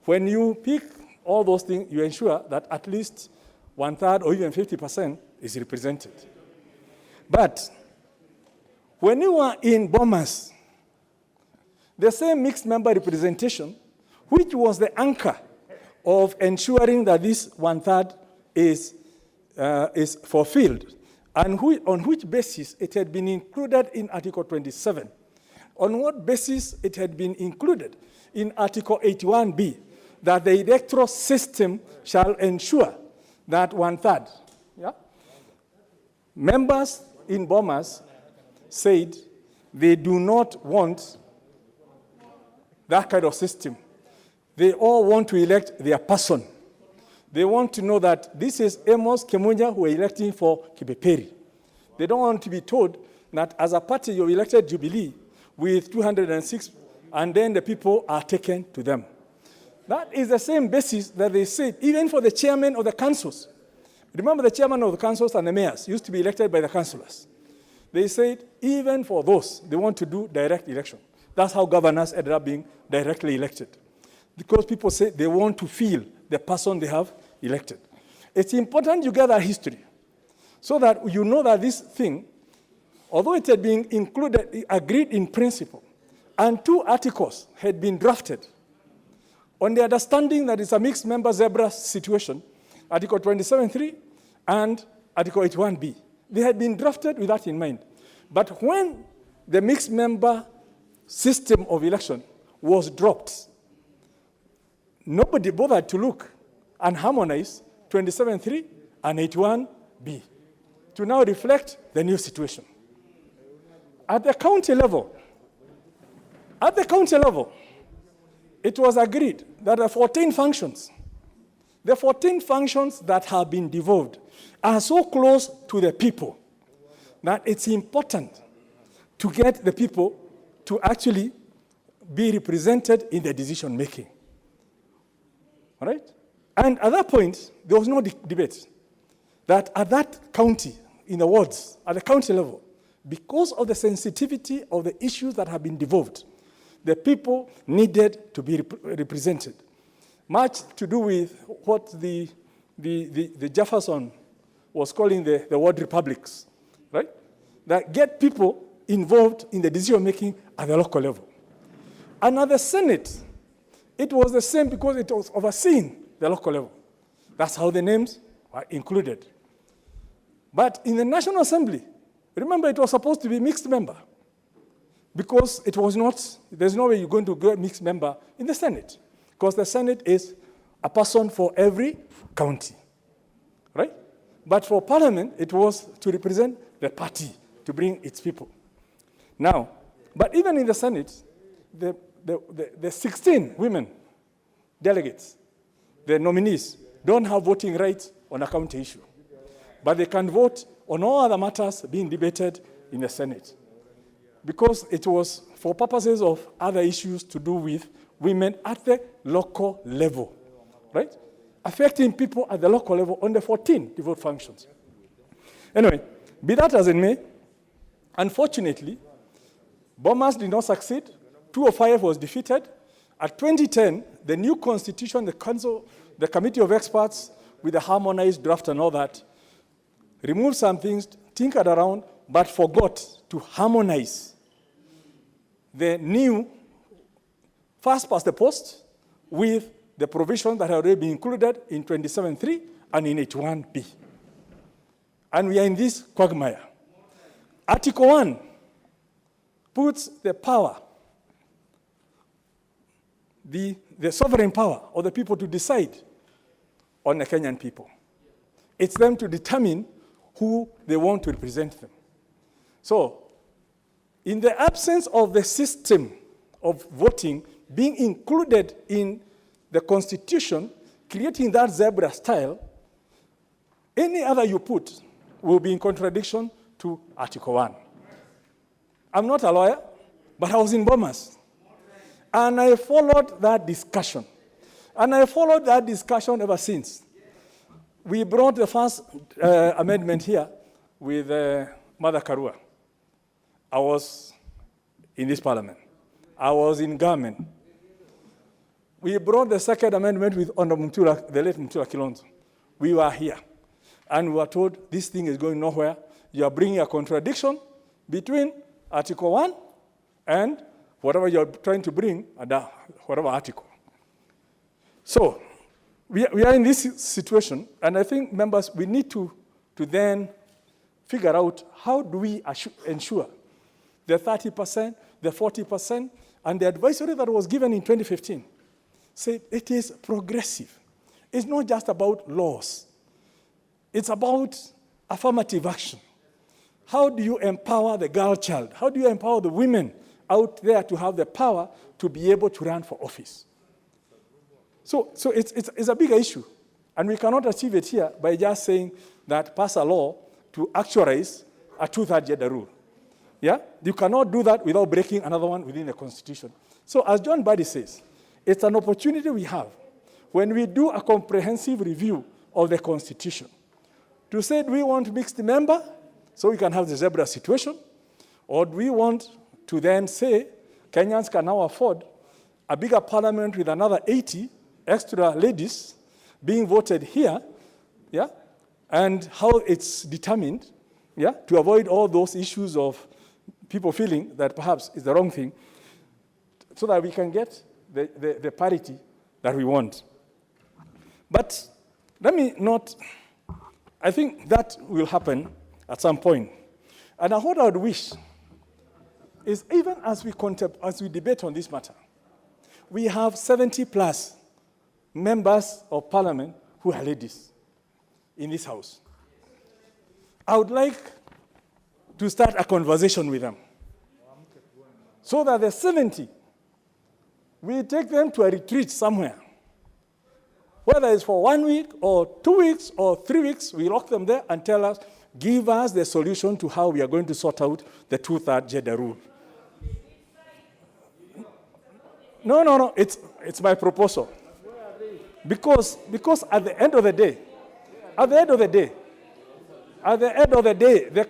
when you pick all those things, you ensure that at least 1/3 or even 50% is represented. But when you are in Bomas, the same mixed member representation, which was the anchor of ensuring that this 1/3 is fulfilled, and on which basis it had been included in Article 27. On what basis it had been included in Article 81B, that the electoral system shall ensure that 1/3. Yeah? Members in Bomas said they do not want that kind of system. They all want to elect their person. They want to know that this is Amos Kemunya who are electing for Kibeperi. They don't want to be told that as a party you elected Jubilee with 206, and then the people are taken to them. That is the same basis that they said, even for the chairman of the councils. Remember, the chairman of the councils and the mayors used to be elected by the councillors. They said, even for those, they want to do direct election. That's how governors ended up being directly elected. Because people say they want to feel the person they have elected. It's important you gather history so that you know that this thing, although it had been included, agreed in principle, and 2 articles had been drafted on the understanding that it's a mixed member zebra situation, Article 27.3 and Article 81B. They had been drafted with that in mind. But when the mixed member system of election was dropped, nobody bothered to look and harmonize 27.3 and 81B to now reflect the new situation. At the county level, it was agreed that the 14 functions that have been devolved are so close to the people that it's important to get the people to actually be represented in the decision making. All right? And at that point, there was no debate that at that county, in the wards, at the county level, because of the sensitivity of the issues that have been devolved, the people needed to be represented. Much to do with what the Jefferson was calling the word republics, right? That get people involved in the decision-making at the local level. And at the Senate, it was the same because it was overseeing the local level. That's how the names were included. But in the National Assembly, remember it was supposed to be mixed member because it was not, there's no way you're going to get mixed member in the Senate because the Senate is a person for every county, right? But for Parliament, it was to represent the party, to bring its people. Now, but even in the Senate, the 16 women delegates, the nominees, don't have voting rights on a county issue. But they can vote on all other matters being debated in the Senate. Because it was for purposes of other issues to do with women at the local level, right? Affecting people at the local level on the 14 devolved functions. Anyway, be that as it may, unfortunately, Bomas did not succeed. 205 was defeated. At 2010, the new constitution, the council, the committee of experts with the harmonized draft and all that, removed some things, tinkered around, but forgot to harmonize the new first past the post with the provisions that had already been included in 27.3 and in 81B. And we are in this quagmire. Article 1 puts the power, the sovereign power of the people to decide on the Kenyan people. It's them to determine who they want to represent them. So, in the absence of the system of voting being included in the Constitution, creating that zebra style, any other you put will be in contradiction to Article 1. I'm not a lawyer, but I was in Bomas. And I followed that discussion. And I followed that discussion ever since. We brought the first amendment here with Mother Karua. I was in this parliament. I was in government. We brought the second amendment with Honorable Mutula, the late Mutula Kilonzo. We were here. And we were told this thing is going nowhere. You are bringing a contradiction between Article 1 and whatever you're trying to bring, whatever article. So, we are in this situation, and I think, members, we need to then figure out how do we ensure the 30%, the 40%, and the advisory that was given in 2015 said it is progressive. It's not just about laws. It's about affirmative action. How do you empower the girl child? How do you empower the women out there to have the power to be able to run for office? So it's a bigger issue. And we cannot achieve it here by just saying that pass a law to actualize a two-thirds gender rule. Yeah? You cannot do that without breaking another one within the Constitution. So as John Buddy says, it's an opportunity we have when we do a comprehensive review of the Constitution to say, do we want mixed member so we can have the zebra situation? Or do we want to then say Kenyans can now afford a bigger parliament with another 80 extra ladies being voted here, yeah, and how it's determined, yeah, to avoid all those issues of people feeling that perhaps it's the wrong thing, so that we can get the parity that we want. But let me not, I think that will happen at some point. And what I would wish is even as we debate on this matter, we have 70 plus members of parliament who are ladies in this house. I would like to start a conversation with them so that the 70, we take them to a retreat somewhere. Whether it's for 1 week or 2 weeks or 3 weeks, we lock them there and tell us, give us the solution to how we are going to sort out the two-thirds gender rule. No, it's my proposal. Because at the end of the day, the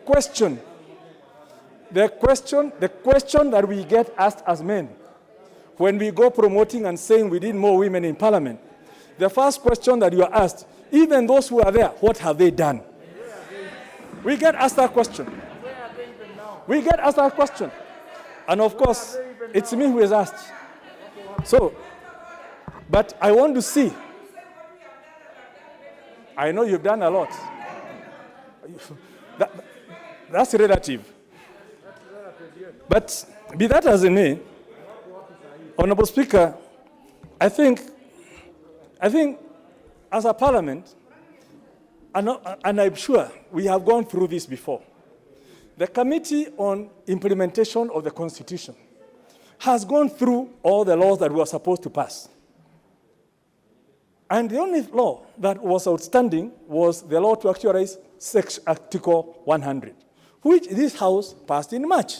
question that we get asked as men, when we go promoting and saying we need more women in parliament, the first question that you are asked, even those who are there, what have they done? We get asked that question. We get asked that question. And of course, it's me who is asked. So, but I want to see. I know you've done a lot. That's relative. But be that as it may, Honorable Speaker, I think as a parliament, and I'm sure we have gone through this before, the Committee on Implementation of the Constitution has gone through all the laws that we were supposed to pass. And the only law that was outstanding was the law to actualize Article 100, which this House passed in March.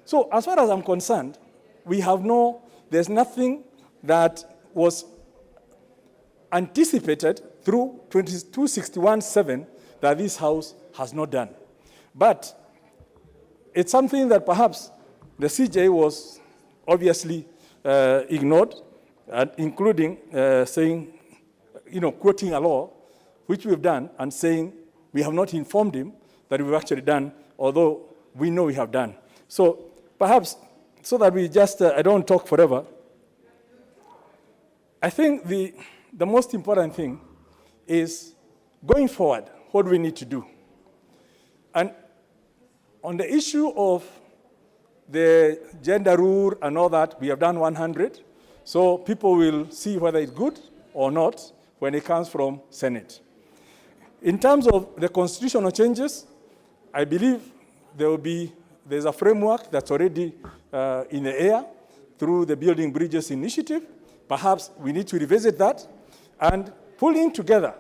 So as far as I'm concerned, there's nothing that was anticipated through 2261(7) that this House has not done. But it's something that perhaps the CJ was obviously ignored, including saying, quoting a law, which we've done, and saying we have not informed him that we've actually done, although we know we have done. So perhaps, so that we just, I don't talk forever, I think the most important thing is going forward, what do we need to do? And on the issue of the gender rule and all that, we have done 100. So people will see whether it's good or not when it comes from Senate. In terms of the constitutional changes, I believe there's a framework that's already in the air through the Building Bridges initiative. Perhaps we need to revisit that and pull in together,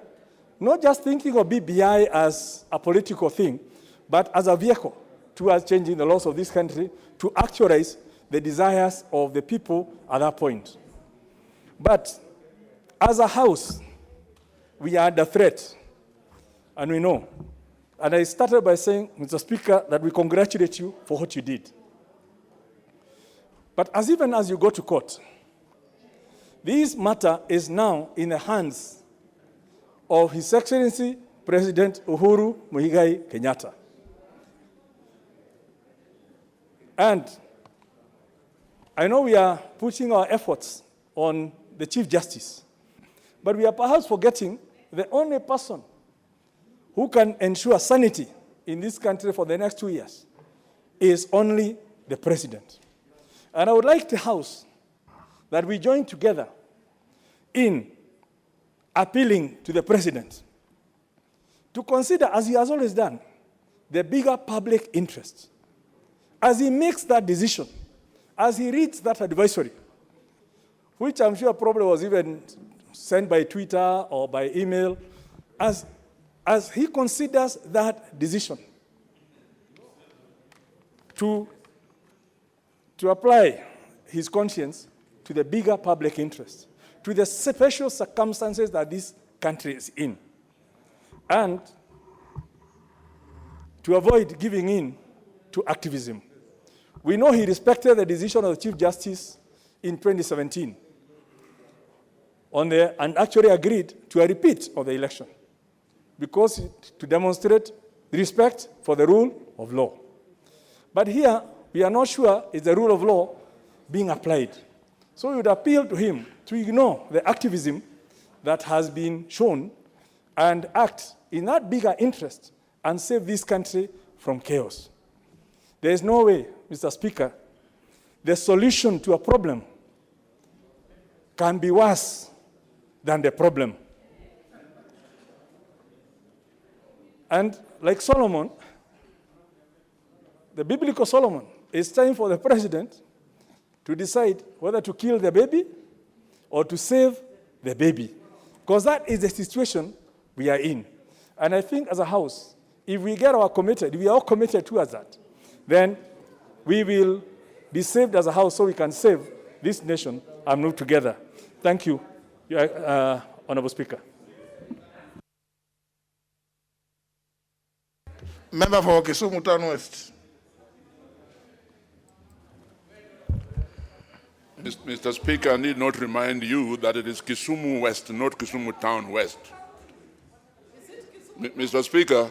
not just thinking of BBI as a political thing, but as a vehicle towards changing the laws of this country to actualize the desires of the people at that point. But as a House, we are under threat, and we know. And I started by saying, Mr. Speaker, that we congratulate you for what you did. But even as you go to court, this matter is now in the hands of His Excellency President Uhuru Muigai Kenyatta. And I know we are putting our efforts on the Chief Justice, but we are perhaps forgetting the only person who can ensure sanity in this country for the next 2 years is only the President. And I would like the House that we join together in appealing to the President to consider, as he has always done, the bigger public interest. As he makes that decision, as he reads that advisory, which I'm sure probably was even sent by Twitter or by email, as he considers that decision to apply his conscience to the bigger public interest, to the special circumstances that this country is in, and to avoid giving in to activism. We know he respected the decision of the Chief Justice in 2017 and actually agreed to a repeat of the election because to demonstrate respect for the rule of law. But here, we are not sure is the rule of law being applied. So we would appeal to him to ignore the activism that has been shown and act in that bigger interest and save this country from chaos. There is no way, Mr. Speaker, the solution to a problem can be worse than the problem. And like Solomon, the biblical Solomon, it's time for the president to decide whether to kill the baby or to save the baby. Because that is the situation we are in. And I think as a House, if we get we are all committed towards that, then we will be saved as a House so we can save this nation and move together. Thank you, Honorable Speaker. Member for Kisumu Town West. Mr. Speaker, I need not remind you that it is Kisumu West, not Kisumu Town West. Mr. Speaker,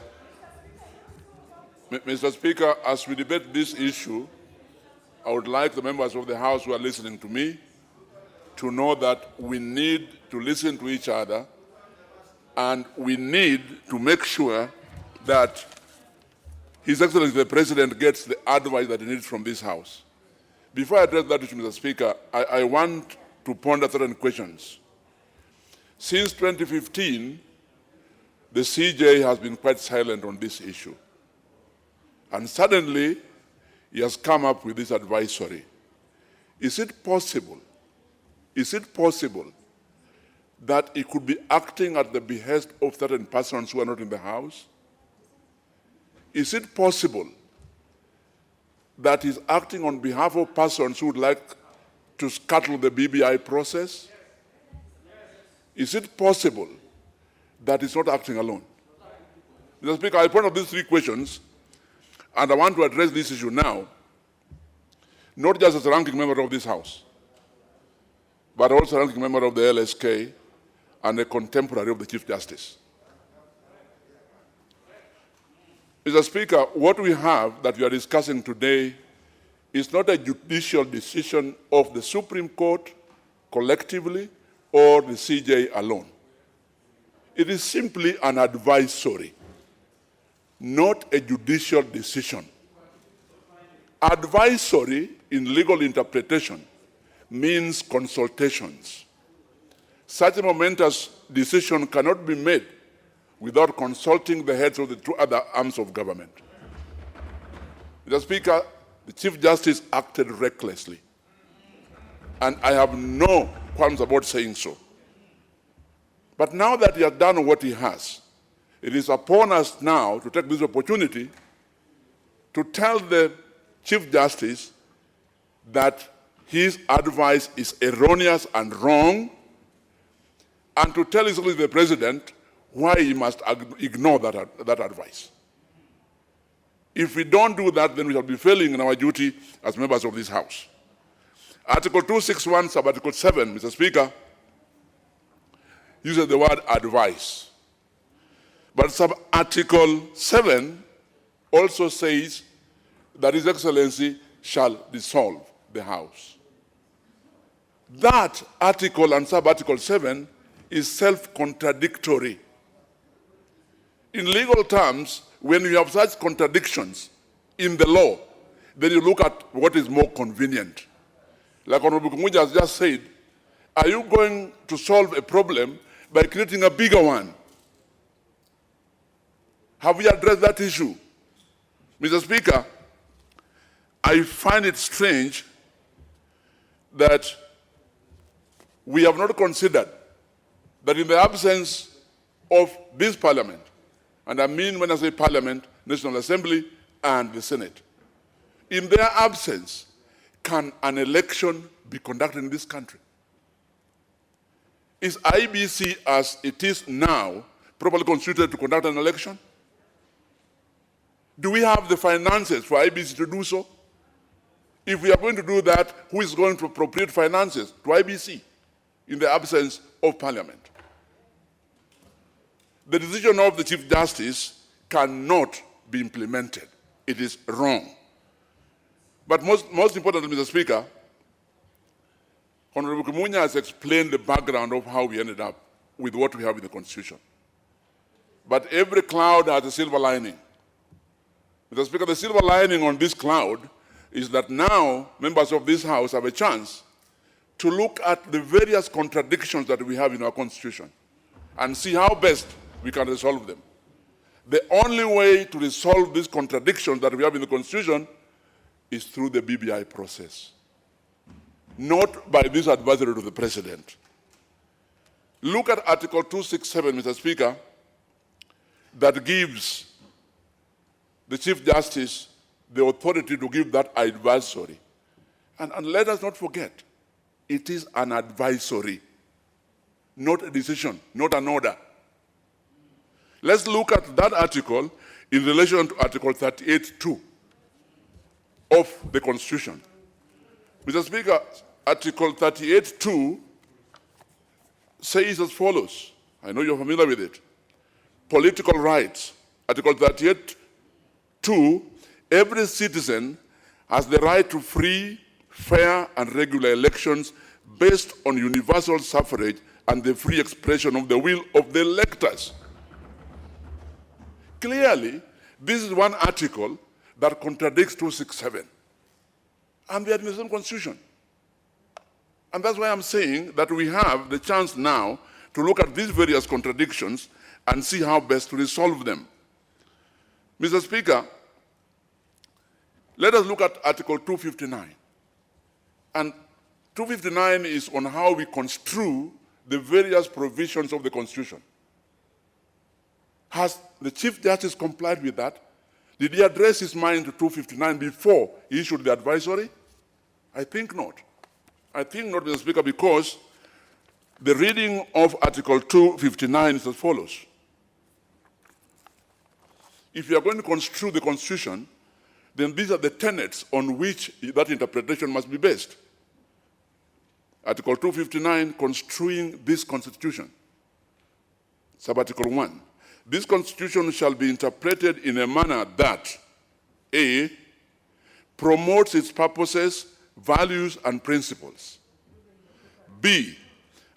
Mr. Speaker, as we debate this issue, I would like the members of the House who are listening to me to know that we need to listen to each other, and we need to make sure that His Excellency the President gets the advice that he needs from this House. Before I address that issue, Mr. Speaker, I want to ponder certain questions. Since 2015, the CJ has been quite silent on this issue. And suddenly, he has come up with this advisory. Is it possible that he could be acting at the behest of certain persons who are not in the House? Is it possible that he's acting on behalf of persons who would like to scuttle the BBI process? Is it possible that he's not acting alone? Mr. Speaker, I point out these three questions, and I want to address this issue now, not just as a ranking member of this House, but also a ranking member of the LSK and a contemporary of the Chief Justice. Mr. Speaker, what we have that we are discussing today is not a judicial decision of the Supreme Court collectively or the CJ alone. It is simply an advisory, not a judicial decision. Advisory in legal interpretation means consultations. Such a momentous decision cannot be made without consulting the heads of the two other arms of government. Mr. Speaker, the Chief Justice acted recklessly, and I have no qualms about saying so. But now that he has done what he has, it is upon us now to take this opportunity to tell the Chief Justice that his advice is erroneous and wrong, and to tell the President why he must ignore that advice. If we don't do that, then we shall be failing in our duty as members of this House. Article 261, sub-article 7, Mr. Speaker, uses the word advice. But sub-article 7 also says that His Excellency shall dissolve the House. That article and sub-article 7 is self-contradictory. In legal terms, when you have such contradictions in the law, then you look at what is more convenient. Like Honorable Kumuja has just said, are you going to solve a problem by creating a bigger one? Have we addressed that issue? Mr. Speaker, I find it strange that we have not considered that in the absence of this Parliament, and I mean when I say Parliament, National Assembly and the Senate, in their absence, can an election be conducted in this country? Is IBC as it is now properly constituted to conduct an election? Do we have the finances for IBC to do so? If we are going to do that, who is going to appropriate finances to IBC in the absence of Parliament? The decision of the Chief Justice cannot be implemented. It is wrong. But most importantly, Mr. Speaker, Honorable Kumunya has explained the background of how we ended up with what we have in the Constitution. But every cloud has a silver lining. Mr. Speaker, the silver lining on this cloud is that now members of this House have a chance to look at the various contradictions that we have in our Constitution and see how best we can resolve them. The only way to resolve these contradictions that we have in the Constitution is through the BBI process, not by this advisory to the President. Look at Article 267, Mr. Speaker, that gives the Chief Justice the authority to give that advisory. And let us not forget, it is an advisory, not a decision, not an order. Let's look at that article in relation to Article 38(2) of the Constitution. Mr. Speaker, Article 38(2) says as follows. I know you're familiar with it. Political rights. Article 38 2, every citizen has the right to free, fair, and regular elections based on universal suffrage and the free expression of the will of the electors. Clearly, this is one article that contradicts 267 and the administration constitution. And that's why I'm saying that we have the chance now to look at these various contradictions and see how best to resolve them. Mr. Speaker, let us look at Article 259. And 259 is on how we construe the various provisions of the Constitution. Has the Chief Justice complied with that? Did he address his mind to 259 before he issued the advisory? I think not. I think not, Mr. Speaker, because the reading of Article 259 is as follows. If you are going to construe the Constitution, then these are the tenets on which that interpretation must be based. Article 259, construing this Constitution. Sub-Article 1. This Constitution shall be interpreted in a manner that, A, promotes its purposes, values, and principles. B,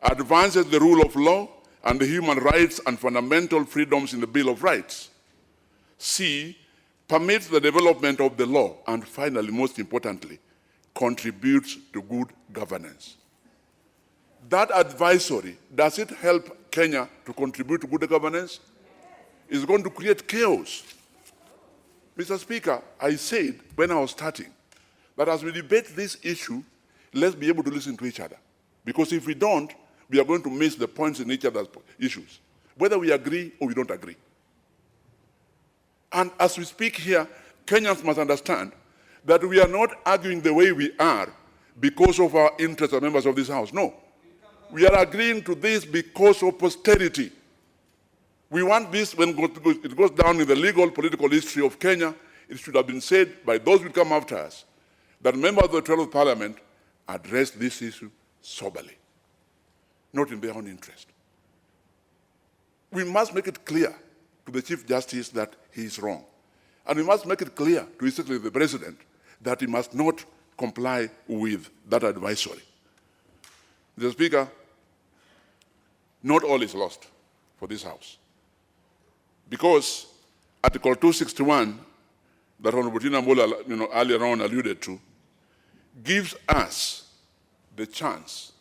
advances the rule of law and the human rights and fundamental freedoms in the Bill of Rights. C, permits the development of the law. And finally, most importantly, contributes to good governance. That advisory, does it help Kenya to contribute to good governance? It's going to create chaos. Mr. Speaker, I said when I was starting that as we debate this issue, let's be able to listen to each other. Because if we don't, we are going to miss the points in each other's issues, whether we agree or we don't agree. And as we speak here, Kenyans must understand that we are not arguing the way we are because of our interests as members of this House. No. We are agreeing to this because of posterity. We want this, when it goes down in the legal, political history of Kenya, it should have been said by those who come after us that members of the 12th Parliament address this issue soberly, not in their own interest. We must make it clear to the Chief Justice that he is wrong. And we must make it clear to His Excellency the President that he must not comply with that advisory. Mr. Speaker, not all is lost for this House. Because Article 261, that Honorable Tina Mbola earlier on alluded to, gives us the chance,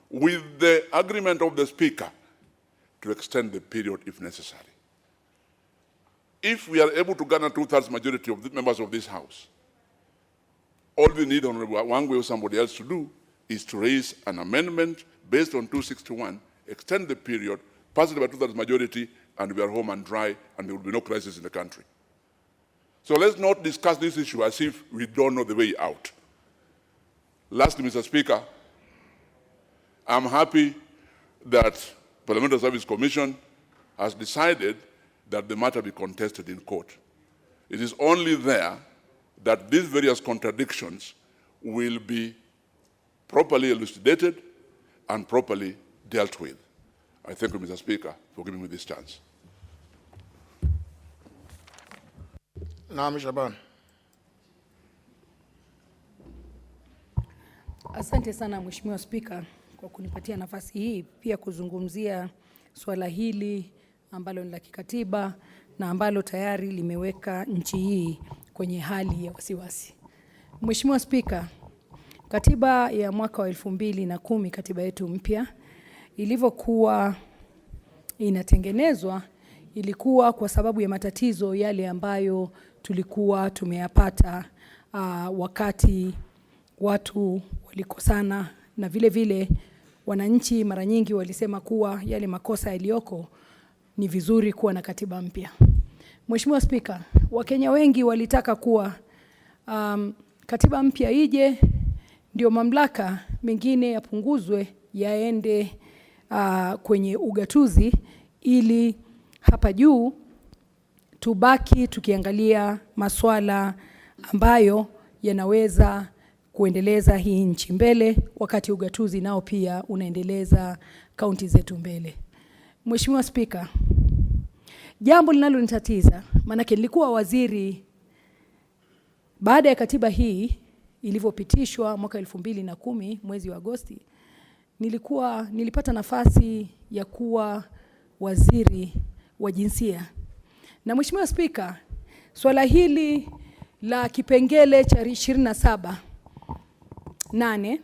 with the agreement of the Speaker, to extend the period if necessary. If we are able to garner 2/3 majority of the members of this House, all we need, Honorable, one way or somebody else to do is to raise an amendment based on 261, extend the period, pass it by 2/3 majority, and we are home and dry, and there will be no crisis in the country. So let's not discuss this issue as if we don't know the way out. Lastly, Mr. Speaker, I'm happy that Parliamentary Service Commission has decided that the matter be contested in court. It is only there that these various contradictions will be properly elucidated and properly dealt with. I thank you, Mr. Speaker, for giving me this chance. Naam, Shaban. Asante sana Mheshimiwa Spika kwa kunipatia nafasi hii pia kuzungumzia swala hili ambalo ni la kikatiba na ambalo tayari limeweka nchi hii kwenye hali ya wasiwasi. Mheshimiwa Spika, katiba ya mwaka wa 2010, katiba yetu mpya, ilivyokuwa inatengenezwa, ilikuwa kwa sababu ya matatizo yale ambayo tulikuwa tumeyapata wakati watu walikosana, na vile vile wananchi mara nyingi walisema kuwa yale makosa yaliyoko ni vizuri kuwa na katiba mpya. Mheshimiwa Spika, Wakenya wengi walitaka kuwa katiba mpya ije ndio mamlaka mengine yapunguzwe yaende kwenye ugatuzi, ili hapa juu tubaki tukiangalia maswala ambayo yanaweza kuendeleza hii nchi mbele, wakati ugatuzi nao pia unaendeleza kaunti zetu mbele. Mheshimiwa Spika, Jambo linalonitatiza, maanake nilikuwa waziri baada ya katiba hii ilivyopitishwa mwaka 2010 mwezi wa Agosti, nilipata nafasi ya kuwa waziri wa jinsia. Na Mheshimiwa Spika, swala hili la kipengele cha 27(8),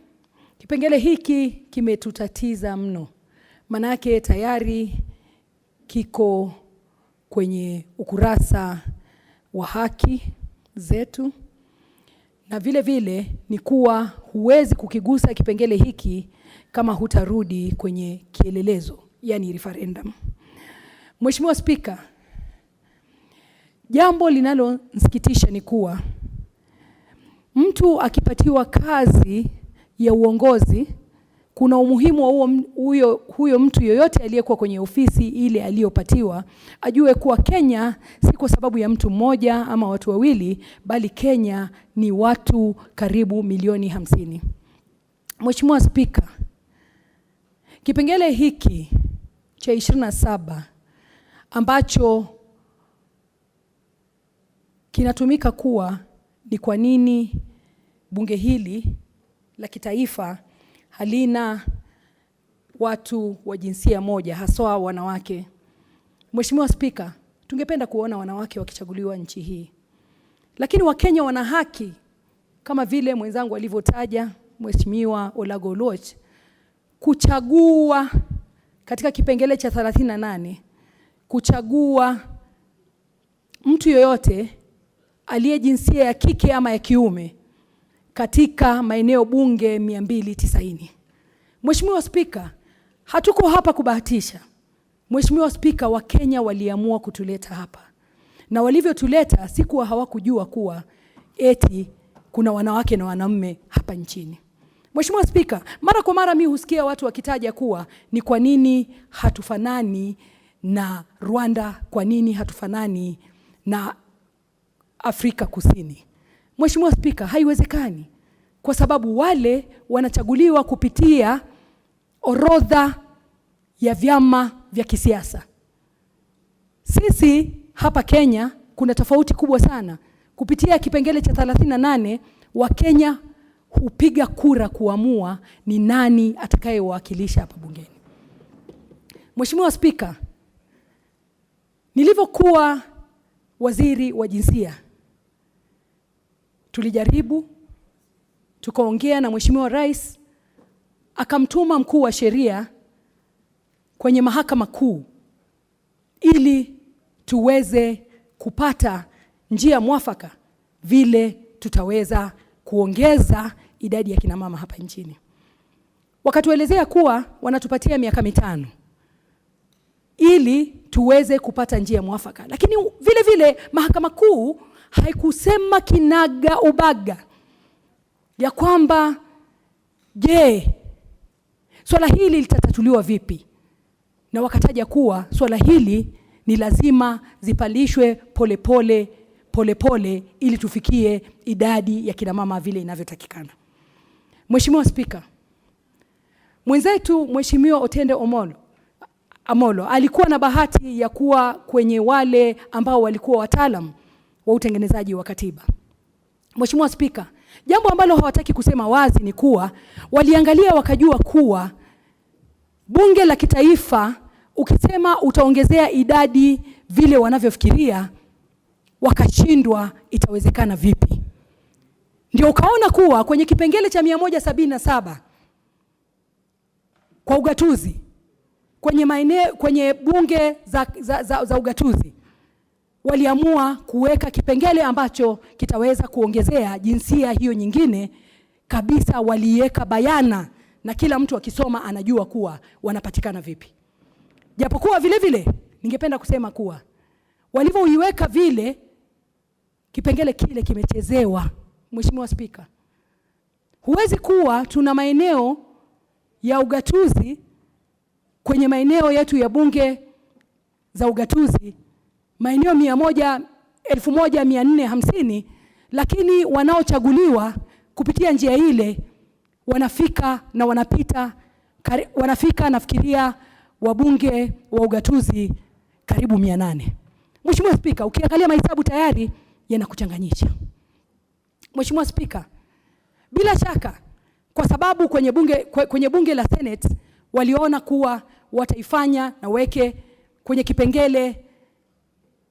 kipengele hiki kimetutatiza mno. Manake tayari kiko kwenye ukurasa wa haki zetu, na vile vile ni kuwa huwezi kukigusa kipengele hiki kama hutarudi kwenye kielelezo, yani referendum. Mheshimiwa Spika, jambo linalonisikitisha ni kuwa mtu akipatiwa kazi ya uongozi, kuna umuhimu wa huyo mtu yoyote aliyekuwa kwenye ofisi ile aliyopatiwa ajue kuwa Kenya si kwa sababu ya mtu mmoja ama watu wawili, bali Kenya ni watu karibu milioni 50. Mheshimiwa Spika, kipengele hiki cha 27 ambacho kinatumika kuwa ni kwa nini bunge hili la kitaifa halina watu wa jinsia moja, haswa wanawake. Mheshimiwa Spika, tungependa kuona wanawake wakichaguliwa nchi hii. Lakini Wakenya wana haki, kama vile mwenzangu alivyotaja Mheshimiwa Olago Oloch, kuchagua katika kipengele cha 38, kuchagua mtu yoyote aliye jinsia ya kike ama ya kiume katika maeneo bunge 290. Mheshimiwa Spika, hatuko hapa kubahatisha. Mheshimiwa Spika, Wakenya waliamua kutuleta hapa. Na walivyotuleta si kuwa hawakujua kuwa eti kuna wanawake na wanaume hapa nchini. Mheshimiwa Spika, mara kwa mara mimi husikia watu wakitaja kuwa ni kwa nini hatufanani na Rwanda, kwa nini hatufanani na Afrika Kusini. Mheshimiwa Spika, haiwezekani, kwa sababu wale wanachaguliwa kupitia orodha ya vyama vya kisiasa. Sisi hapa Kenya kuna tofauti kubwa sana. Kupitia kipengele cha 38, Wakenya hupiga kura kuamua ni nani atakayewakilisha hapa bungeni. Mheshimiwa Spika, nilivyokuwa waziri wa jinsia, tulijaribu, tukaongea na Mheshimiwa Rais, akamtuma mkuu wa sheria kwenye mahakama kuu ili tuweze kupata njia mwafaka vile tutaweza kuongeza idadi ya kina mama hapa nchini. Wakatuelezea kuwa wanatupatia miaka 5 ili tuweze kupata njia mwafaka. Lakini vile vile mahakama kuu haikusema kinaga ubaga ya kwamba je, swala hili litatatuliwa vipi? Na wakataja kuwa swala hili ni lazima zipalishwe polepole ili tufikie idadi ya kina mama vile inavyotakikana. Mheshimiwa Spika, mwenzetu Mheshimiwa Otende Amolo alikuwa na bahati ya kuwa kwenye wale ambao walikuwa wataalam wa utengenezaji wa katiba. Mheshimiwa Spika, jambo ambalo hawataki kusema wazi ni kuwa waliangalia wakajua kuwa bunge la kitaifa ukisema utaongezea idadi vile wanavyofikiria, wakashindwa itawezekana vipi. Ndio ukaona kuwa kwenye kipengele cha 177 kwa ugatuzi, kwenye bunge za ugatuzi, waliamua kuweka kipengele ambacho kitaweza kuongezea jinsia hiyo nyingine kabisa. Waliweka bayana na kila mtu akisoma anajua kuwa wanapatikana vipi. Japokuwa vile vile ningependa kusema kuwa walivyoiweka vile, kipengele kile kimechezewa. Mheshimiwa Spika, huwezi kuwa tuna maeneo ya ugatuzi kwenye maeneo yetu ya bunge za ugatuzi, maeneo 1450, lakini wanaochaguliwa kupitia njia ile wanafika nafikiria wabunge wa ugatuzi karibu 800. Mheshimiwa Spika, ukiangalia mahesabu tayari yanakuchanganyisha. Mheshimiwa Spika, bila shaka kwa sababu kwenye bunge la Senate waliona kuwa wataifanya na weke kwenye kipengele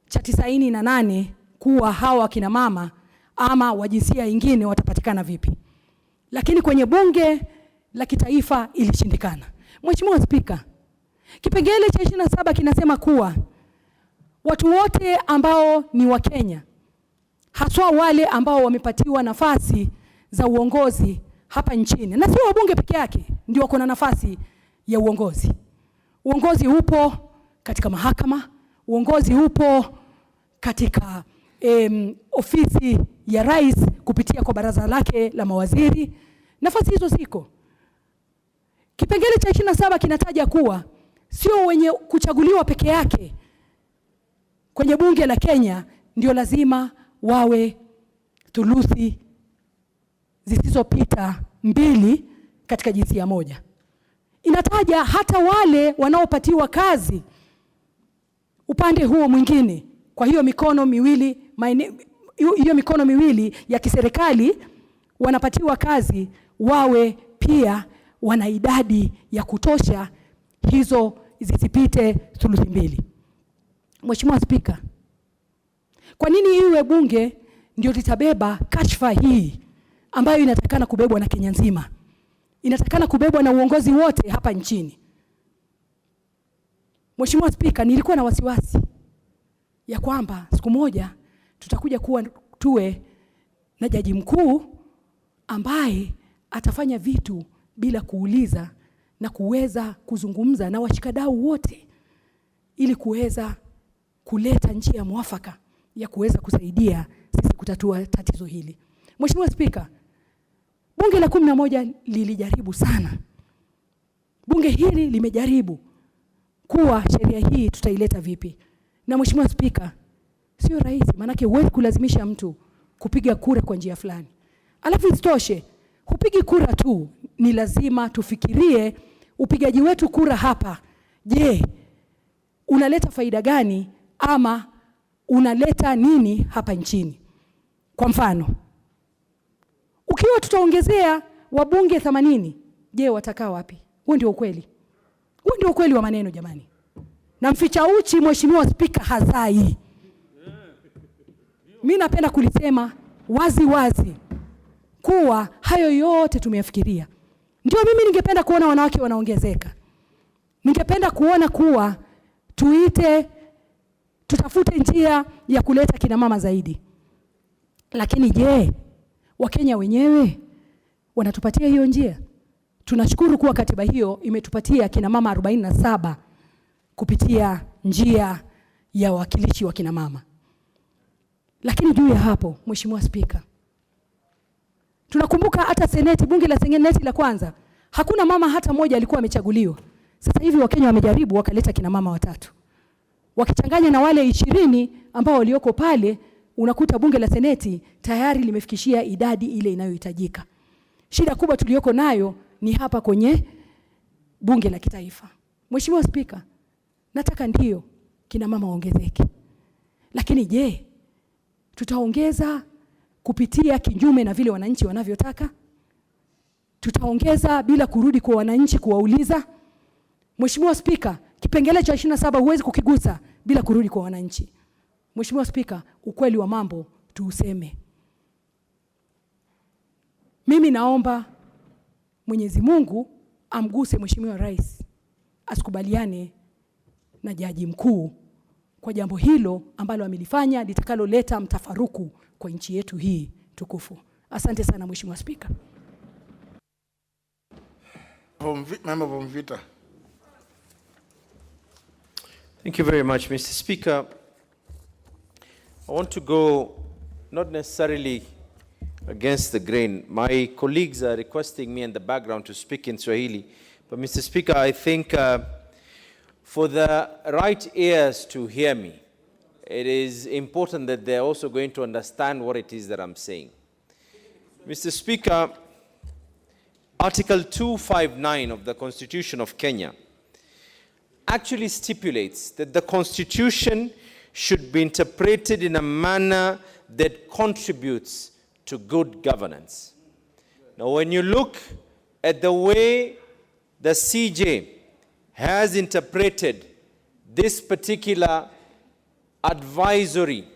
cha 98 kuwa hawa kina mama ama wa jinsia nyingine watapatikana vipi. Lakini kwenye bunge la kitaifa ilishindikana. Mheshimiwa Spika, kipengele cha 27 kinasema kuwa watu wote ambao ni wa Kenya, haswa wale ambao wamepatiwa nafasi za uongozi hapa nchini, na sio wabunge peke yake ndio wako na nafasi ya uongozi. Uongozi upo katika mahakama, uongozi upo katika ofisi ya rais kupitia kwa baraza lake la mawaziri. Nafasi hizo ziko. Kipengele cha 27 kinataja kuwa sio wenye kuchaguliwa peke yake kwenye bunge la Kenya ndio lazima wawe thuluthi zisizopita 2 katika jinsia moja. Inataja hata wale wanaopatiwa kazi upande huo mwingine. Kwa hiyo mikono miwili ya kiserikali wanapatiwa kazi, wawe pia wana idadi ya kutosha, hizo zisipite thuluthi 2. Mheshimiwa Spika, kwa nini iwe bunge ndio litabeba kashfa hii ambayo inatakana kubebwa na Kenya nzima? Inatakana kubebwa na uongozi wote hapa nchini. Mheshimiwa Spika, nilikuwa na wasiwasi ya kwamba siku moja tutakuja tuwe na jaji mkuu ambaye atafanya vitu bila kuuliza na kuweza kuzungumza na washikadau wote ili kuweza kuleta njia mwafaka ya kuweza kusaidia sisi kutatua tatizo hili. Mheshimiwa Spika, bunge la 11 lilijaribu sana. Bunge hili limejaribu kuwa sheria hii tutaileta vipi. Na Mheshimiwa Spika, sio rahisi, manake huwezi kulazimisha mtu kupiga kura kwa njia fulani. Alafu isitoshe, kupigi kura tu, ni lazima tufikirie upigaji wetu kura hapa. Je, unaleta faida gani ama unaleta nini hapa nchini? Kwa mfano, ukiwa tutaongezea wabunge 80, je, watakaa wapi? Huo ndio ukweli. Huo ndio ukweli wa maneno jamani. Na mficha uchi Mheshimiwa Spika hazai. Mimi napenda kulisema wazi wazi kuwa hayo yote tumeyafikiria. Ndio mimi ningependa kuona wanawake wanaongezeka. Ningependa kuona kuwa tutafute njia ya kuleta kina mama zaidi. Lakini je, Wakenya wenyewe wanatupatia hiyo njia? Tunashukuru kuwa katiba hiyo imetupatia kina mama 47 kupitia njia ya wakilishi wa kina mama. Lakini juu ya hapo, Mheshimiwa Spika, tunakumbuka hata Seneti, bunge la Seneti la kwanza, hakuna mama hata mmoja alikuwa amechaguliwa. Sasa hivi Wakenya wamejaribu wakaleta kina mama 3. Wakichanganya na wale 20 ambao walioko pale, unakuta bunge la Seneti tayari limefikishia idadi ile inayohitajika. Shida kubwa tuliyoko nayo ni hapa kwenye bunge la kitaifa. Mheshimiwa Spika, nataka ndio kina mama waongezeke. Lakini je, tutaongeza kupitia kinyume na vile wananchi wanavyotaka? Tutaongeza bila kurudi kwa wananchi kuwauliza? Mheshimiwa Spika, kipengele cha 27 huwezi kukigusa bila kurudi kwa wananchi. Mheshimiwa Spika, ukweli wa mambo tuuseme. Mimi naomba Mwenyezi Mungu amguse Mheshimiwa Rais asikubaliane na jaji mkuu kwa jambo hilo ambalo amelifanya litakaloleta mtafaruku kwa nchi yetu hii tukufu. Asante sana Mheshimiwa Spika. Member from Vita. Thank you very much, Mr. Speaker. I want to go not necessarily against the grain. My colleagues are requesting me in the background to speak in Swahili. But Mr. Speaker, I think for the right ears to hear me, it is important that they're also going to understand what it is that I'm saying. Mr. Speaker, Article 259 of the Constitution of Kenya actually stipulates that the Constitution should be interpreted in a manner that contributes to good governance. Now, when you look at the way the CJ has interpreted this particular advisory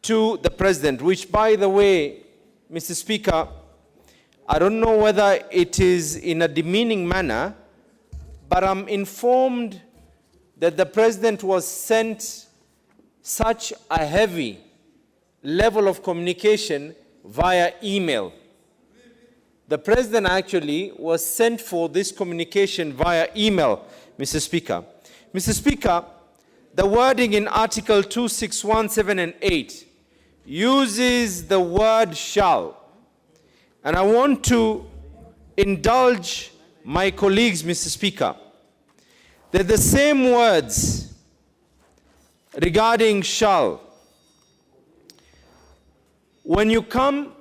to the President, which, by the way, Mr. Speaker, I don't know whether it is in a demeaning manner, but I'm informed that the President was sent such a heavy level of communication via email. The President actually was sent for this communication via email, Mr. Speaker. Mr. Speaker, the wording in Article 261, 7 and 8 uses the word shall. And I want to indulge my colleagues, Mr. Speaker, that the same words regarding shall, when you come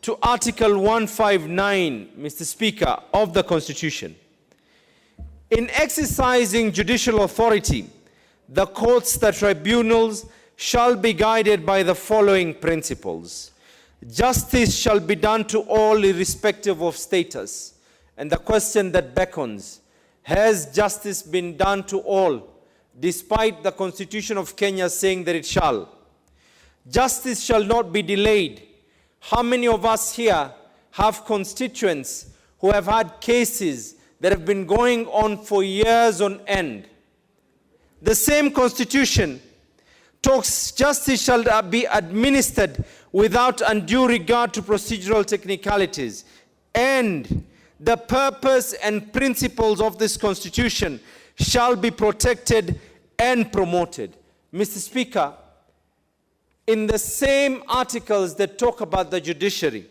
to Article 159, Mr. Speaker, of the Constitution, in exercising judicial authority, the courts, the tribunals, shall be guided by the following principles. Justice shall be done to all irrespective of status. And the question that beckons, has justice been done to all, despite the Constitution of Kenya saying that it shall? Justice shall not be delayed. How many of us here have constituents who have had cases that have been going on for years on end? The same Constitution talks justice shall be administered without undue regard to procedural technicalities. And the purpose and principles of this Constitution shall be protected and promoted. Mr. Speaker, in the same articles that talk about the judiciary,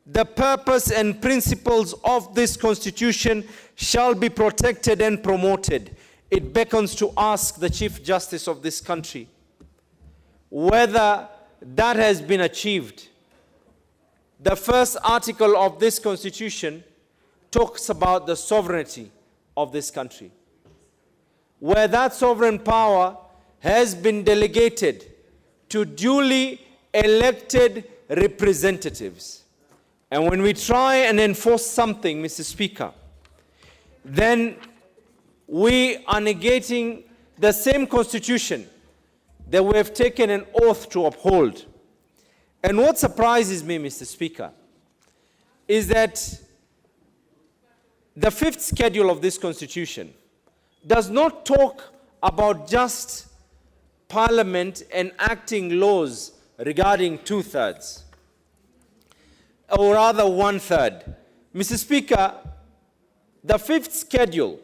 the purpose and principles of this Constitution shall be protected and promoted. It beckons to ask the Chief Justice of this country whether that has been achieved. The first article of this Constitution talks about the sovereignty of this country, where that sovereign power has been delegated to duly elected representatives. And when we try and enforce something, Mr. Speaker, then we are negating the same Constitution that we have taken an oath to uphold. And what surprises me, Mr. Speaker, is that the fifth schedule of this Constitution does not talk about just Parliament enacting laws regarding 2/3, or rather 1/3. Mr. Speaker, the fifth schedule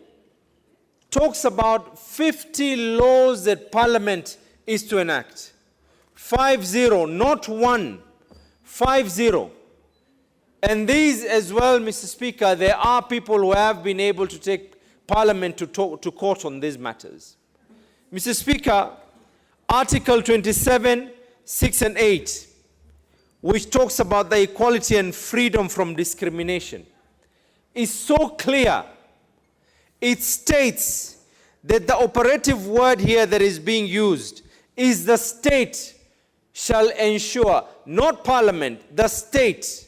talks about 50 laws that Parliament is to enact. 50, not 1, 50. And these as well, Mr. Speaker, there are people who have been able to take Parliament to court on these matters. Mr. Speaker, Article 27, 6 and 8, which talks about the equality and freedom from discrimination, is so clear. It states that the operative word here that is being used is the state shall ensure, not Parliament, the state.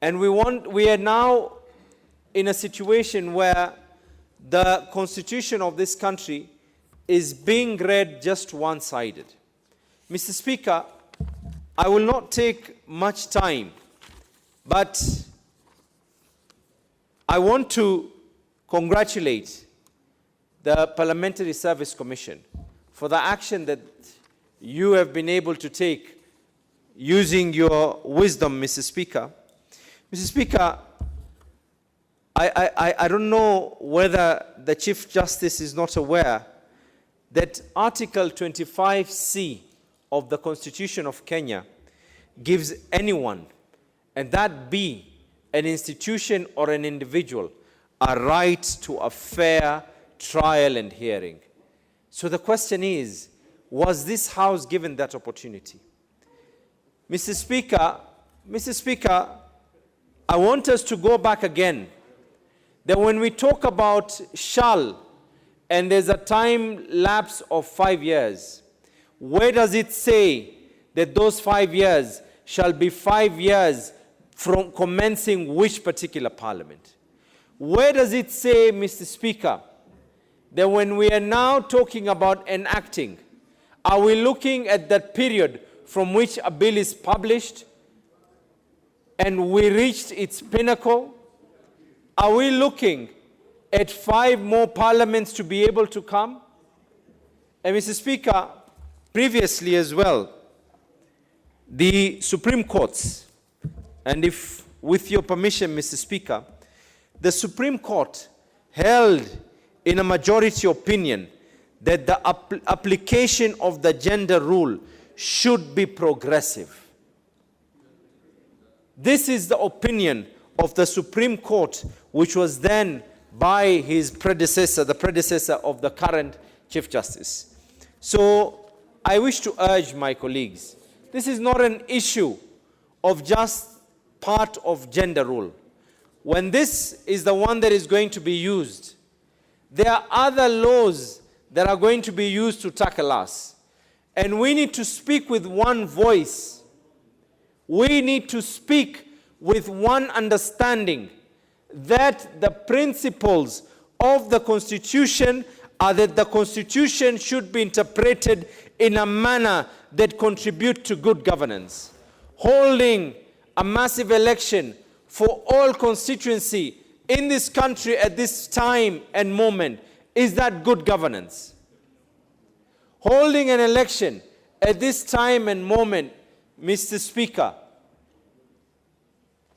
And we are now in a situation where the Constitution of this country is being read just one-sided. Mr. Speaker, I will not take much time, but I want to congratulate the Parliamentary Service Commission for the action that you have been able to take using your wisdom, Mr. Speaker. Mr. Speaker, I don't know whether the Chief Justice is not aware that Article 25C of the Constitution of Kenya gives anyone, and that be an institution or an individual, a right to a fair trial and hearing. So the question is, was this House given that opportunity? Mr. Speaker, I want us to go back again, that when we talk about shall and there's a time lapse of 5 years, where does it say that those 5 years shall be 5 years from commencing which particular parliament? Where does it say, Mr. Speaker, that when we are now talking about enacting, are we looking at that period from which a bill is published and we reached its pinnacle? Are we looking at 5 more parliaments to be able to come? And Mr. Speaker, previously as well, the Supreme Courts, and if with your permission, Mr. Speaker, the Supreme Court held in a majority opinion that the application of the gender rule should be progressive. This is the opinion of the Supreme Court, which was then by his predecessor, the predecessor of the current Chief Justice. So I wish to urge my colleagues, this is not an issue of just part of gender rule. When this is the one that is going to be used, there are other laws that are going to be used to tackle us. And we need to speak with one voice. We need to speak with one understanding that the principles of the Constitution are that the Constitution should be interpreted in a manner that contribute to good governance. Holding a massive election for all constituency in this country at this time and moment, is that good governance? Holding an election at this time and moment, Mr. Speaker,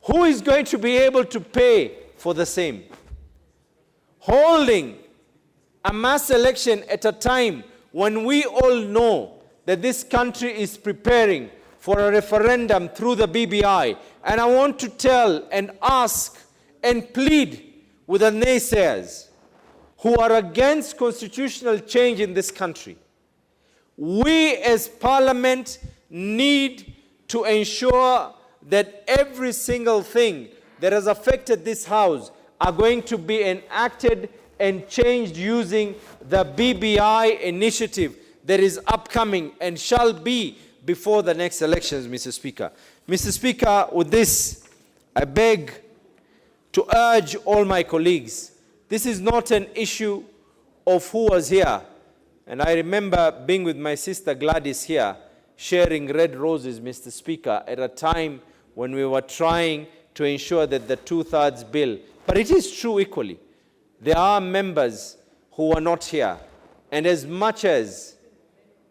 who is going to be able to pay for the same? Holding a mass election at a time when we all know that this country is preparing for a referendum through the BBI. And I want to tell and ask and plead with the naysayers who are against constitutional change in this country. We as Parliament need to ensure that every single thing that has affected this House are going to be enacted and changed using the BBI initiative that is upcoming and shall be before the next elections, Mr. Speaker. Mr. Speaker, with this, I beg to urge all my colleagues, this is not an issue of who was here. And I remember being with my sister Gladys here, sharing red roses, Mr. Speaker, at a time when we were trying to ensure that the 2/3 bill, but it is true equally, there are members who are not here. And as much as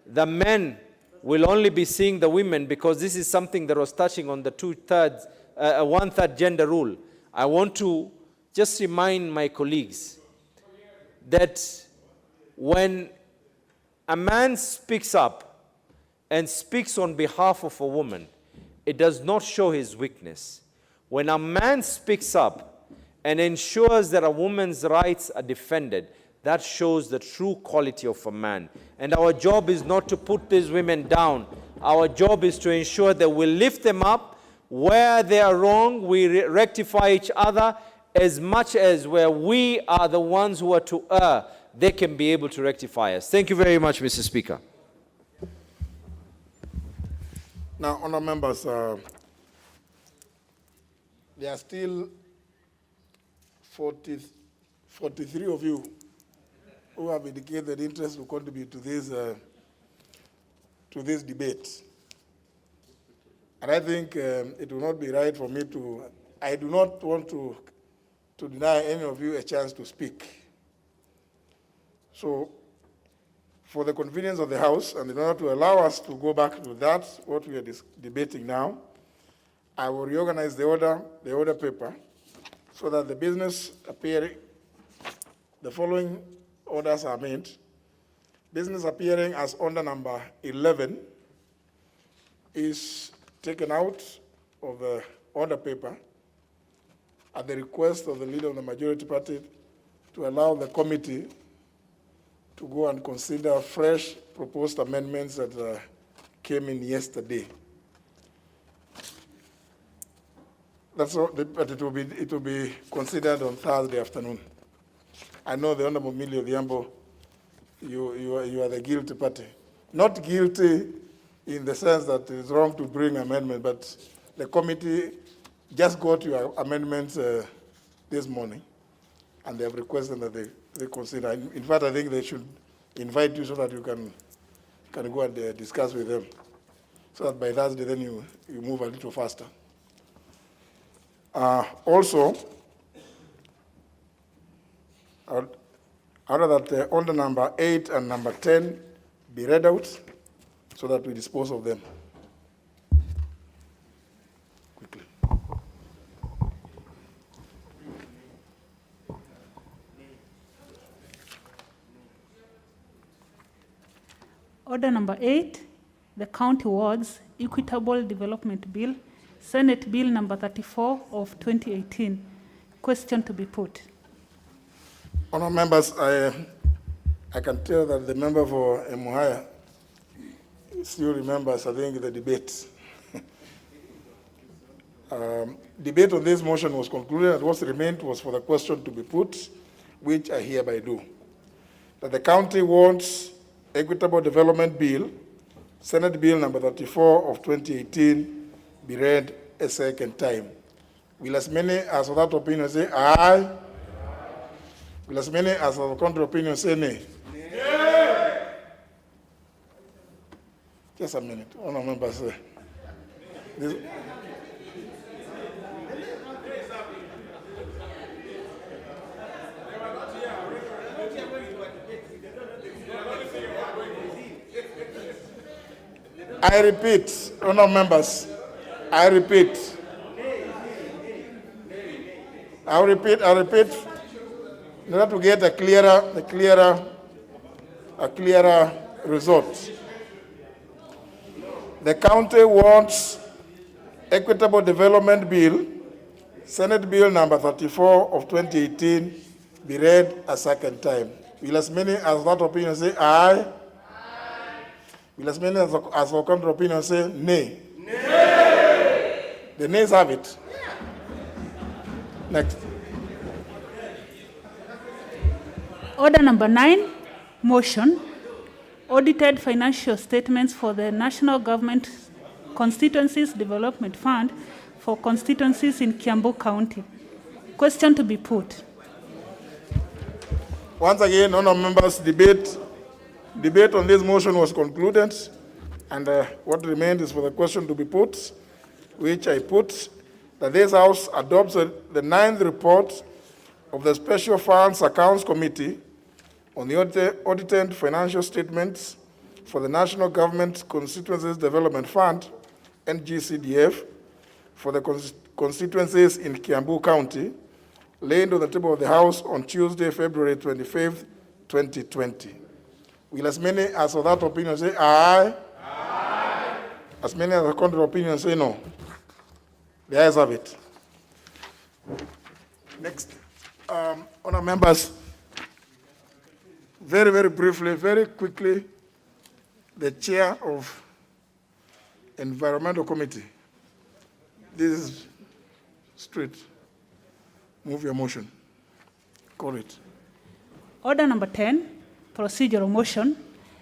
the men will only be seeing the women, because this is something that was touching on the 1/3 gender rule, I want to just remind my colleagues that when a man speaks up and speaks on behalf of a woman, it does not show his weakness. When a man speaks up and ensures that a woman's rights are defended, that shows the true quality of a man. And our job is not to put these women down. Our job is to ensure that we lift them up. Where they are wrong, we rectify each other. As much as where we are the ones who are to err, they can be able to rectify us. Thank you very much, Mr. Speaker. Now, honourable members, there are still 43 of you who have indicated interest to contribute to this debate. And I think it will not be right for me to, I do not want to deny any of you a chance to speak. So, for the convenience of the House, and in order to allow us to go back to that, what we are debating now, I will reorganize the order paper, so that the business appearing, the following orders are made. Business appearing as order number 11 is taken out of the order paper at the request of the leader of the majority party to allow the committee to go and consider fresh proposed amendments that came in yesterday. That's all, but it will be considered on Thursday afternoon. I know the Honorable Millie Odhiambo you are the guilty party. Not guilty in the sense that it's wrong to bring amendment, but the committee just got your amendments this morning, and they have requested that they consider. In fact, I think they should invite you so that you can go and discuss with them, so that by Thursday then you move a little faster. Also, order that order number 8 and number 10 be read out so that we dispose of them. Quickly. Order number 8, the County Wards Equitable Development Bill, Senate Bill number 34 of 2018. Question to be put. Honourable members, I can tell that the member for Emuhaya still remembers, I think, the debate. Debate on this motion was concluded, and what remained was for the question to be put, which I hereby do. That the county wants Equitable Development Bill, Senate Bill number 34 of 2018, be read a second time. Will as many as of that opinion say aye? Will as many as of the contrary opinion say nay? Nay. Just a minute. Honourable members. I repeat, honourable members, I repeat, in order to get a clearer result. The county wants Equitable Development Bill, Senate Bill number 34 of 2018, be read a second time. Will as many as that opinion say aye? Will as many as the contrary opinion say nay? Nay. The nays have it. Next. Order number 9, motion, audited financial statements for the National Government Constituencies Development Fund for constituencies in Kiambu County. Question to be put. Once again, honourable members, debate on this motion was concluded, and what remained is for the question to be put, which I put, that this House adopts the 9th report of the Special Funds Accounts Committee on the audited financial statements for the National Government Constituencies Development Fund, NGCDF, for the constituencies in Kiambu County, laid on the table of the House on Tuesday, February 25th, 2020. Will as many as of that opinion say aye? Aye. As many as the contrary opinion say no? The ayes have it. Next. Honour members, very, very briefly, very quickly, the chair of Environmental Committee. This is straight. Move your motion. Call it. Order number 10, procedural motion,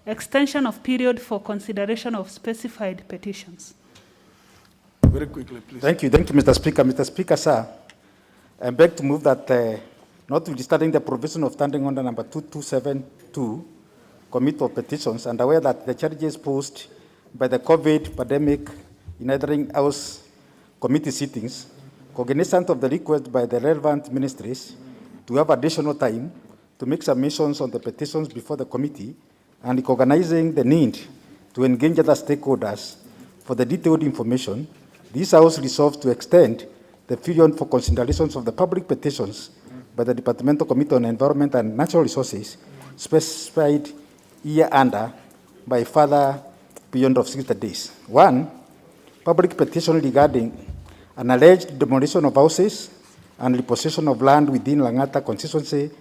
extension of period for consideration of specified petitions. Very quickly, please. Thank you, Mr. Speaker. Mr. Speaker, sir, I beg to move that, notwithstanding the provision of standing order number 2272, Committee of Petitions, and aware that the charges posed by the COVID pandemic in entering House committee sittings, cognizant of the request by the relevant ministries to have additional time to make submissions on the petitions before the committee, and recognizing the need to engage other stakeholders for the detailed information, this House resolved to extend the period for considerations of the public petitions by the Departmental Committee on Environment and Natural Resources specified year under by further period of 60 days. 1, public petition regarding an alleged demolition of houses and repossession of land within Langata constituency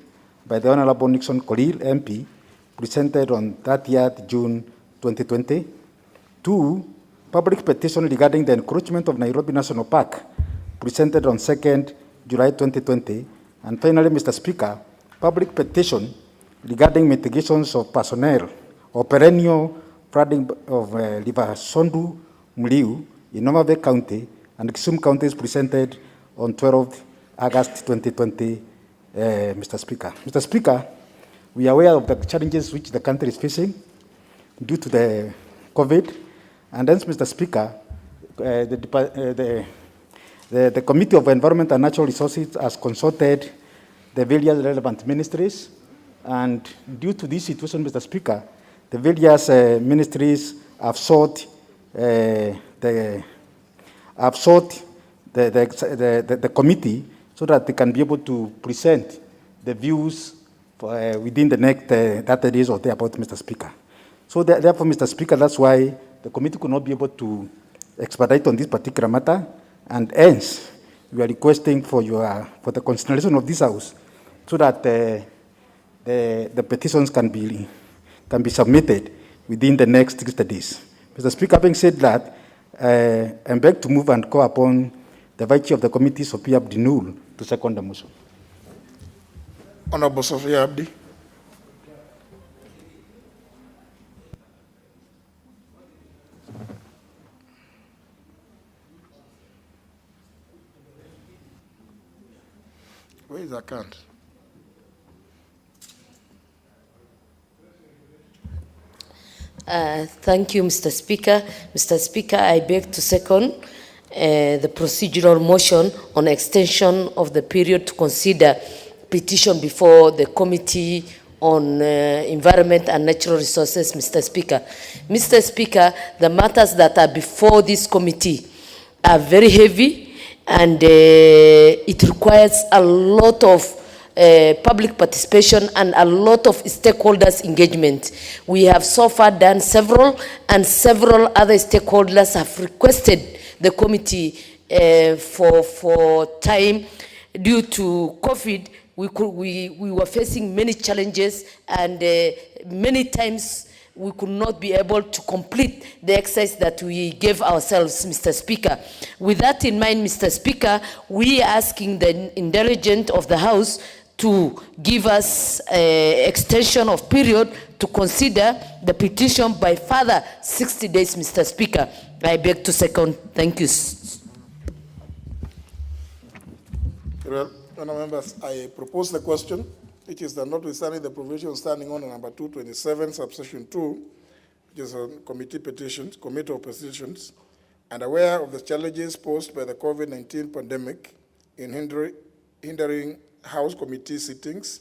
by the Honorable Nixon Kolil MP, presented on 30th June 2020. 2, public petition regarding the encroachment of Nairobi National Park, presented on 2nd July 2020. And finally, Mr. Speaker, public petition regarding mitigations of personnel or perennial flooding of River Sondu, Mliu in Nova Bay County and Kisumu County is presented on 12th August 2020, Mr. Speaker. Mr. Speaker, we are aware of the challenges which the country is facing due to the COVID, and hence, Mr. Speaker, the Committee of Environment and Natural Resources has consulted the various relevant ministries, and due to this situation, Mr. Speaker, the various ministries have sought the committee so that they can be able to present the views within the next 30 days or thereabout, Mr. Speaker. So therefore, Mr. Speaker, that's why the committee could not be able to expedite on this particular matter, and hence we are requesting for the consideration of this House so that the petitions can be submitted within the next 60 days. Mr. Speaker, having said that, I beg to move and call upon the Vice Chair of the Committee, Sophia Abdinul, to second the motion. Honorable Sophia Abdi. Where is account? Thank you, Mr. Speaker. Mr. Speaker, I beg to second the procedural motion on extension of the period to consider petition before the Committee on Environment and Natural Resources, Mr. Speaker. Mr. Speaker, the matters that are before this committee are very heavy, and it requires a lot of public participation and a lot of stakeholders engagement. We have so far done several, and several other stakeholders have requested the committee for time. Due to COVID, we were facing many challenges, and many times we could not be able to complete the exercise that we gave ourselves, Mr. Speaker. With that in mind, Mr. Speaker, we are asking the intelligent of the House to give us an extension of period to consider the petition by further 60 days, Mr. Speaker. I beg to second. Thank you. Well, honourable members, I propose the question, which is that notwithstanding the provision standing on number 227, subsection 2, which is on committee of petitions, and aware of the challenges posed by the COVID-19 pandemic in hindering House committee sittings,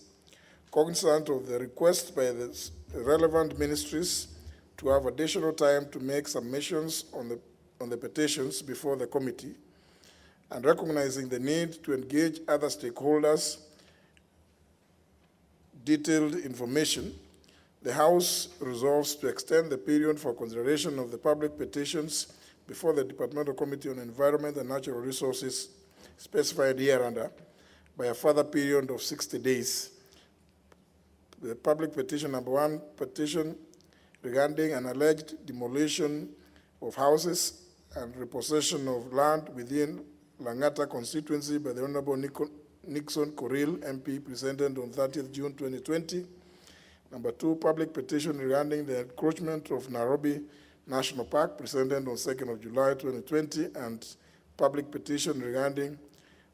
cognizant of the request by the relevant ministries to have additional time to make submissions on the petitions before the committee, and recognizing the need to engage other stakeholders, detailed information, the House resolves to extend the period for consideration of the public petitions before the Departmental Committee on Environment and Natural Resources specified hereunder by a further period of 60 days. The public petition number 1, petition regarding an alleged demolition of houses and repossession of land within Langata constituency by the Honorable Nixon Coril, MP, presented on 30th June 2020. Number 2, public petition regarding the encroachment of Nairobi National Park, presented on 2nd of July 2020, and public petition regarding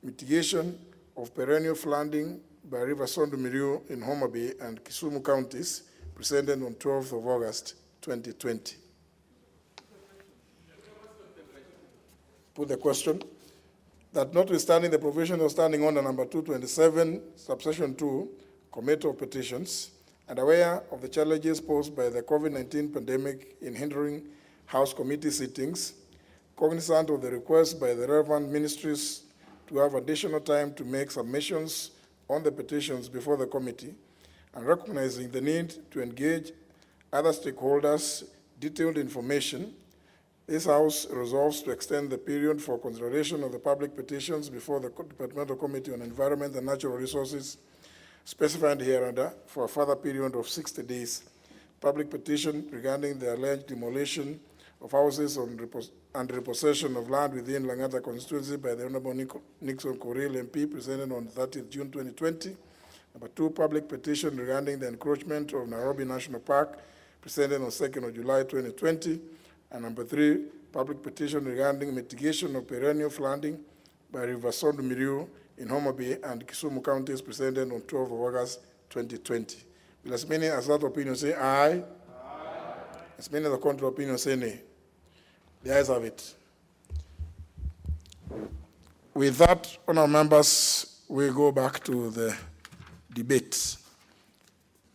mitigation of perennial flooding by River Sondu Miriu in Homa Bay and Kisumu counties, presented on 12th of August 2020. Put the question that notwithstanding the provision of standing order number 227, subsection 2, Committee of Petitions, and aware of the challenges posed by the COVID-19 pandemic in hindering House committee sittings, cognizant of the request by the relevant ministries to have additional time to make submissions on the petitions before the committee, and recognizing the need to engage other stakeholders, detailed information, this House resolves to extend the period for consideration of the public petitions before the Departmental Committee on Environment and Natural Resources specified hereunder for a further period of 60 days. Public petition regarding the alleged demolition of houses and repossession of land within Langata constituency by the Honorable Nixon Coril, MP, presented on 30th June 2020. Number 2, public petition regarding the encroachment of Nairobi National Park, presented on 2nd of July 2020. And number 3, public petition regarding mitigation of perennial flooding by River Sondu Miriu in Homa Bay and Kisumu counties, presented on 12th of August 2020. Will as many as that opinion say aye? Aye. As many as the contrary opinion say nay. The ayes have it. With that, honourable members, we go back to the debate,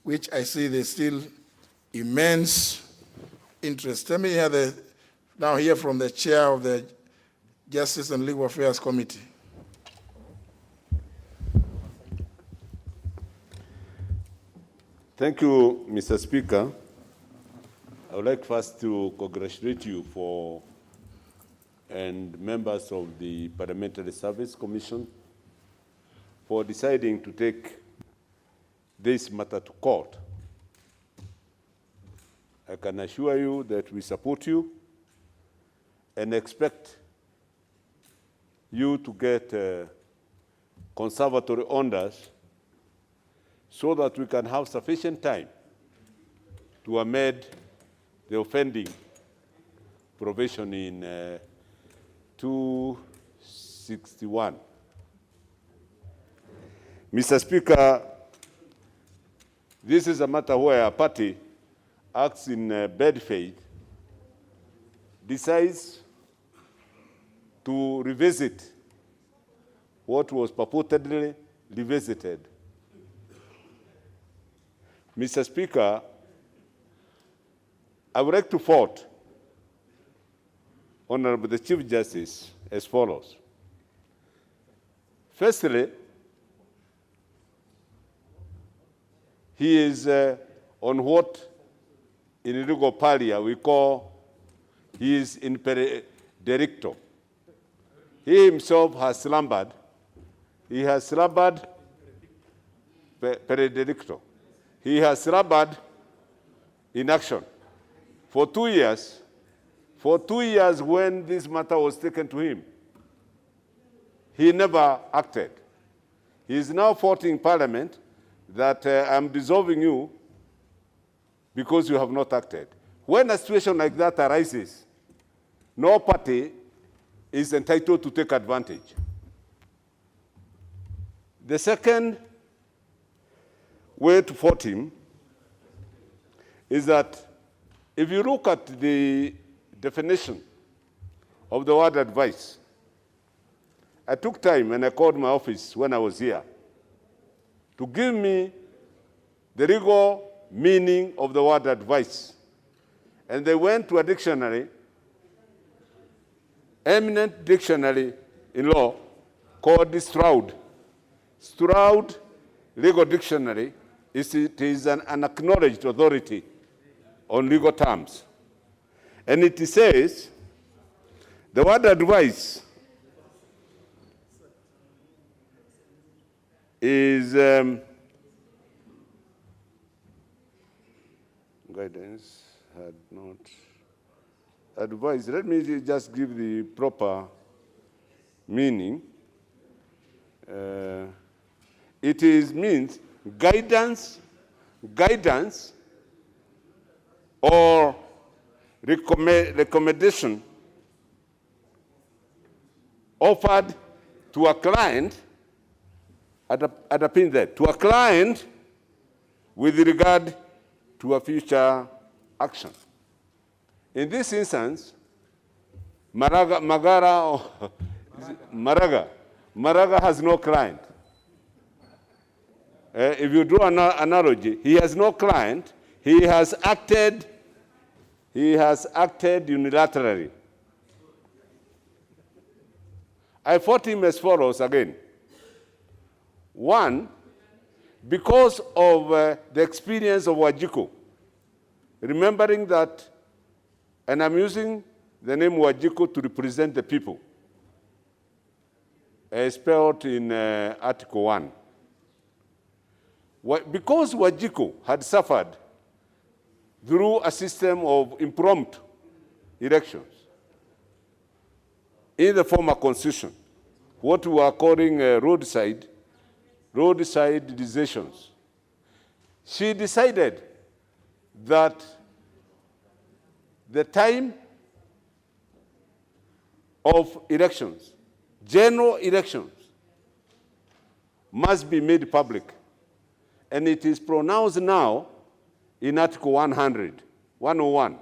which I see there's still immense interest. Let me now hear from the chair of the Justice and Legal Affairs Committee. Thank you, Mr. Speaker. I would like first to congratulate you and members of the Parliamentary Service Commission for deciding to take this matter to court. I can assure you that we support you and expect you to get conservatory orders so that we can have sufficient time to amend the offending provision in 261. Mr. Speaker, this is a matter where a party acts in bad faith, decides to revisit what was purportedly revisited. Mr. Speaker, I would like to fault Honorable the Chief Justice as follows. Firstly, he is on what in legal parlance we call, he is in peri delicto. He himself has slumbered. He has slumbered peri delicto. He has slumbered in action. For 2 years, when this matter was taken to him, he never acted. He is now faulting Parliament that I'm dissolving you because you have not acted. When a situation like that arises, no party is entitled to take advantage. The second way to fault him is that if you look at the definition of the word advice, I took time and I called my office when I was here to give me the legal meaning of the word advice. And they went to a dictionary, eminent dictionary in law called the Stroud. Stroud Legal Dictionary is an acknowledged authority on legal terms. And it says the word advice is guidance had not advised. Let me just give the proper meaning. It means guidance or recommendation offered to a client, to a client with regard to a future action. In this instance, Maraga has no client. If you draw an analogy, he has no client. He has acted unilaterally. I fought him as follows again. One, because of the experience of Wajiko, remembering that, and I'm using the name Wajiko to represent the people, spelled in Article 1. Because Wajiko had suffered through a system of impromptu elections in the former constitution, what we are calling roadside roadside decisions. She decided that the time of elections, general elections, must be made public. And it is pronounced now in Article 101.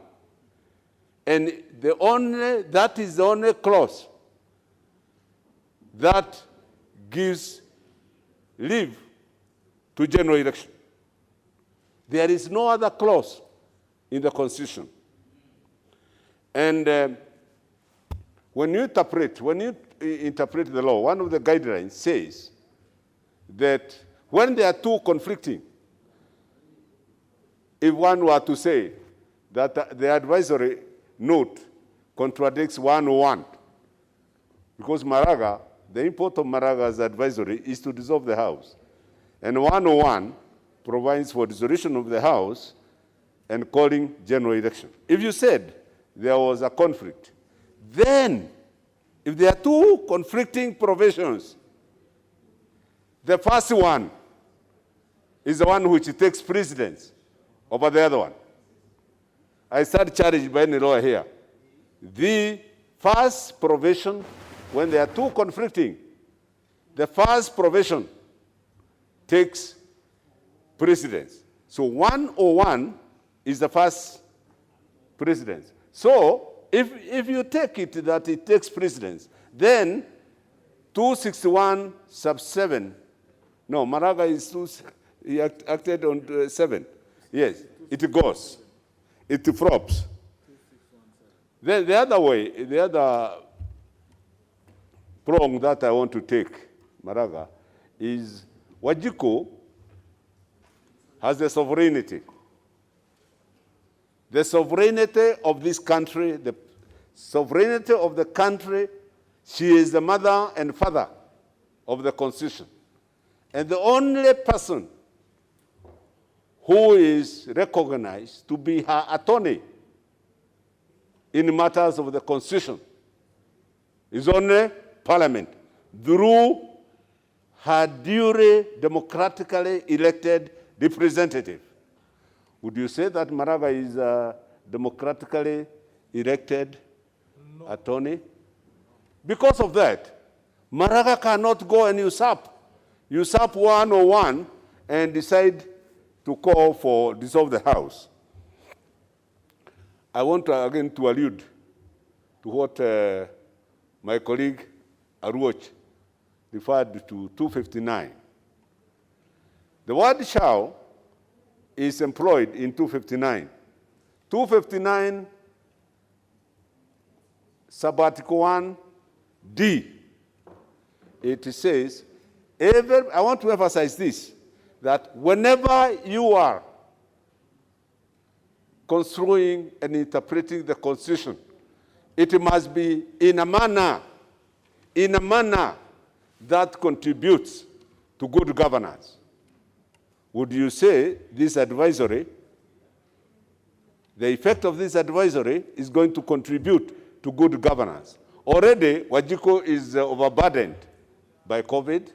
And that is the only clause that gives leave to general election. There is no other clause in the Constitution. And when you interpret the law, one of the guidelines says that when there are two conflicting, if one were to say that the advisory note contradicts 101, because Maraga, the import of Maraga's advisory is to dissolve the House. And 101 provides for dissolution of the House and calling general election. If you said there was a conflict, then if there are two conflicting provisions, the first one is the one which takes precedence over the other one. I start challenged by any lawyer here. The first provision, when there are two conflicting, the first provision takes precedence. So 101 is the first precedence. So if you take it that it takes precedence, then 261 sub 7, no, Maraga is he acted on 7. Yes, it goes. It flops. Then the other way, the other prong that I want to take, Maraga, is Wajiko has the sovereignty. The sovereignty of this country, the sovereignty of the country, she is the mother and father of the Constitution. And the only person who is recognized to be her attorney in matters of the Constitution is only Parliament, through her duly democratically elected representative. Would you say that Maraga is a democratically elected attorney? Because of that, Maraga cannot go and usurp 101 and decide to call for dissolve the House. I want to, again to allude to what my colleague Aruoch referred to 259. The word shall is employed in 259. 259 subarticle 1D. It says, I want to emphasize this, that whenever you are construing and interpreting the Constitution, it must be in a manner that contributes to good governance. Would you say this advisory, the effect of this advisory is going to contribute to good governance? Already, Wajiko is overburdened by COVID,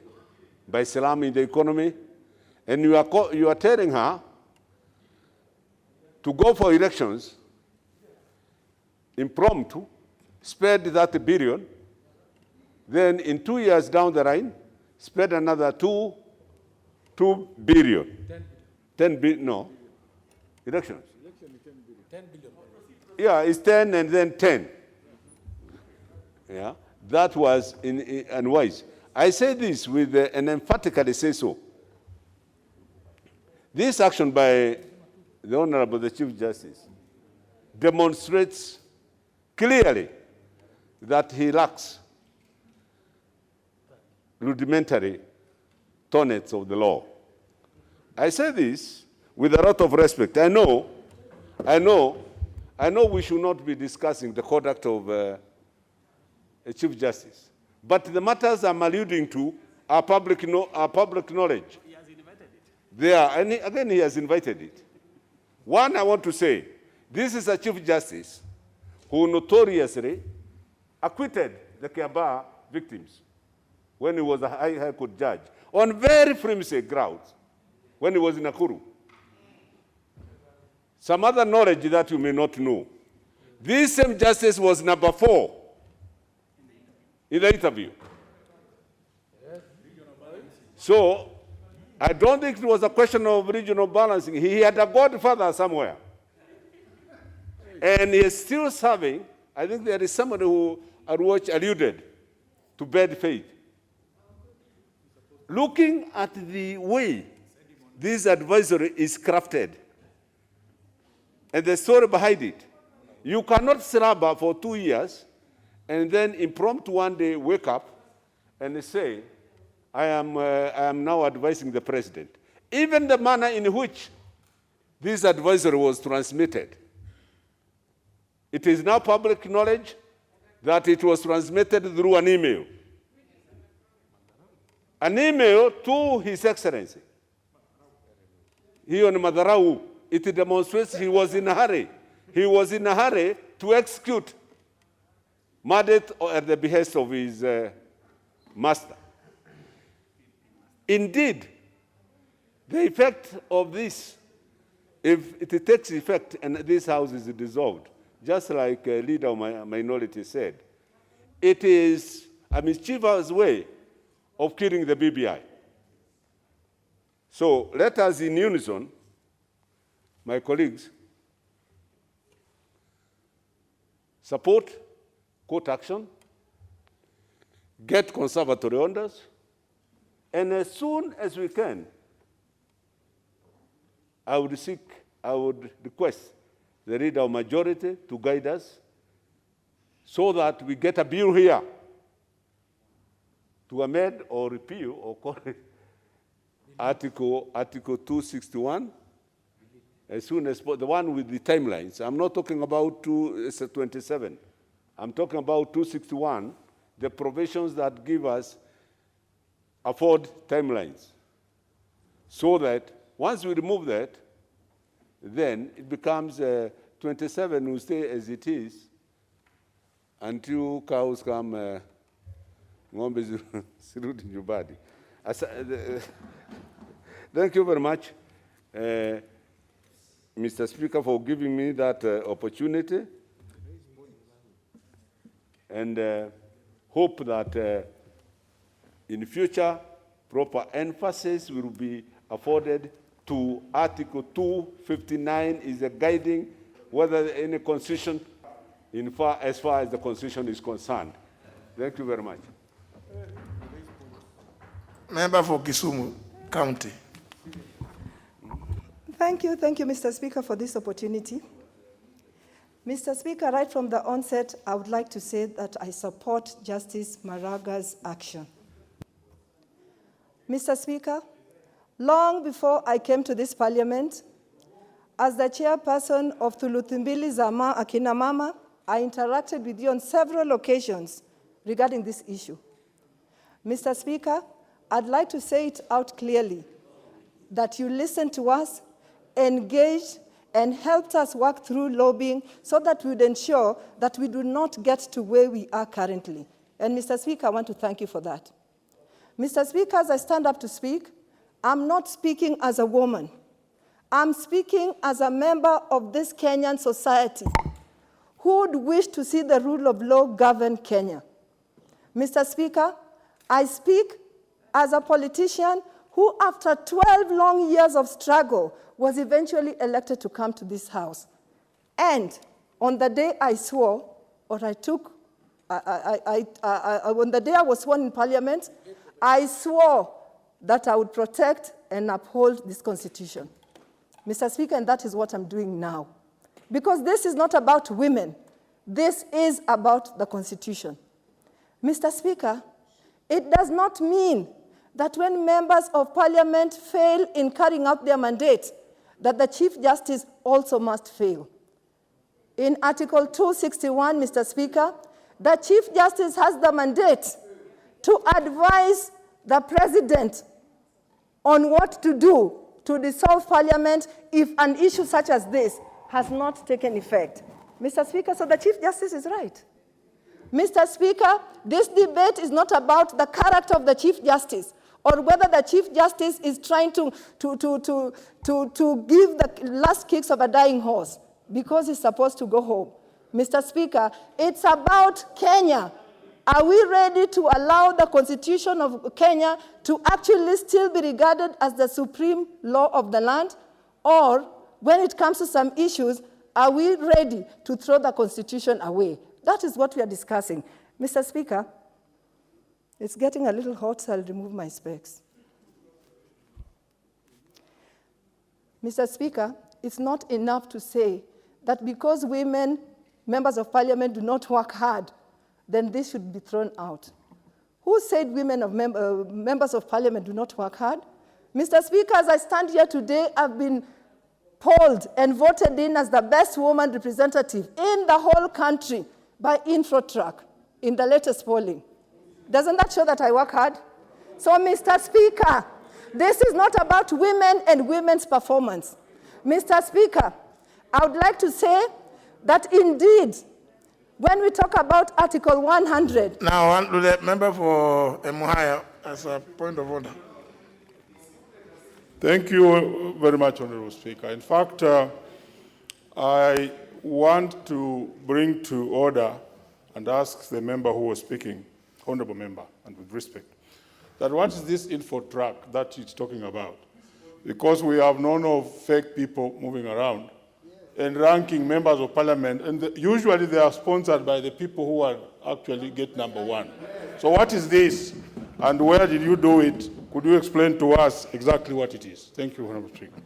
by slum in the economy, and you are telling her to go for elections impromptu, spend that $1 billion, then in 2 years down the line, spend another $2 billion. 10 billion, no. Elections. 10 billion. Yeah, it's 10 and then 10. Yeah, that was unwise. I say this with an emphatically say so. This action by the Honorable the Chief Justice demonstrates clearly that he lacks rudimentary tenets of the law. I say this with a lot of respect. I know we should not be discussing the conduct of a Chief Justice, but the matters I'm alluding to are public knowledge. He has invited it. They are, and again, he has invited it. One, I want to say, this is a Chief Justice who notoriously acquitted the Kiambaa victims when he was a High Court judge on very flimsy grounds when he was in Nakuru. Some other knowledge that you may not know. This same justice was number 4 in the interview. So I don't think it was a question of regional balancing. He had a godfather somewhere. And he is still serving. I think there is somebody who at watch alluded to bad faith. Looking at the way this advisory is crafted and the story behind it, you cannot slumber for 2 years and then impromptu one day wake up and say, I am now advising the president. Even the manner in which this advisory was transmitted, it is now public knowledge that it was transmitted through an email. An email to His Excellency. He on Madarau, it demonstrates he was in a hurry. He was in a hurry to execute mandate at the behest of his master. Indeed, the effect of this, if it takes effect and this house is dissolved, just like a leader of my minority said, it is a mischievous way of killing the BBI. So let us in unison, my colleagues, support court action, get conservatory orders, and as soon as we can, I would request the leader of majority to guide us so that we get a bill here to amend or repeal or call it Article 261 as soon as the one with the timelines. I'm not talking about 227. I'm talking about 261, the provisions that give us afford timelines, so that once we remove that, then it becomes 27 will stay as it is until cows come, ng'ombe zirudi nyumbani. Thank you very much, Mr. Speaker, for giving me that opportunity, and hope that in future proper emphasis will be afforded to Article 259 is a guiding whether any constitution as far as the constitution is concerned. Thank you very much. Member for Kisumu County. Thank you, Mr. Speaker, for this opportunity. Mr. Speaker, right from the onset, I would like to say that I support Justice Maraga's action. Mr. Speaker, long before I came to this parliament, as the chairperson of Thuluthimbili Zama Akina Mama, I interacted with you on several occasions regarding this issue. Mr. Speaker, I'd like to say it out clearly that you listened to us, engaged, and helped us work through lobbying so that we would ensure that we do not get to where we are currently. And Mr. Speaker, I want to thank you for that. Mr. Speaker, as I stand up to speak, I'm not speaking as a woman. I'm speaking as a member of this Kenyan society who would wish to see the rule of law govern Kenya. Mr. Speaker, I speak as a politician who, after 12 long years of struggle, was eventually elected to come to this house. And on the day I swore, or I took, on the day I was sworn in Parliament, I swore that I would protect and uphold this Constitution. Mr. Speaker, and that is what I'm doing now. Because this is not about women. This is about the Constitution. Mr. Speaker, it does not mean that when members of Parliament fail in carrying out their mandate, that the Chief Justice also must fail. In Article 261, Mr. Speaker, the Chief Justice has the mandate to advise the President on what to do to dissolve Parliament if an issue such as this has not taken effect. Mr. Speaker, so the Chief Justice is right. Mr. Speaker, this debate is not about the character of the Chief Justice or whether the Chief Justice is trying to give the last kicks of a dying horse because he's supposed to go home. Mr. Speaker, it's about Kenya. Are we ready to allow the Constitution of Kenya to actually still be regarded as the supreme law of the land? Or, when it comes to some issues, are we ready to throw the Constitution away? That is what we are discussing. Mr. Speaker, it's getting a little hot, so I'll remove my specs. Mr. Speaker, it's not enough to say that because women, members of parliament, do not work hard, then this should be thrown out. Who said women of members of parliament do not work hard? Mr. Speaker, as I stand here today, I've been polled and voted in as the best woman representative in the whole country by Infotrak in the latest polling. Doesn't that show that I work hard? So, Mr. Speaker, this is not about women and women's performance. Mr. Speaker, I would like to say that indeed, when we talk about Article 100... Now, I want to the member for Emuhaya as a point of order. Thank you very much, Honorable Speaker. In fact, I want to bring to order and ask the member who was speaking, honorable member, and with respect, that what is this info track that he's talking about? Because we have known of fake people moving around and ranking members of parliament, and usually they are sponsored by the people who are actually get number one. So what is this, and where did you do it? Could you explain to us exactly what it is? Thank you, Honorable Speaker.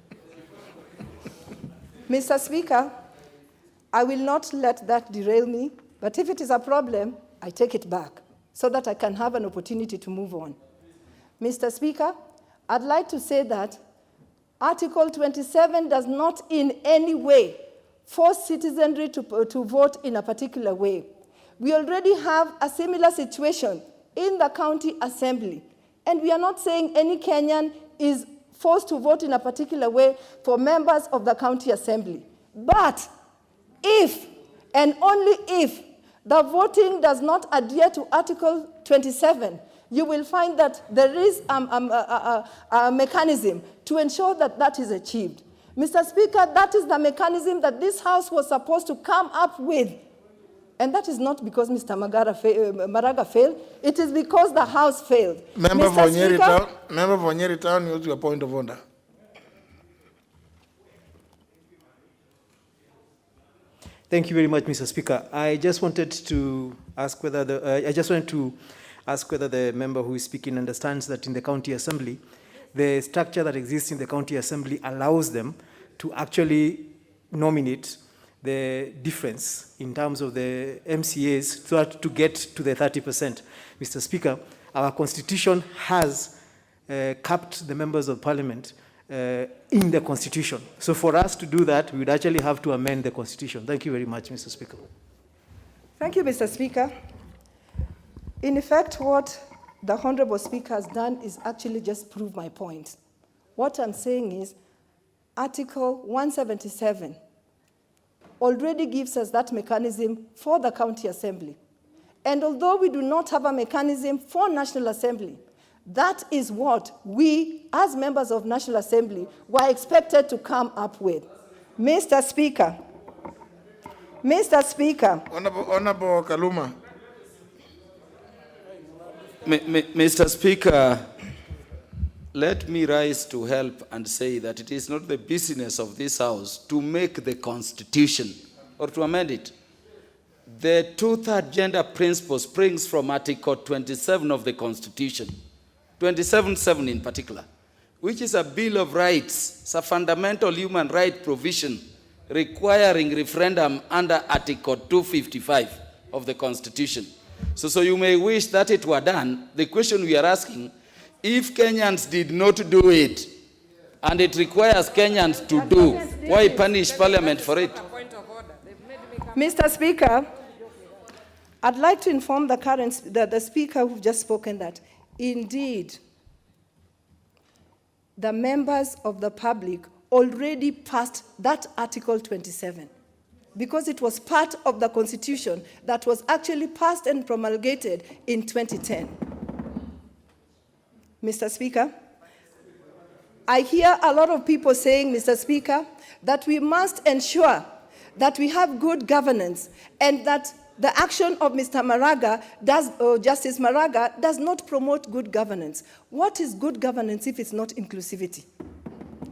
Mr. Speaker, I will not let that derail me, but if it is a problem, I take it back so that I can have an opportunity to move on. Mr. Speaker, I'd like to say that Article 27 does not in any way force citizenry to vote in a particular way. We already have a similar situation in the county assembly, and we are not saying any Kenyan is forced to vote in a particular way for members of the county assembly. But if, and only if, the voting does not adhere to Article 27, you will find that there is a mechanism to ensure that that is achieved. Mr. Speaker, that is the mechanism that this House was supposed to come up with. And that is not because Mr. Maraga failed. It is because the House failed. Member for Nyeri Town, use your point of order. Thank you very much, Mr. Speaker. I just wanted to ask whether the member who is speaking understands that in the county assembly, the structure that exists in the county assembly allows them to actually nominate the difference in terms of the MCAs so that to get to the 30%. Mr. Speaker, our constitution has capped the members of parliament in the constitution. So for us to do that, we would actually have to amend the constitution. Thank you very much, Mr. Speaker. Thank you, Mr. Speaker. In effect, what the Honorable Speaker has done is actually just prove my point. What I'm saying is Article 177 already gives us that mechanism for the county assembly. And although we do not have a mechanism for National Assembly, that is what we, as members of National Assembly, were expected to come up with. Mr. Speaker, Honorable Kaluma. Mr. Speaker, let me rise to help and say that it is not the business of this House to make the Constitution or to amend it. The two-third gender principle springs from Article 27 of the Constitution, 27(7) in particular, which is a Bill of Rights. It's a fundamental human right provision requiring referendum under Article 255 of the Constitution. So you may wish that it were done. The question we are asking, if Kenyans did not do it, and it requires Kenyans to do, why punish Parliament for it? Mr. Speaker, I'd like to inform the Speaker who've just spoken that, indeed, the members of the public already passed that Article 27, because it was part of the Constitution that was actually passed and promulgated in 2010. Mr. Speaker, I hear a lot of people saying, Mr. Speaker, that we must ensure that we have good governance and that the action of Mr. Maraga Justice Maraga does not promote good governance. What is good governance if it's not inclusivity?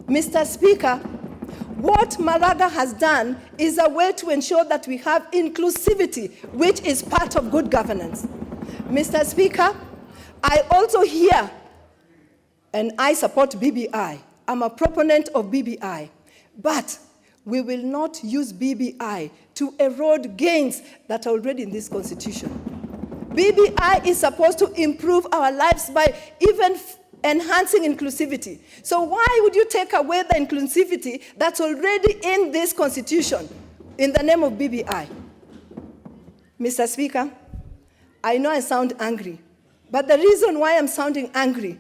Mr. Speaker, what Maraga has done is a way to ensure that we have inclusivity, which is part of good governance. Mr. Speaker, I also hear, and I support BBI. I'm a proponent of BBI, but we will not use BBI to erode gains that are already in this constitution. BBI is supposed to improve our lives by even enhancing inclusivity. So why would you take away the inclusivity that's already in this constitution in the name of BBI? Mr. Speaker, I know I sound angry, but the reason why I'm sounding angry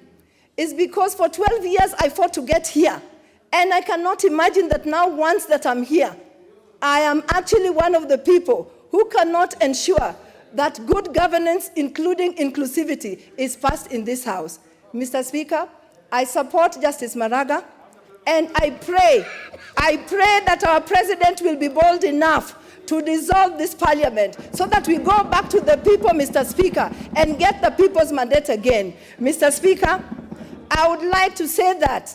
is because for 12 years I fought to get here. And I cannot imagine that now once that I'm here, I am actually one of the people who cannot ensure that good governance, including inclusivity, is passed in this House. Mr. Speaker, I support Justice Maraga, and I pray that our President will be bold enough to dissolve this parliament so that we go back to the people, Mr. Speaker, and get the people's mandate again. Mr. Speaker, I would like to say that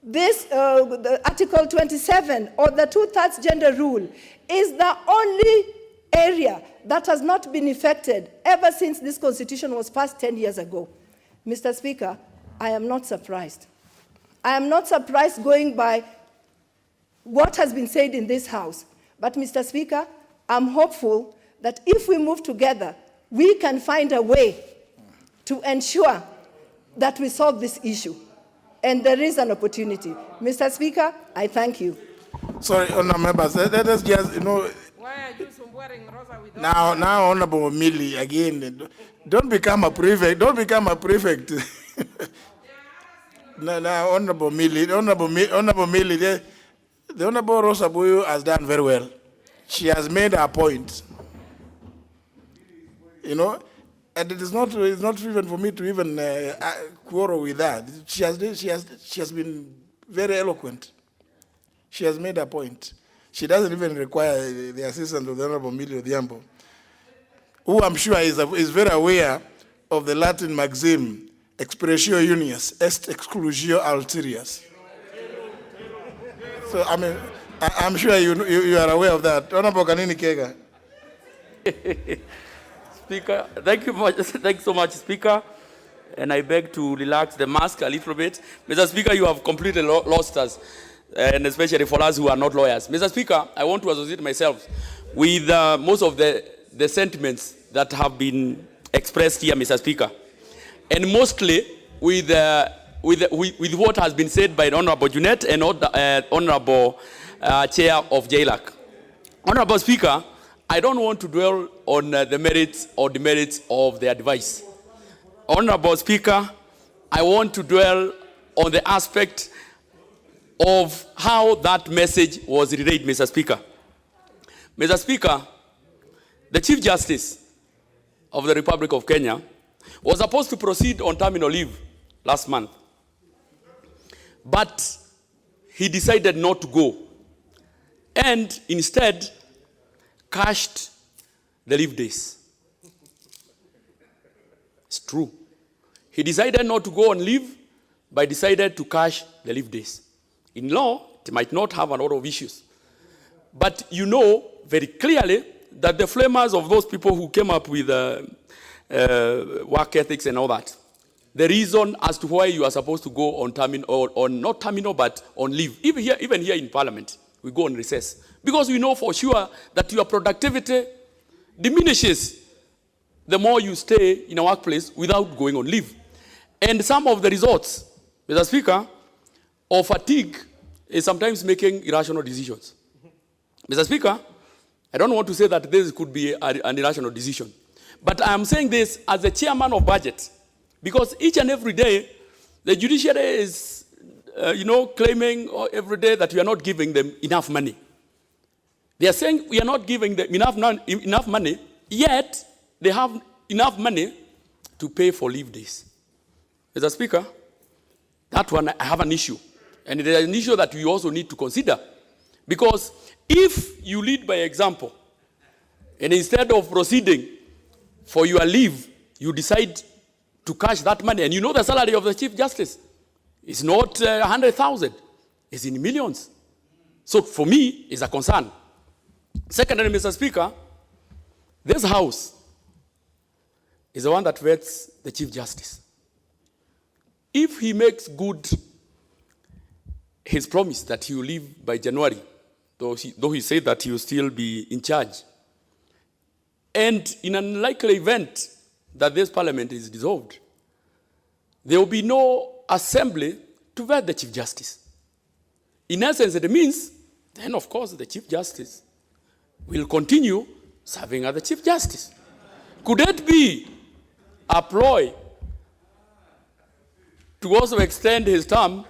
this the Article 27 or the 2/3 gender rule is the only area that has not been affected ever since this constitution was passed 10 years ago. Mr. Speaker, I am not surprised. I am not surprised going by what has been said in this House. But Mr. Speaker, I'm hopeful that if we move together, we can find a way to ensure that we solve this issue. And there is an opportunity. Mr. Speaker, I thank you. Sorry, honourable members, let us just, Why are you wearing Rosa with now, Honourable Millie, again, don't become a prefect, now, Honourable Millie, the Honourable Rosa Boyo has done very well. She has made her point. And it's not even for me to even quarrel with that. She has been very eloquent. She has made her point. She doesn't even require the assistance of the Honorable Millie Odhiambo, who I'm sure is very aware of the Latin maxim, expressio unius est exclusio alterius. So, I mean, I'm sure you are aware of that. Honorable Kanini Kega. Speaker, thank you so much, Speaker. And I beg to relax the mask a little bit. Mr. Speaker, you have completely lost us, and especially for us who are not lawyers. Mr. Speaker, I want to associate myself with most of the sentiments that have been expressed here, Mr. Speaker, and mostly with what has been said by the Honorable Junet and Honorable Chair of JLAC. Honorable Speaker, I don't want to dwell on the merits or demerits of the advice. Honorable Speaker, I want to dwell on the aspect of how that message was relayed, Mr. Speaker. Mr. Speaker, the Chief Justice of the Republic of Kenya was supposed to proceed on terminal leave last month, but he decided not to go and instead cashed the leave days. It's true. He decided not to go on leave, but decided to cash the leave days. In law, it might not have a lot of issues. But you know very clearly that the flamers of those people who came up with work ethics and all that, the reason as to why you are supposed to go on terminal, or not terminal, but on leave, even here in Parliament, we go on recess. Because we know for sure that your productivity diminishes the more you stay in a workplace without going on leave. And some of the results, Mr. Speaker, of fatigue is sometimes making irrational decisions. Mr. Speaker, I don't want to say that this could be an irrational decision. But I am saying this as the chairman of budget, because each and every day, the judiciary is, claiming every day that we are not giving them enough money. They are saying we are not giving them enough money, yet they have enough money to pay for leave days. Mr. Speaker, that one I have an issue. And it is an issue that we also need to consider. Because if you lead by example, and instead of proceeding for your leave, you decide to cash that money, and you know the salary of the Chief Justice is not 100,000, it's in millions. So for me, it's a concern. Secondly, Mr. Speaker, this House is the one that vets the Chief Justice. If he makes good his promise that he will leave by January, though he said that he will still be in charge, and in an unlikely event that this parliament is dissolved, there will be no assembly to vet the Chief Justice. In essence, it means, then of course, the Chief Justice will continue serving as the Chief Justice. Could it be a ploy to also extend his term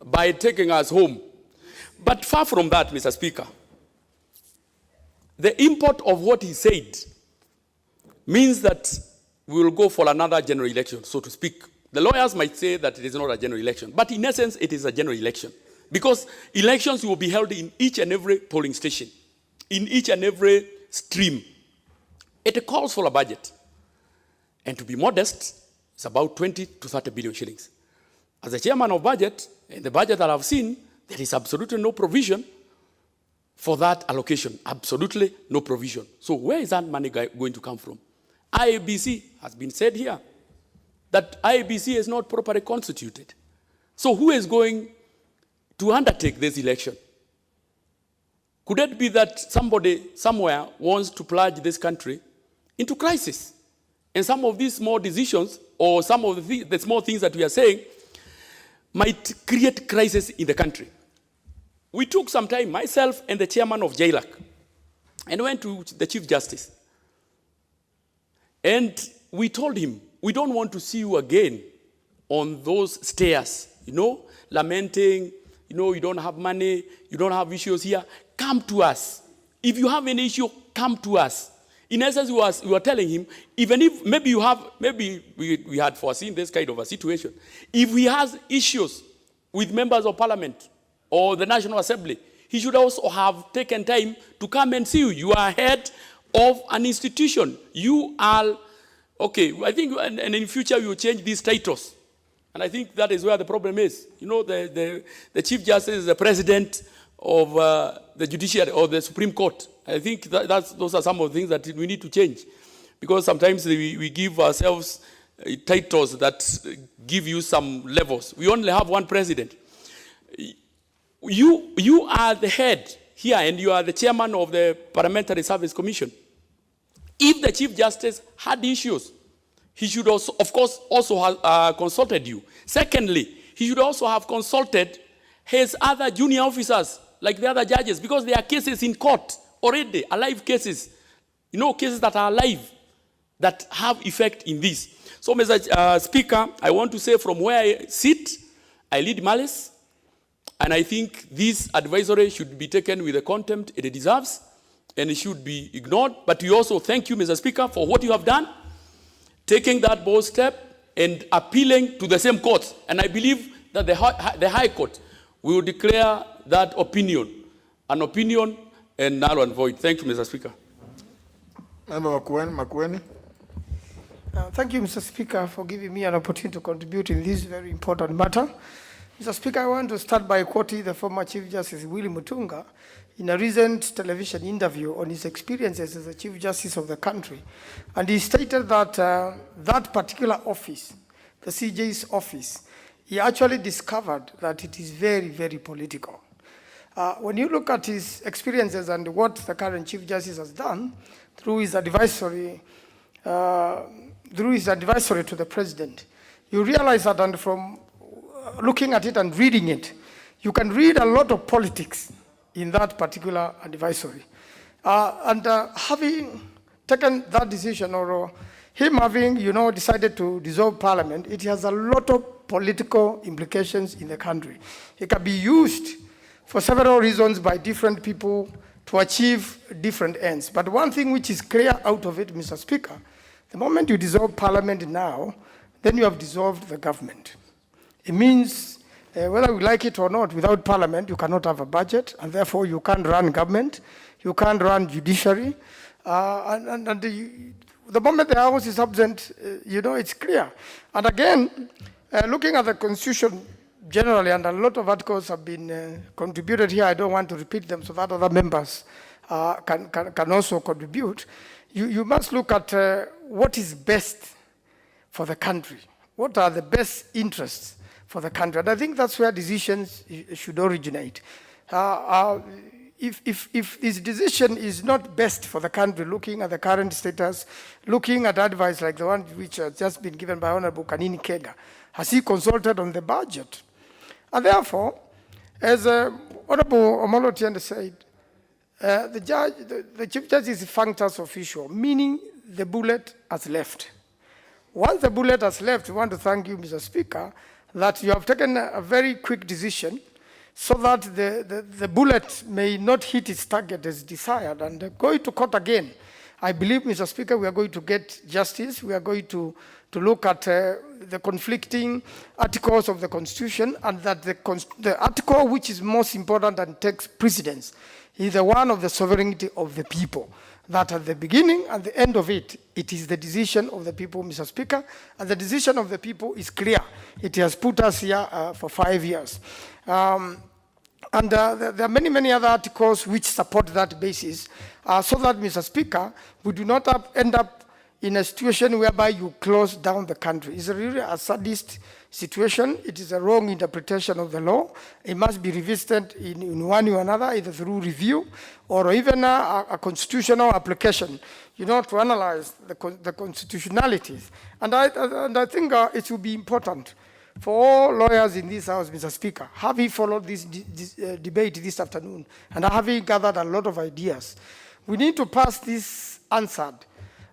by taking us home? But far from that, Mr. Speaker, the import of what he said means that we will go for another general election, so to speak. The lawyers might say that it is not a general election, but in essence, it is a general election. Because elections will be held in each and every polling station, in each and every stream. It calls for a budget. And to be modest, it's about 20 to 30 billion shillings. As the chairman of budget, in the budget that I've seen, there is absolutely no provision for that allocation. Absolutely no provision. So where is that money going to come from? IABC has been said here that IABC is not properly constituted. So who is going to undertake this election? Could it be that somebody somewhere wants to plunge this country into crisis? And some of these small decisions, or some of the small things that we are saying, might create crisis in the country. We took some time, myself and the chairman of JLAC, and went to the Chief Justice. And we told him, we don't want to see you again on those stairs, lamenting, you don't have money, you don't have issues here. Come to us. If you have any issue, come to us. In essence, we were telling him, even if maybe we had foreseen this kind of a situation, if he has issues with members of parliament or the National Assembly, he should also have taken time to come and see you. You are head of an institution. You are, okay, I think, and in future we will change these titles. And I think that is where the problem is. The Chief Justice is the president of the judiciary or the Supreme Court. I think those are some of the things that we need to change. Because sometimes we give ourselves titles that give you some levels. We only have one president. You are the head here, and you are the chairman of the Parliamentary Service Commission. If the Chief Justice had issues, he should also, of course, also have consulted you. Secondly, he should also have consulted his other junior officers, like the other judges, because there are cases in court already, alive cases, cases that are alive, that have effect in this. So, Mr. Speaker, I want to say from where I sit, I lead malice, and I think this advisory should be taken with the contempt it deserves, and it should be ignored. But we also thank you, Mr. Speaker, for what you have done, taking that bold step and appealing to the same courts. And I believe that the High Court will declare that opinion, an opinion and null and void. Thank you, Mr. Speaker. Member Makueni. Thank you, Mr. Speaker, for giving me an opportunity to contribute in this very important matter. Mr. Speaker, I want to start by quoting the former Chief Justice Willie Mutunga in a recent television interview on his experiences as the Chief Justice of the country. And he stated that that particular office, the CJ's office, he actually discovered that it is very, very political. When you look at his experiences and what the current Chief Justice has done through his advisory to the President, you realize that, and from looking at it and reading it, you can read a lot of politics in that particular advisory. Having taken that decision, or him having, decided to dissolve Parliament, it has a lot of political implications in the country. It can be used for several reasons by different people to achieve different ends. But one thing which is clear out of it, Mr. Speaker, the moment you dissolve Parliament now, then you have dissolved the government. It means whether we like it or not, without parliament, you cannot have a budget, and therefore you can't run government, you can't run judiciary, the moment the House is absent, it's clear. And again, looking at the Constitution generally, and a lot of articles have been contributed here, I don't want to repeat them so that other members can also contribute. You must look at what is best for the country. What are the best interests for the country? And I think that's where decisions should originate. If this decision is not best for the country, looking at the current status, looking at advice like the one which has just been given by Honorable Kanini Kega, has he consulted on the budget? And therefore, as Honorable Omolo Otiende said, the Chief Justice is functus official, meaning the bullet has left. Once the bullet has left, we want to thank you, Mr. Speaker, that you have taken a very quick decision so that the bullet may not hit its target as desired. And going to court again, I believe, Mr. Speaker, we are going to get justice. We are going to look at the conflicting articles of the Constitution, and that the article which is most important and takes precedence is the one of the sovereignty of the people. That at the beginning and the end of it, it is the decision of the people, Mr. Speaker, and the decision of the people is clear. It has put us here for 5 years. There are many, many other articles which support that basis, so that, Mr. Speaker, we do not end up in a situation whereby you close down the country. It's really a sadist situation. It is a wrong interpretation of the law. It must be revisited in one way or another, either through review or even a constitutional application, to analyze the constitutionalities. And I think it will be important for all lawyers in this House, Mr. Speaker, having followed this debate this afternoon, and having gathered a lot of ideas, we need to pass this answered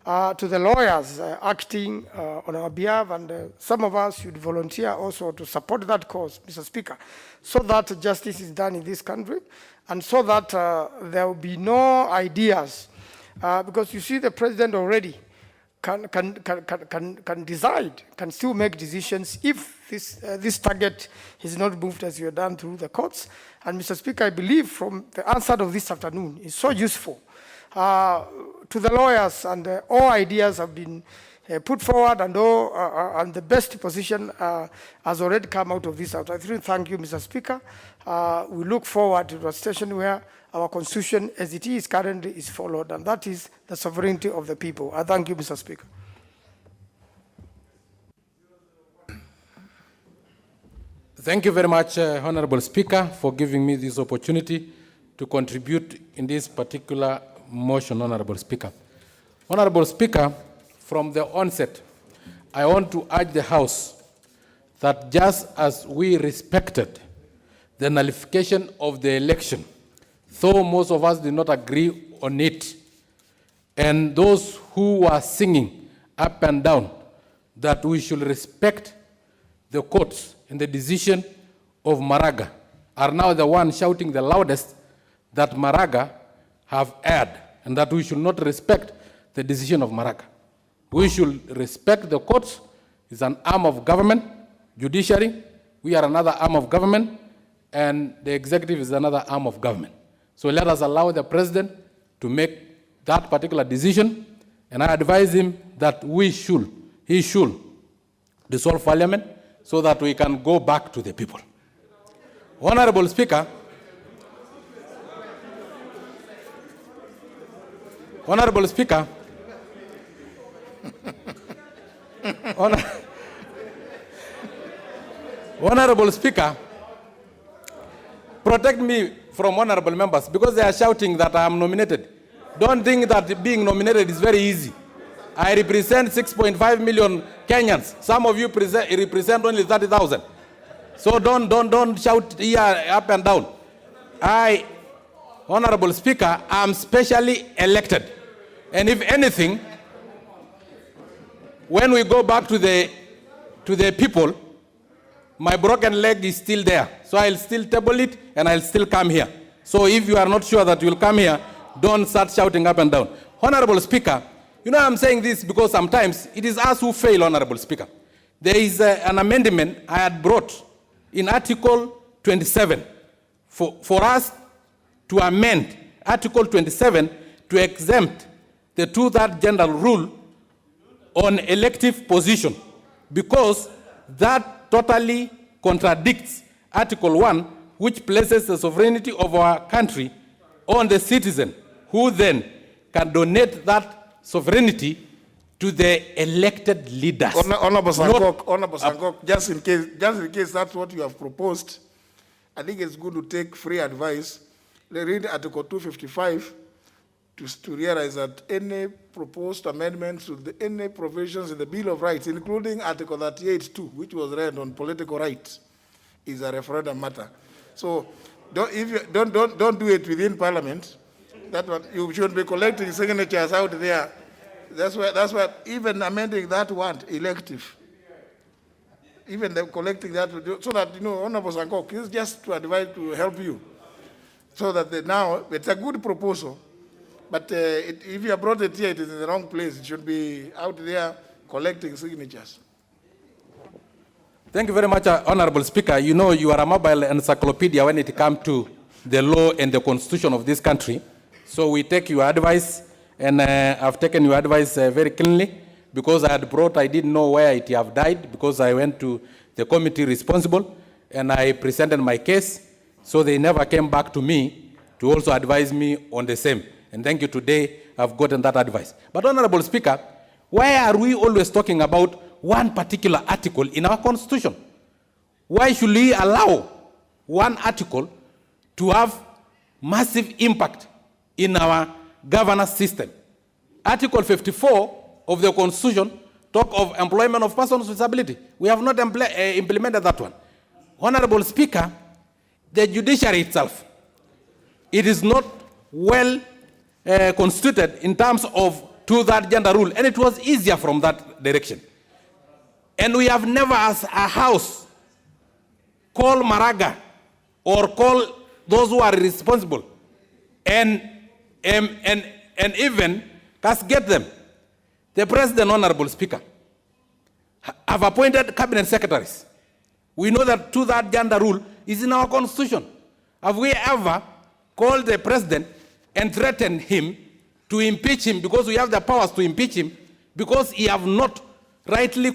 to the lawyers acting on our behalf, and some of us should volunteer also to support that cause, Mr. Speaker, so that justice is done in this country, and so that there will be no ideas, because you see the president already can decide, can still make decisions if this target is not moved as you have done through the courts. And Mr. Speaker, I believe from the answer of this afternoon is so useful to the lawyers, and all ideas have been put forward, and the best position has already come out of this. I really thank you, Mr. Speaker. We look forward to a station where our constitution, as it is currently, is followed, and that is the sovereignty of the people. I thank you, Mr. Speaker. Thank you very much, Honorable Speaker, for giving me this opportunity to contribute in this particular motion, Honorable Speaker. Honorable Speaker, from the onset, I want to urge the House that just as we respected the nullification of the election, though most of us did not agree on it, and those who were singing up and down that we should respect the courts and the decision of Maraga, are now the ones shouting the loudest that Maraga have erred, and that we should not respect the decision of Maraga. We should respect the courts. It's an arm of government, judiciary. We are another arm of government, and the executive is another arm of government. So let us allow the president to make that particular decision, and I advise him that he should dissolve parliament so that we can go back to the people. Honorable Speaker, Honorable Speaker, Honorable Speaker, protect me from honorable members because they are shouting that I am nominated. Don't think that being nominated is very easy. I represent 6.5 million Kenyans. Some of you represent only 30,000. So don't shout here up and down. Honorable Speaker, I am specially elected. And if anything, when we go back to the people, my broken leg is still there. So I'll still table it and I'll still come here. So if you are not sure that you'll come here, don't start shouting up and down. Honorable Speaker, I'm saying this because sometimes it is us who fail, Honorable Speaker. there is an amendment I had brought in Article 27 for us to amend Article 27 to exempt the two-third general rule on elective position, because that totally contradicts Article 1, which places the sovereignty of our country on the citizen, who then can donate that sovereignty to the elected leaders. Honorable Sangok, just in case that's what you have proposed, I think it's good to take free advice. Read Article 255 to realize that any proposed amendments to any provisions in the Bill of Rights, including Article 38(2), which was read on political rights, is a referendum matter. So don't do it within Parliament. That one, you should be collecting signatures out there. That's why even amending that one, elective, even them collecting that, so that, you know, Honorable Sangok, is just to advise, to help you, so that now, it's a good proposal, but if you have brought it here, it is in the wrong place. It should be out there collecting signatures. Thank you very much, Honorable Speaker. You know, you are a mobile encyclopedia when it comes to the law and the constitution of this country. So we take your advice, and I've taken your advice very cleanly, because I didn't know where it have died, because I went to the committee responsible, and I presented my case, so they never came back to me to also advise me on the same. And thank you, today I've gotten that advice. But Honorable Speaker, why are we always talking about one particular article in our constitution? Why should we allow one article to have massive impact in our governance system? Article 54 of the Constitution talk of employment of persons with disability. We have not implemented that one. Honorable Speaker, the judiciary itself, it is not well constituted in terms of two-third gender rule, and it was easier from that direction. And we have never, as a house, call Maraga or call those who are responsible and even castigate them. The President, Honorable Speaker, have appointed cabinet secretaries. We know that two-third gender rule is in our constitution. Have we ever called the President and threatened him to impeach him, because we have the powers to impeach him, because he have not rightly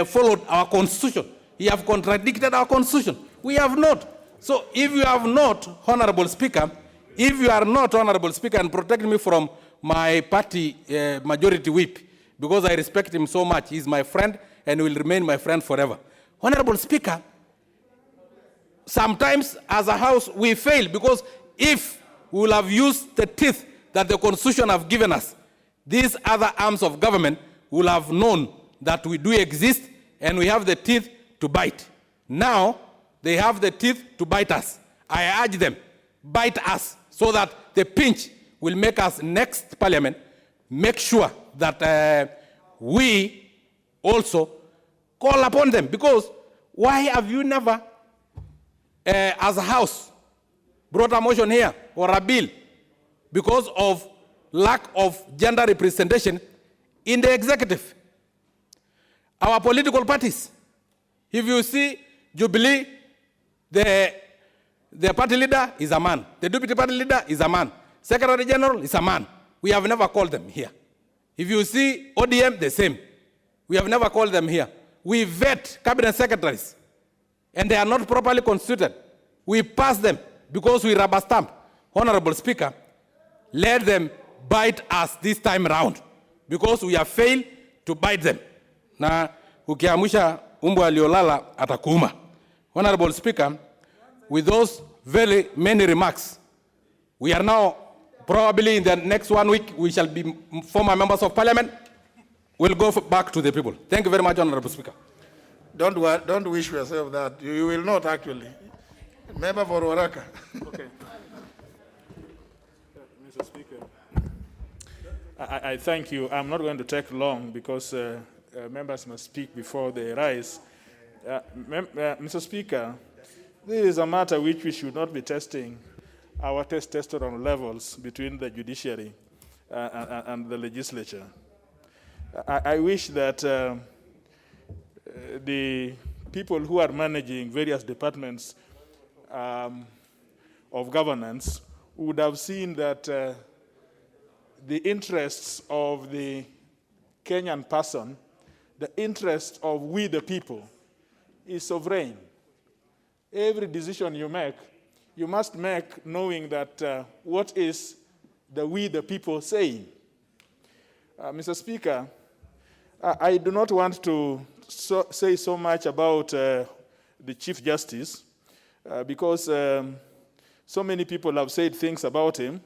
followed our constitution? He have contradicted our constitution. We have not. So if you have not, Honorable Speaker, if you are not, Honorable Speaker, and protect me from my party majority whip, because I respect him so much, he's my friend and will remain my friend forever. Honorable Speaker, sometimes as a house we fail, because if we will have used the teeth that the Constitution have given us, these other arms of government will have known that we do exist and we have the teeth to bite. Now, they have the teeth to bite us. I urge them, bite us, so that the pinch will make us next Parliament make sure that we also call upon them. Because why have you never, as a house, brought a motion here or a bill because of lack of gender representation in the executive? Our political parties, if you see Jubilee, the party leader is a man, the deputy party leader is a man, Secretary General is a man. We have never called them here. If you see ODM, the same. We have never called them here. We vet cabinet secretaries, and they are not properly constituted. We pass them because we rubber stamp. Honorable Speaker, let them bite us this time around, because we have failed to bite them. Na ukiamusha umbwa aliolala atakuuma. Honorable Speaker, with those very many remarks, we are now probably in the next 1 week, we shall be former members of Parliament. We'll go back to the people. Thank you very much, Honorable Speaker. Don't wish yourself that. You will not, actually. Member for Waraka. Okay. Mr. Speaker, I thank you. I'm not going to take long, because members must speak before they rise. Mr. Speaker, this is a matter which we should not be testing our testosterone levels between the judiciary and the legislature. I wish that the people who are managing various departments of governance would have seen that the interests of the Kenyan person, the interests of we the people, is sovereign. Every decision you must make knowing that what is the we the people saying. Mr. Speaker, I do not want to say so much about the Chief Justice because so many people have said things about him.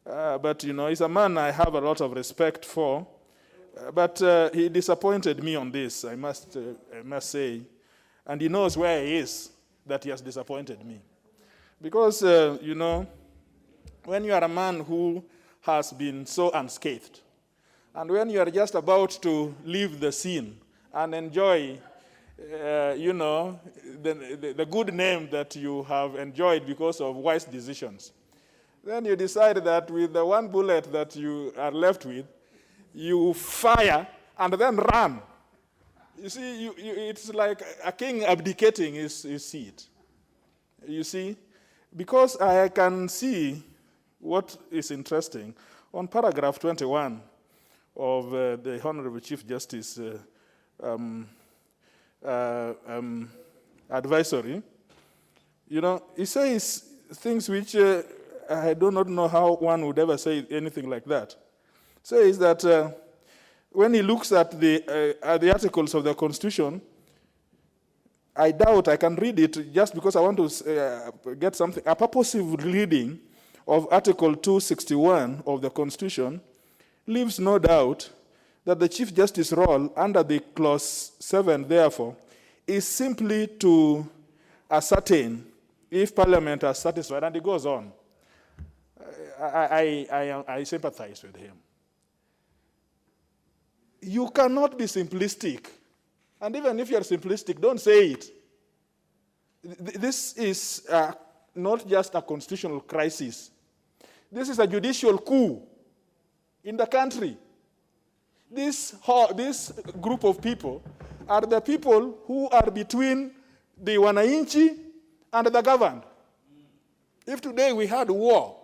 But, you know, he's a man I have a lot of respect for. But he disappointed me on this, I must say. And he knows where he is, that he has disappointed me. Because, you know, when you are a man who has been so unscathed, and when you are just about to leave the scene and enjoy, you know, the good name that you have enjoyed because of wise decisions, then you decide that with the one bullet that you are left with, you fire and then run. You see, it's like a king abdicating his seat. You see, because I can see what is interesting on paragraph 21 of the Honorable Chief Justice advisory. You know, he says things which I do not know how one would ever say anything like that. Says that when he looks at the articles of the Constitution, I doubt I can read it just because I want to get something. A purposive reading of Article 261 of the Constitution leaves no doubt that the Chief Justice role under the Clause 7, therefore, is simply to ascertain if Parliament is satisfied, and it goes on. I sympathize with him. You cannot be simplistic. And even if you're simplistic, don't say it. This is not just a constitutional crisis. This is a judicial coup in the country. This group of people are the people who are between the wananchi and the governed. If today we had war,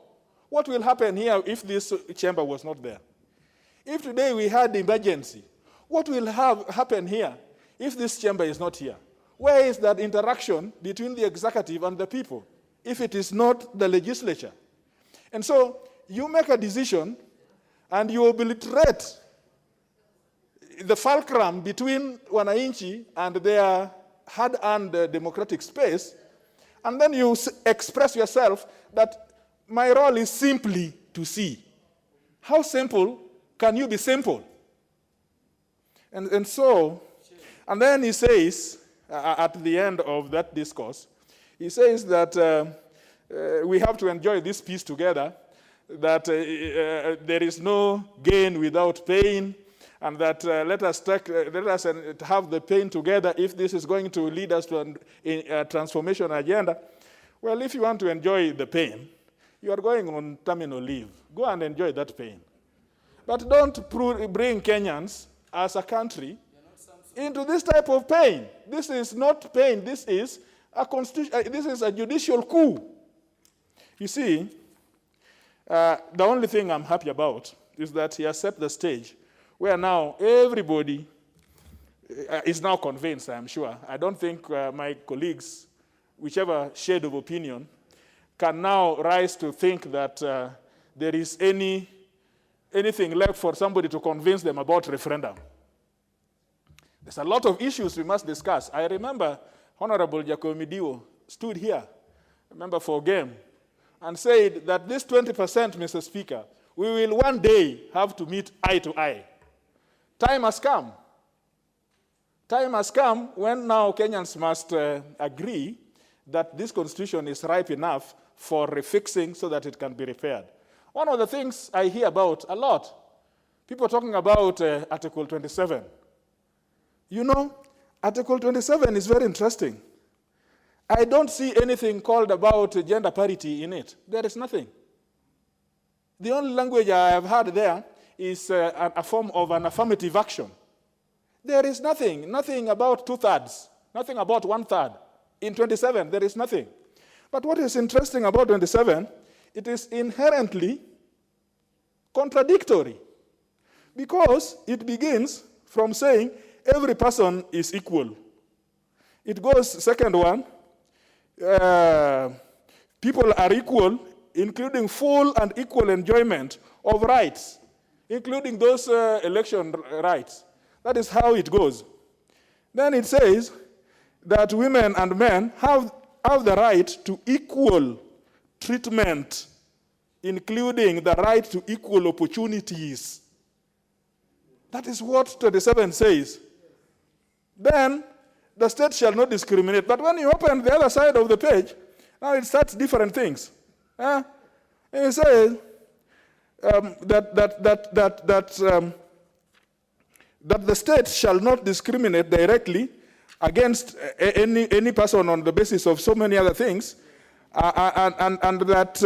what will happen here if this chamber was not there? If today we had emergency, what will happen here if this chamber is not here? Where is that interaction between the executive and the people if it is not the legislature? And so you make a decision and you obliterate the fulcrum between wananchi and their hard-earned democratic space, and then you express yourself that my role is simply to see. How simple can you be simple? And then he says, at the end of that discourse, he says that we have to enjoy this peace together, that there is no gain without pain, and that let us have the pain together if this is going to lead us to a transformation agenda. Well, if you want to enjoy the pain, you are going on terminal leave. Go and enjoy that pain. But don't bring Kenyans as a country into this type of pain. This is not pain. This is a judicial coup. You see, the only thing I'm happy about is that he has set the stage where now everybody is now convinced, I'm sure. I don't think my colleagues, whichever shade of opinion, can now rise to think that there is anything left for somebody to convince them about referendum. There's a lot of issues we must discuss. I remember Honorable Jacomidio stood here, member for Game, and said that this 20%, Mr. Speaker, we will one day have to meet eye to eye. Time has come. Time has come when now Kenyans must agree that this constitution is ripe enough for refixing so that it can be repaired. One of the things I hear about a lot, people talking about Article 27. You know, Article 27 is very interesting. I don't see anything called about gender parity in it. There is nothing. The only language I have heard there is a form of an affirmative action. There is nothing about 2/3, nothing about 1/3. In 27, there is nothing. But what is interesting about 27, it is inherently contradictory, because it begins from saying every person is equal. It goes, second one, people are equal, including full and equal enjoyment of rights, including those election rights. That is how it goes. Then it says that women and men have the right to equal treatment, including the right to equal opportunities. That is what 27 says. Then the state shall not discriminate. But when you open the other side of the page, now it starts different things. And it says that the state shall not discriminate directly against any person on the basis of so many other things, and that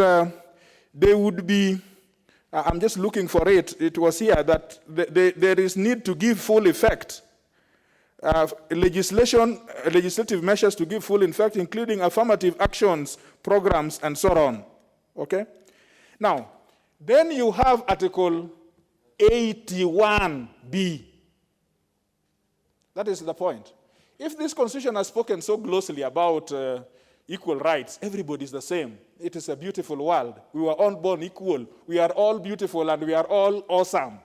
they would be, I'm just looking for it, it was here, that there is need to give full effect. Legislative measures to give full effect, including affirmative actions, programs, and so on. Okay? Now, then you have Article 81B. That is the point. If this constitution has spoken so closely about equal rights, everybody is the same. It is a beautiful world. We were all born equal. We are all beautiful and we are all awesome.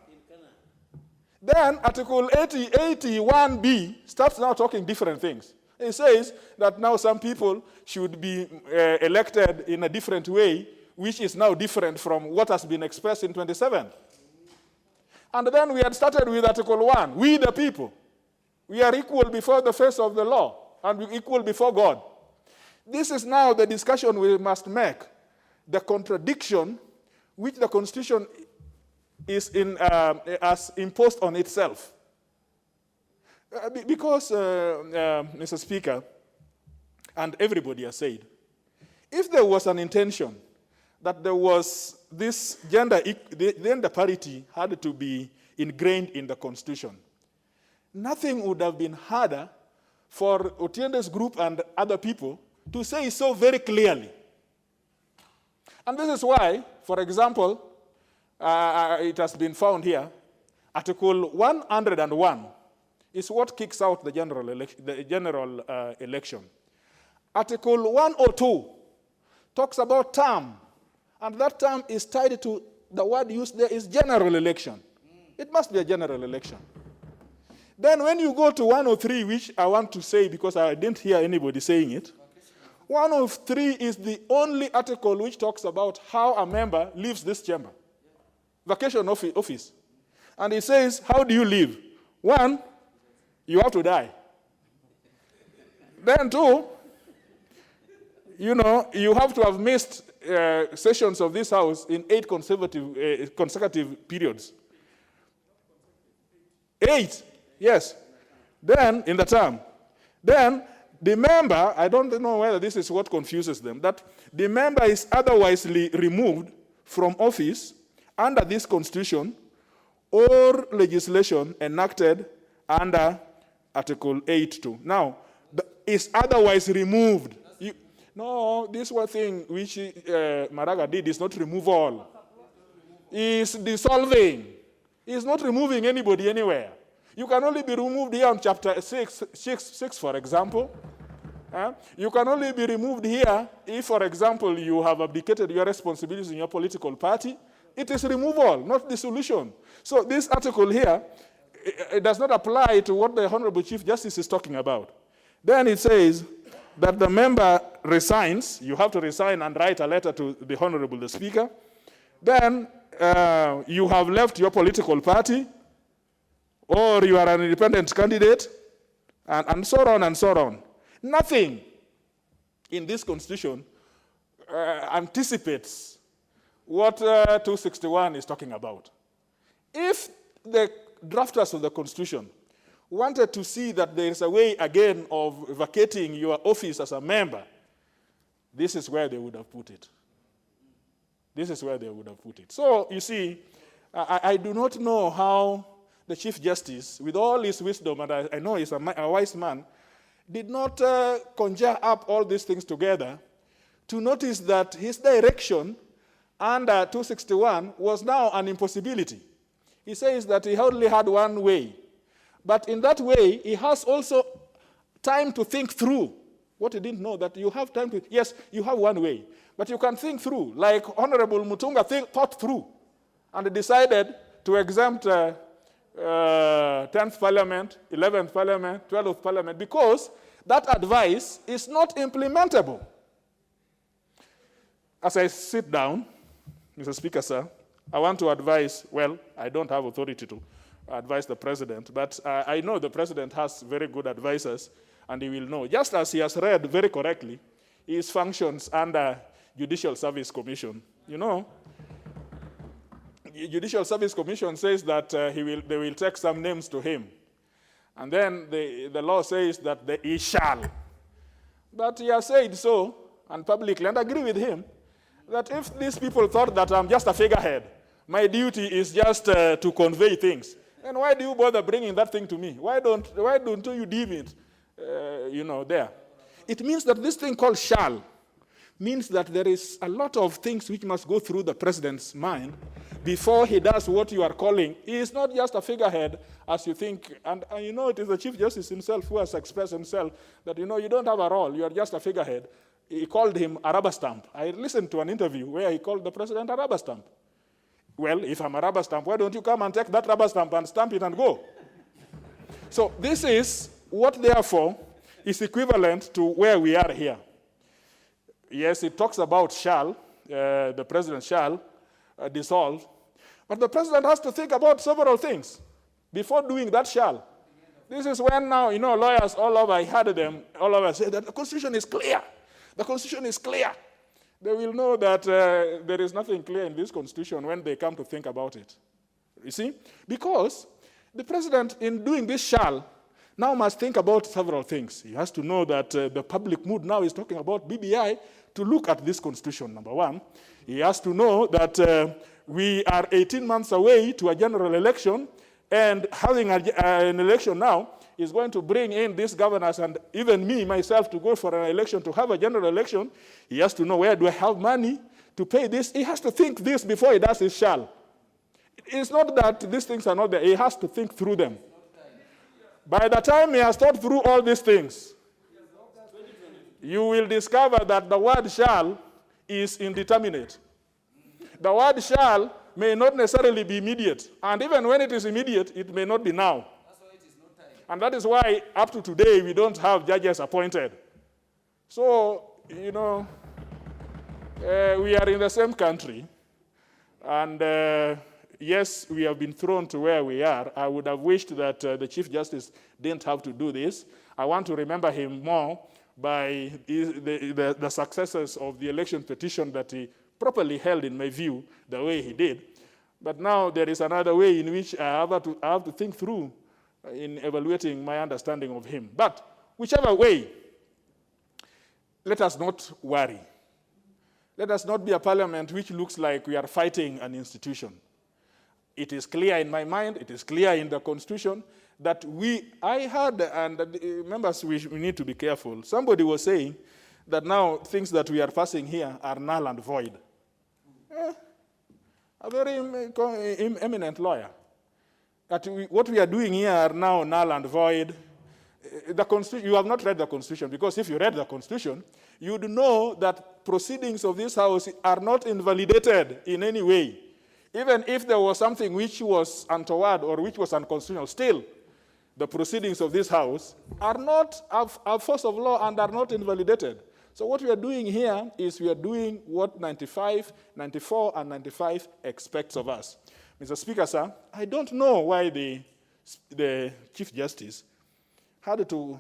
Then Article 81B starts now talking different things. It says that now some people should be elected in a different way, which is now different from what has been expressed in 27. And then we had started with Article 1, we the people. We are equal before the face of the law, and we equal before God. This is now the discussion we must make, the contradiction which the Constitution is has imposed on itself. Because, Mr. Speaker, and everybody has said, if there was an intention that there was this gender parity had to be ingrained in the Constitution, nothing would have been harder for Otiende's group and other people to say so very clearly. And this is why, for example, it has been found here, Article 101 is what kicks out the general election. Article 102 talks about term, and that term is tied to the word used there is general election. It must be a general election. Then when you go to 103, which I want to say because I didn't hear anybody saying it, 103 is the only article which talks about how a member leaves this chamber. Vacation office. And it says, how do you leave? 1, you have to die. Then 2, you have to have missed sessions of this house in 8 consecutive periods. 8, yes. Then, in the term. Then, the member, I don't know whether this is what confuses them, that the member is otherwise removed from office under this constitution or legislation enacted under Article 8.2. Now, is otherwise removed. No, this one thing which Maraga did is not remove all. It's dissolving. It's not removing anybody anywhere. You can only be removed here on chapter 6, for example. You can only be removed here if, for example, you have abdicated your responsibilities in your political party. It is removal, not dissolution. So this article here, it does not apply to what the Honorable Chief Justice is talking about. Then it says that the member resigns. You have to resign and write a letter to the Honorable the Speaker. Then you have left your political party, or you are an independent candidate, and so on and so on. Nothing in this constitution anticipates what 261 is talking about. If the drafters of the constitution wanted to see that there is a way again of vacating your office as a member, this is where they would have put it. This is where they would have put it. So, you see, I do not know how the Chief Justice, with all his wisdom, and I know he's a wise man, did not conjure up all these things together to notice that his direction under 261 was now an impossibility. He says that he only had one way. But in that way, he has also time to think through. What he didn't know, that you have time to, yes, you have one way, but you can think through, like Honorable Mutunga thought through and decided to exempt 10th Parliament, 11th Parliament, 12th Parliament, because that advice is not implementable. As I sit down, Mr. Speaker, sir, I want to advise, well, I don't have authority to advise the president, but I know the president has very good advisors, and he will know. Just as he has read very correctly, his functions under Judicial Service Commission. You know, Judicial Service Commission says that they will take some names to him. And then the law says that he shall. But he has said so, and publicly, and I agree with him, that if these people thought that I'm just a figurehead, my duty is just to convey things, then why do you bother bringing that thing to me? Why don't you deem it, there? It means that this thing called shall means that there is a lot of things which must go through the president's mind before he does what you are calling. He is not just a figurehead, as you think, and it is the Chief Justice himself who has expressed himself that, you don't have a role, you are just a figurehead. He called him a rubber stamp. I listened to an interview where he called the president a rubber stamp. Well, if I'm a rubber stamp, why don't you come and take that rubber stamp and stamp it and go? So this is what, therefore, is equivalent to where we are here. Yes, it talks about shall, the president shall dissolve, but the president has to think about several things before doing that shall. This is when now, lawyers all over, I heard them all over say that the Constitution is clear. The Constitution is clear. They will know that there is nothing clear in this Constitution when they come to think about it. You see? Because the president, in doing this shall, now must think about several things. He has to know that the public mood now is talking about BBI to look at this Constitution, number one. He has to know that we are 18 months away to a general election, and having an election now is going to bring in these governors and even me, myself, to go for an election, to have a general election. He has to know, where do I have money to pay this? He has to think this before he does his shall. It's not that these things are not there. He has to think through them. By the time he has thought through all these things, you will discover that the word shall is indeterminate. The word shall may not necessarily be immediate. And even when it is immediate, it may not be now. And that is why, up to today, we don't have judges appointed. So, we are in the same country. And yes, we have been thrown to where we are. I would have wished that the Chief Justice didn't have to do this. I want to remember him more by the successes of the election petition that he properly held, in my view, the way he did. But now there is another way in which I have to think through in evaluating my understanding of him. But whichever way, let us not worry. Let us not be a parliament which looks like we are fighting an institution. It is clear in my mind, it is clear in the Constitution that I heard, and members, we need to be careful. Somebody was saying that now things that we are passing here are null and void. A very eminent lawyer. That what we are doing here are now null and void. You have not read the Constitution, because if you read the Constitution, you would know that proceedings of this House are not invalidated in any way. Even if there was something which was untoward or which was unconstitutional, still, the proceedings of this House are not a force of law and are not invalidated. So what we are doing here is we are doing what 95, 94, and 95 expects of us. Mr. Speaker, sir, I don't know why the Chief Justice had to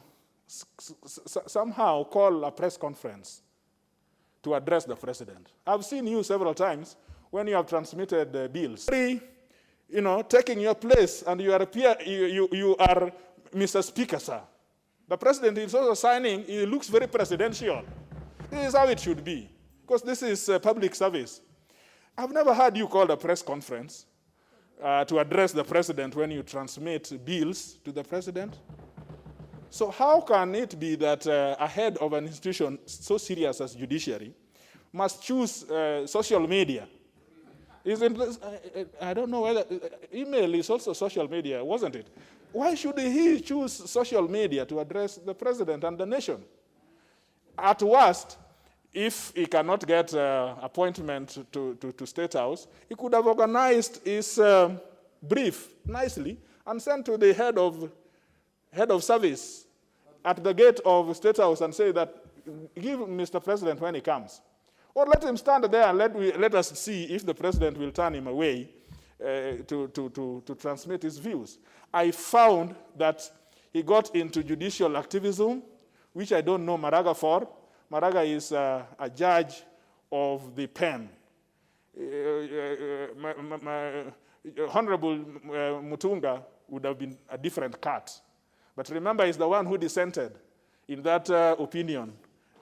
somehow call a press conference to address the president. I've seen you several times when you have transmitted the bills. Taking your place, and you are Mr. Speaker, sir. The president is also signing, he looks very presidential. This is how it should be, because this is public service. I've never heard you call a press conference to address the president when you transmit bills to the president. So how can it be that a head of an institution so serious as judiciary must choose social media? I don't know whether email is also social media, wasn't it? Why should he choose social media to address the president and the nation? At worst, if he cannot get appointment to State House, he could have organized his brief nicely and sent to the head of service at the gate of State House and say that, give Mr. President when he comes. Or let him stand there and let us see if the president will turn him away to transmit his views. I found that he got into judicial activism, which I don't know Maraga for. Maraga is a judge of the pen. Honorable Mutunga would have been a different cat. But remember, he's the one who dissented in that opinion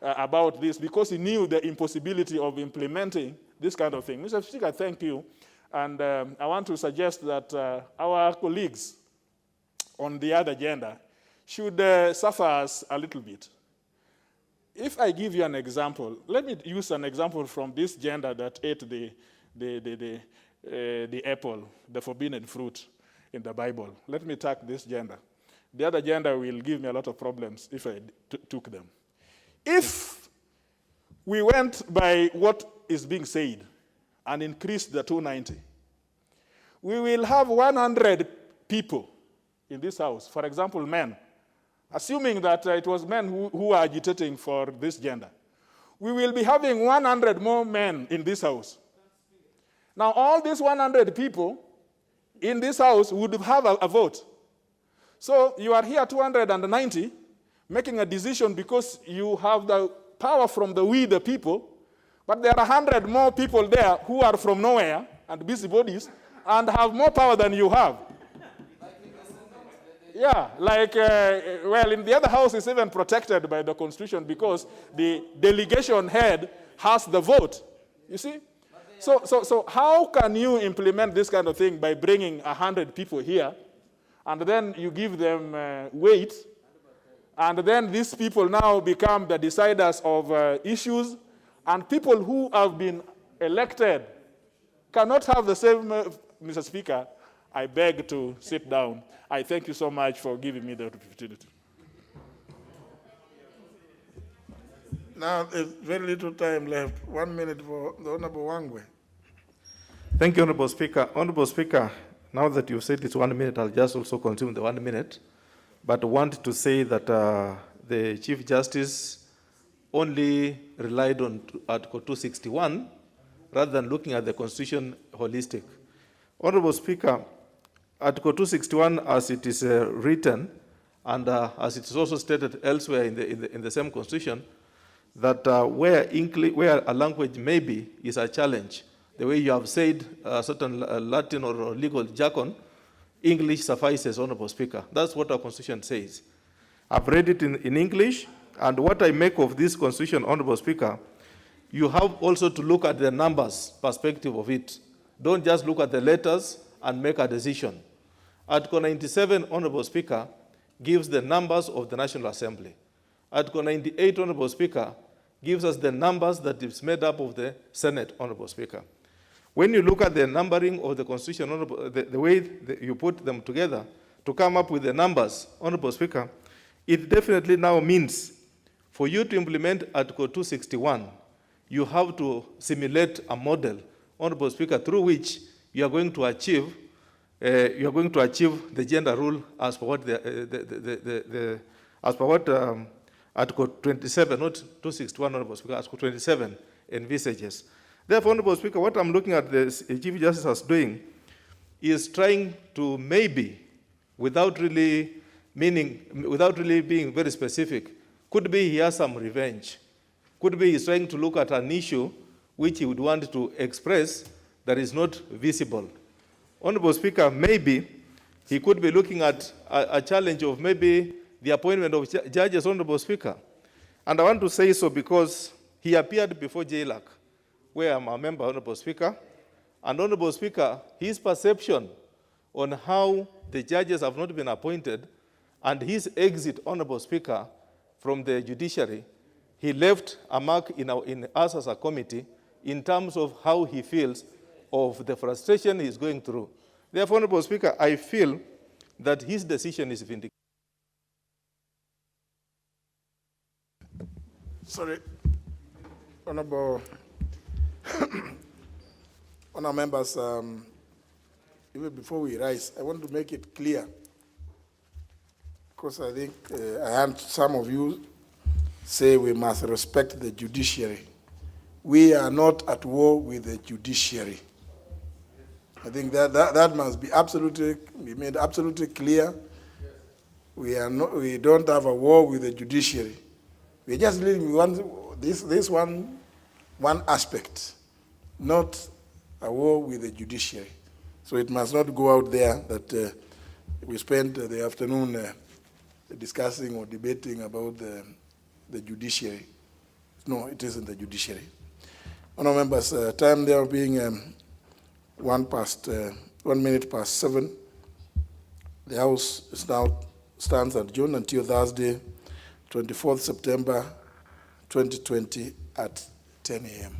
about this because he knew the impossibility of implementing this kind of thing. Mr. Speaker, thank you. And I want to suggest that our colleagues on the other agenda should suffer us a little bit. If I give you an example, let me use an example from this gender that ate the apple, the forbidden fruit in the Bible. Let me take this gender. The other gender will give me a lot of problems if I took them. If we went by what is being said and increased the 290, we will have 100 people in this house, for example, men, assuming that it was men who are agitating for this gender. We will be having 100 more men in this house. Now, all these 100 people in this house would have a vote. So you are here 290, making a decision because you have the power from the people, but there are 100 more people there who are from nowhere and busybodies and have more power than you have. Yeah, well, in the other house is even protected by the Constitution because the delegation head has the vote, you see? So how can you implement this kind of thing by bringing 100 people here and then you give them weight, and then these people now become the deciders of issues, and people who have been elected cannot have the same, Mr. Speaker, I beg to sit down. I thank you so much for giving me the opportunity. Now, there's very little time left. 1 minute for the Honorable Wangwe. Thank you, Honorable Speaker. Honorable Speaker, now that you've said it's 1 minute, I'll just also consume the 1 minute. But I want to say that the Chief Justice only relied on Article 261 rather than looking at the Constitution holistic. Honorable Speaker, Article 261, as it is written, and as it is also stated elsewhere in the same Constitution, that where a language maybe is a challenge, the way you have said certain Latin or legal jargon, English suffices, Honorable Speaker. That's what our Constitution says. I've read it in English, and what I make of this Constitution, Honorable Speaker, you have also to look at the numbers perspective of it. Don't just look at the letters and make a decision. Article 97, Honorable Speaker, gives the numbers of the National Assembly. Article 98, Honorable Speaker, gives us the numbers that is made up of the Senate, Honorable Speaker. When you look at the numbering of the Constitution, the way you put them together to come up with the numbers, Honorable Speaker, it definitely now means for you to implement Article 261, you have to simulate a model, Honorable Speaker, through which you are going to achieve the gender rule as per what Article 27, not 261, Honorable Speaker, Article 27 envisages. Therefore, Honorable Speaker, what I'm looking at the Chief Justice as doing is trying to maybe, without really being very specific, could be he has some revenge. Could be he's trying to look at an issue which he would want to express that is not visible. Honorable Speaker, maybe he could be looking at a challenge of maybe the appointment of judges, Honorable Speaker. And I want to say so because he appeared before JLAC, where I'm a member, Honorable Speaker. And Honorable Speaker, his perception on how the judges have not been appointed, and his exit, Honorable Speaker, from the judiciary, he left a mark in us as a committee in terms of how he feels of the frustration he's going through. Therefore, Honorable Speaker, I feel that his decision is vindicated. Sorry, Honorable members, even before we rise, I want to make it clear, because I think I heard some of you say we must respect the judiciary. We are not at war with the judiciary. I think that must be made absolutely clear. We don't have a war with the judiciary. We're just dealing with this one aspect, not a war with the judiciary. So it must not go out there that we spend the afternoon discussing or debating about the judiciary. No, it isn't the judiciary. Honourable members, time there being 1 minute past 7, the House is now stands adjourned until Thursday, 24th September 2020 at 10 a.m.